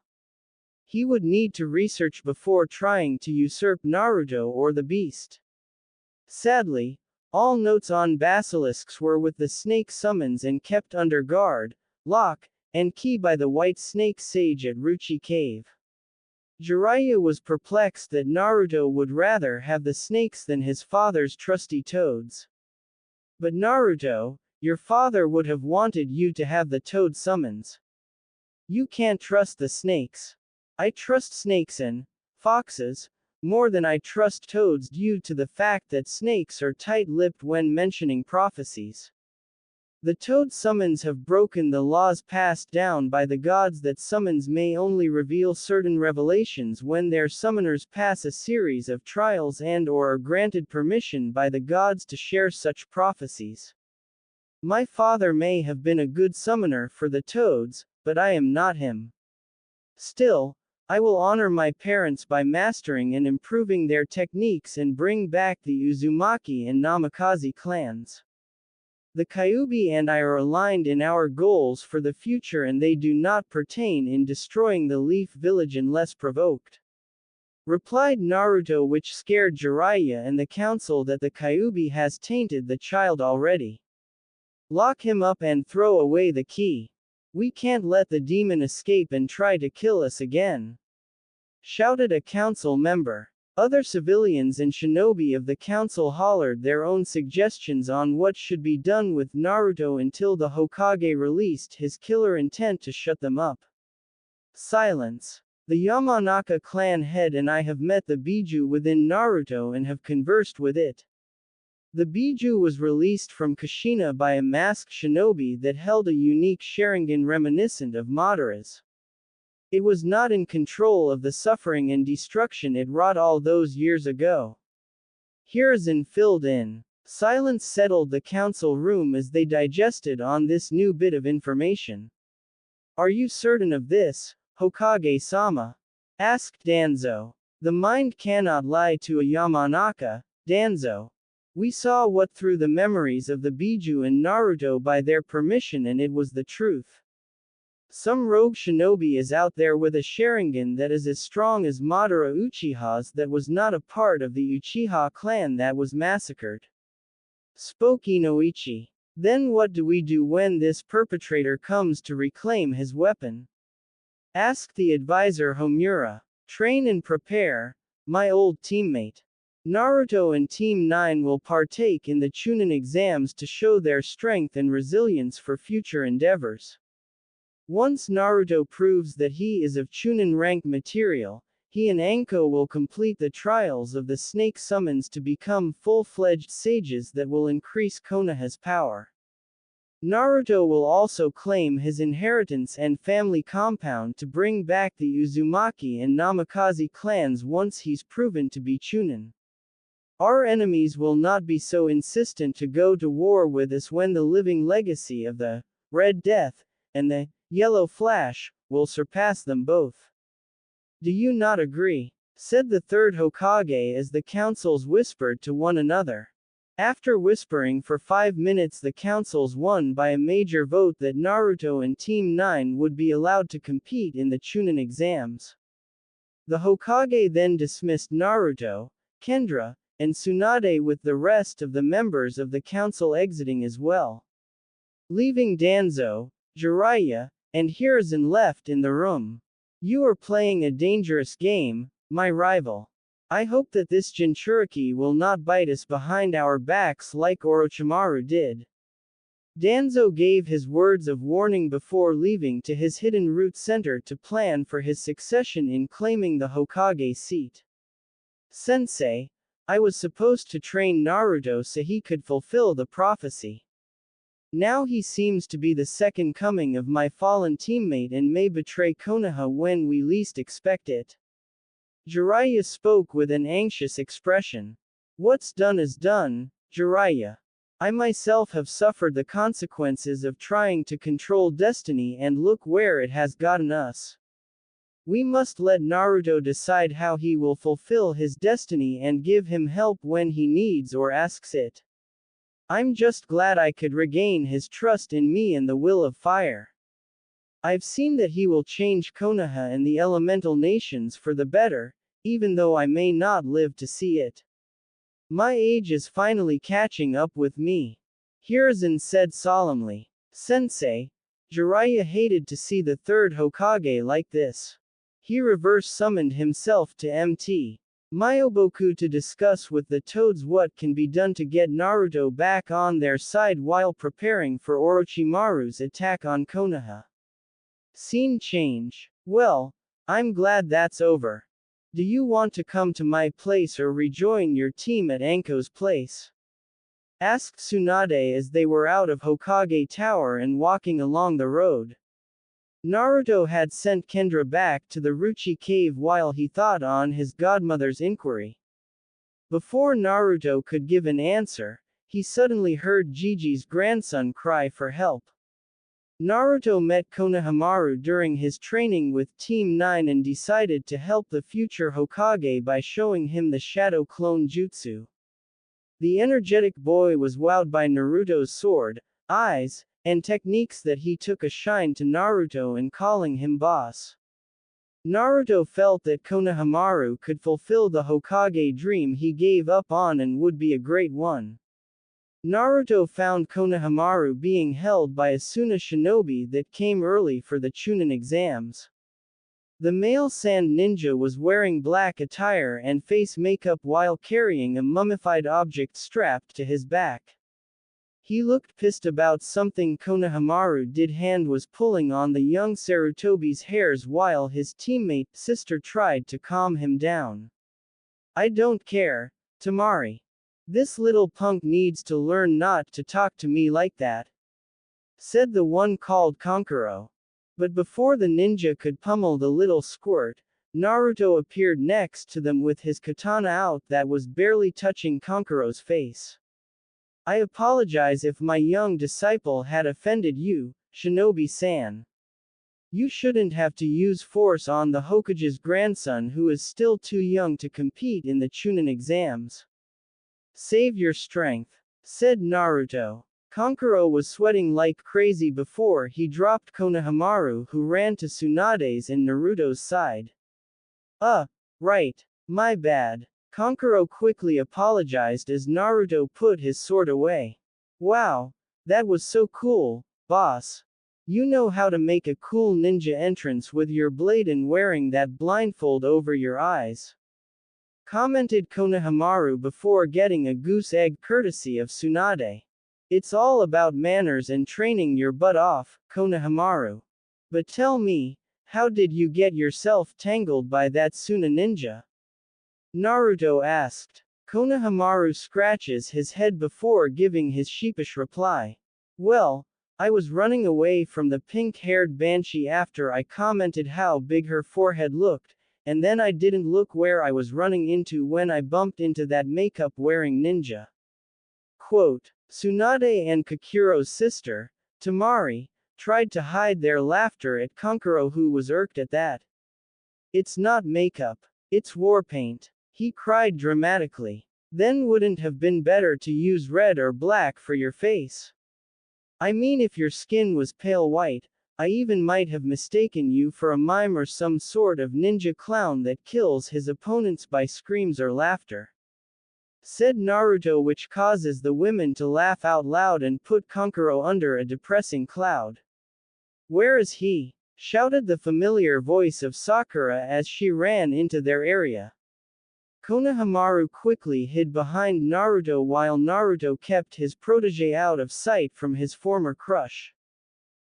He would need to research before trying to usurp Naruto or the beast. Sadly, all notes on basilisks were with the snake summons and kept under guard, lock, and key by the white snake sage at Ruchi Cave. Jiraiya was perplexed that Naruto would rather have the snakes than his father's trusty toads. But Naruto, your father would have wanted you to have the toad summons. You can't trust the snakes. I trust snakes and foxes more than I trust toads due to the fact that snakes are tight-lipped when mentioning prophecies. The toad summons have broken the laws passed down by the gods that summons may only reveal certain revelations when their summoners pass a series of trials and/or are granted permission by the gods to share such prophecies. My father may have been a good summoner for the toads, but I am not him. Still, I will honor my parents by mastering and improving their techniques and bring back the Uzumaki and Namikaze clans. The Kyuubi and I are aligned in our goals for the future, and they do not pertain in destroying the Leaf Village unless provoked, replied Naruto, which scared Jiraiya and the council that the Kyuubi has tainted the child already. Lock him up and throw away the key. We can't let the demon escape and try to kill us again, shouted a council member. Other civilians and shinobi of the council hollered their own suggestions on what should be done with Naruto until the Hokage released his killer intent to shut them up. Silence. The Yamanaka clan head and I have met the Biju within Naruto and have conversed with it. The Biju was released from Kushina by a masked shinobi that held a unique Sharingan reminiscent of Madara's. It was not in control of the suffering and destruction it wrought all those years ago. Hiruzen filled in. Silence settled the council room as they digested on this new bit of information. Are you certain of this, Hokage-sama? Asked Danzo. The mind cannot lie to a Yamanaka, Danzo. We saw what through the memories of the Biju and Naruto by their permission, and it was the truth. Some rogue shinobi is out there with a Sharingan that is as strong as Madara Uchiha's that was not a part of the Uchiha clan that was massacred, spoke Inoichi. Then what do we do when this perpetrator comes to reclaim his weapon? Asked the advisor Homura. Train and prepare, my old teammate. Naruto and Team 9 will partake in the Chunin exams to show their strength and resilience for future endeavors. Once Naruto proves that he is of Chunin rank material, he and Anko will complete the trials of the snake summons to become full-fledged sages that will increase Konoha's power. Naruto will also claim his inheritance and family compound to bring back the Uzumaki and Namikaze clans once he's proven to be Chunin. Our enemies will not be so insistent to go to war with us when the living legacy of the Red Death and the Yellow Flash will surpass them both. Do you not agree? Said the third Hokage as the councils whispered to one another. After whispering for 5 minutes, the councils won by a major vote that Naruto and Team 9 would be allowed to compete in the Chunin exams. The Hokage then dismissed Naruto, Kendra, and Tsunade with the rest of the members of the council exiting as well, leaving Danzo, Jiraiya, and Hiruzen left in the room. You are playing a dangerous game, my rival. I hope that this Jinchuriki will not bite us behind our backs like Orochimaru did. Danzo gave his words of warning before leaving to his hidden root center to plan for his succession in claiming the Hokage seat. Sensei, I was supposed to train Naruto so he could fulfill the prophecy. Now he seems to be the second coming of my fallen teammate and may betray Konoha when we least expect it. Jiraiya spoke with an anxious expression. What's done is done, Jiraiya. I myself have suffered the consequences of trying to control destiny and look where it has gotten us. We must let Naruto decide how he will fulfill his destiny and give him help when he needs or asks it. I'm just glad I could regain his trust in me and the will of fire. I've seen that he will change Konoha and the elemental nations for the better, even though I may not live to see it. My age is finally catching up with me. Hiruzen said solemnly. Sensei, Jiraiya hated to see the third Hokage like this. He reverse summoned himself to Mt. Myoboku to discuss with the Toads what can be done to get Naruto back on their side while preparing for Orochimaru's attack on Konoha. Scene change. Well, I'm glad that's over. Do you want to come to my place or rejoin your team at Anko's place? Asked Tsunade as they were out of Hokage Tower and walking along the road. Naruto had sent Kendra back to the Ruchi cave while he thought on his godmother's inquiry. Before Naruto could give an answer, he suddenly heard Gigi's grandson cry for help. Naruto met Konohamaru during his training with Team 9 and decided to help the future Hokage by showing him the Shadow Clone Jutsu. The energetic boy was wowed by Naruto's sword, eyes, and techniques that he took a shine to Naruto and calling him boss. Naruto felt that Konohamaru could fulfill the Hokage dream he gave up on and would be a great one. Naruto found Konohamaru being held by a Suna shinobi that came early for the Chunin exams. The male sand ninja was wearing black attire and face makeup while carrying a mummified object strapped to his back. He looked pissed about something Konohamaru did hand was pulling on the young Sarutobi's hairs while his teammate, sister tried to calm him down. I don't care, Tamari. This little punk needs to learn not to talk to me like that, said the one called Kankuro. But before the ninja could pummel the little squirt, Naruto appeared next to them with his katana out that was barely touching Kankuro's face. I apologize if my young disciple had offended you, Shinobi-san. You shouldn't have to use force on the Hokage's grandson who is still too young to compete in the Chunin exams. Save your strength, said Naruto. Kankuro was sweating like crazy before he dropped Konohamaru, who ran to Tsunade's and Naruto's side. Right. My bad. Kankuro quickly apologized as Naruto put his sword away. Wow. That was so cool, boss. You know how to make a cool ninja entrance with your blade and wearing that blindfold over your eyes, commented Konohamaru before getting a goose egg courtesy of Tsunade. It's all about manners and training your butt off, Konohamaru. But tell me, how did you get yourself tangled by that Suna ninja? Naruto asked. Konohamaru scratches his head before giving his sheepish reply. Well, I was running away from the pink-haired banshee after I commented how big her forehead looked, and then I didn't look where I was running into when I bumped into that makeup-wearing ninja. Quote, Tsunade and Kakuro's sister, Tamari, tried to hide their laughter at Kankuro, who was irked at that. It's not makeup. It's war paint, he cried dramatically. Then wouldn't have been better to use red or black for your face? I mean, if your skin was pale white, I even might have mistaken you for a mime or some sort of ninja clown that kills his opponents by screams or laughter, said Naruto, which causes the women to laugh out loud and put Kankuro under a depressing cloud. Where is he? Shouted the familiar voice of Sakura as she ran into their area. Konohamaru quickly hid behind Naruto while Naruto kept his protege out of sight from his former crush.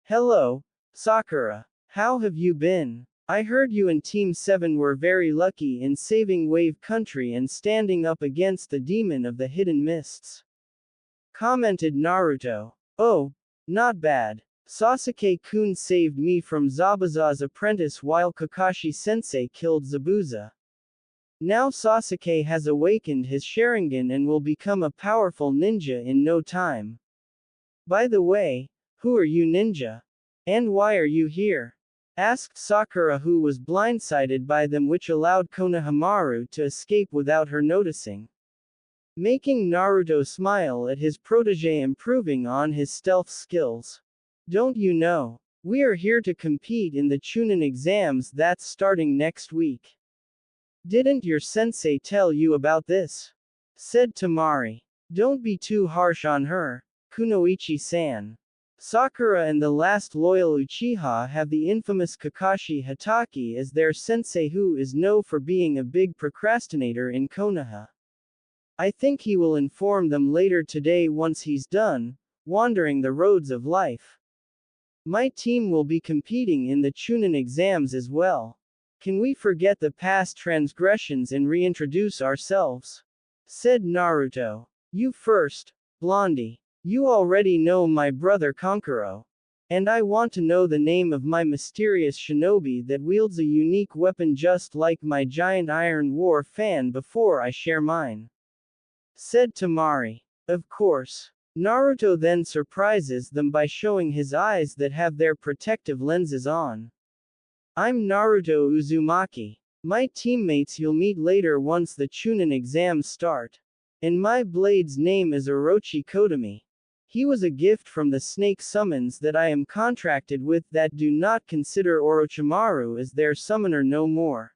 Hello, Sakura. How have you been? I heard you and Team 7 were very lucky in saving Wave Country and standing up against the demon of the hidden mists. Commented Naruto. Oh, not bad. Sasuke-kun saved me from Zabuza's apprentice while Kakashi-sensei killed Zabuza. Now Sasuke has awakened his Sharingan and will become a powerful ninja in no time. By the way, who are you ninja? And why are you here? Asked Sakura, who was blindsided by them, which allowed Konohamaru to escape without her noticing. Making Naruto smile at his protege improving on his stealth skills. Don't you know? We are here to compete in the Chunin exams that's starting next week. Didn't your sensei tell you about this? Said Tamari. Don't be too harsh on her, Kunoichi-san. Sakura and the last loyal Uchiha have the infamous Kakashi Hatake as their sensei, who is known for being a big procrastinator in Konoha. I think he will inform them later today once he's done wandering the roads of life. My team will be competing in the Chunin exams as well. Can we forget the past transgressions and reintroduce ourselves? Said Naruto. You first, Blondie. You already know my brother Kankuro. And I want to know the name of my mysterious shinobi that wields a unique weapon just like my giant iron war fan before I share mine. Said Tamari. Of course. Naruto then surprises them by showing his eyes that have their protective lenses on. I'm Naruto Uzumaki. My teammates you'll meet later once the Chunin exams start. And my blade's name is Orochi Kotomi. He was a gift from the snake summons that I am contracted with that do not consider Orochimaru as their summoner no more.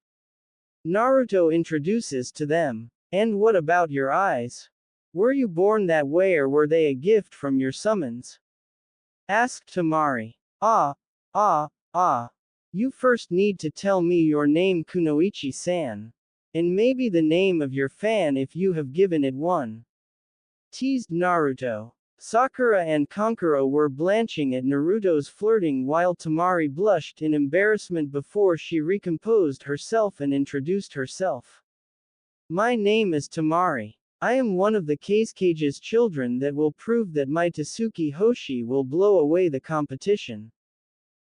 Naruto introduces to them. And what about your eyes? Were you born that way or were they a gift from your summons? Asked Tamari. You first need to tell me your name, Kunoichi-san. And maybe the name of your fan if you have given it one. Teased Naruto. Sakura and Kankuro were blanching at Naruto's flirting while Tamari blushed in embarrassment before she recomposed herself and introduced herself. My name is Tamari. I am one of the Kage's children that will prove that my Tasuki Hoshi will blow away the competition.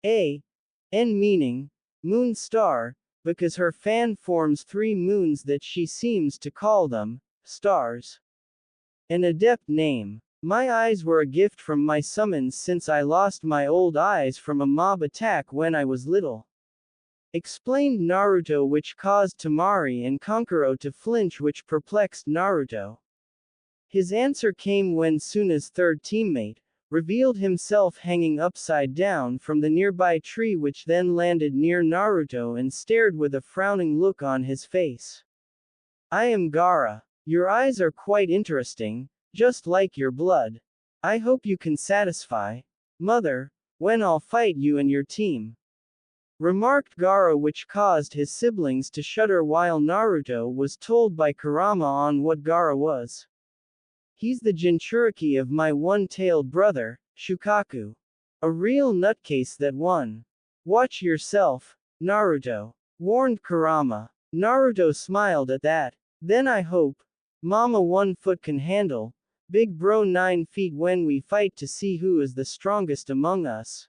N meaning, moon star, because her fan forms 3 moons that she seems to call them, stars. An adept name. My eyes were a gift from my summons since I lost my old eyes from a mob attack when I was little. Explained Naruto, which caused Tamari and Kankuro to flinch, which perplexed Naruto. His answer came when Suna's third teammate revealed himself hanging upside down from the nearby tree, which then landed near Naruto and stared with a frowning look on his face. I am Gaara. Your eyes are quite interesting, just like your blood. I hope you can satisfy, Mother, when I'll fight you and your team. Remarked Gaara, which caused his siblings to shudder while Naruto was told by Kurama on what Gaara was. He's the Jinchuriki of my one-tailed brother, Shukaku. A real nutcase that one. Watch yourself, Naruto. Warned Kurama. Naruto smiled at that. Then I hope, Mama 1 foot can handle, Big Bro 9 feet when we fight to see who is the strongest among us.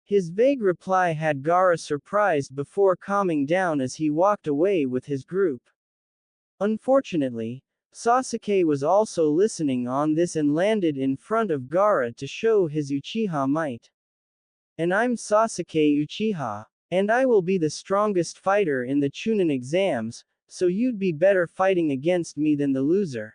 His vague reply had Gaara surprised before calming down as he walked away with his group. Unfortunately, Sasuke was also listening on this and landed in front of Gaara to show his Uchiha might. And I'm Sasuke Uchiha, and I will be the strongest fighter in the Chunin exams, so you'd be better fighting against me than the loser.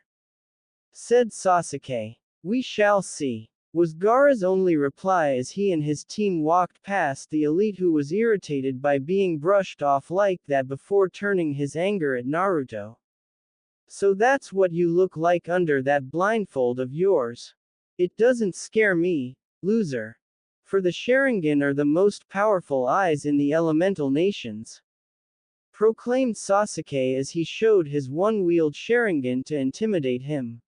Said Sasuke. We shall see. Was Gaara's only reply as he and his team walked past the elite, who was irritated by being brushed off like that before turning his anger at Naruto. So that's what you look like under that blindfold of yours. It doesn't scare me, loser. For the Sharingan are the most powerful eyes in the elemental nations, proclaimed Sasuke as he showed his one-wheeled Sharingan to intimidate him.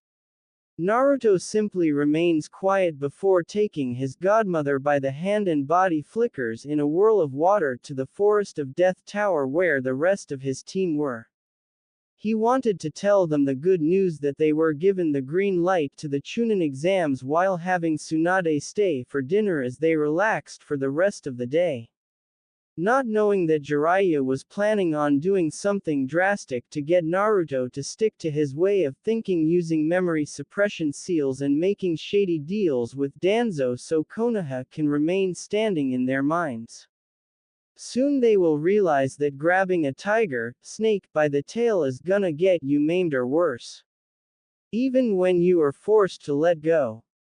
Naruto simply remains quiet before taking his godmother by the hand and body flickers in a whirl of water to the Forest of Death Tower where the rest of his team were. He wanted to tell them the good news that they were given the green light to the Chunin exams while having Tsunade stay for dinner as they relaxed for the rest of the day. Not knowing that Jiraiya was planning on doing something drastic to get Naruto to stick to his way of thinking using memory suppression seals and making shady deals with Danzo so Konoha can remain standing in their minds. Soon they will realize that grabbing a tiger, snake, by the tail is gonna get you maimed or worse. Even when you are forced to let go.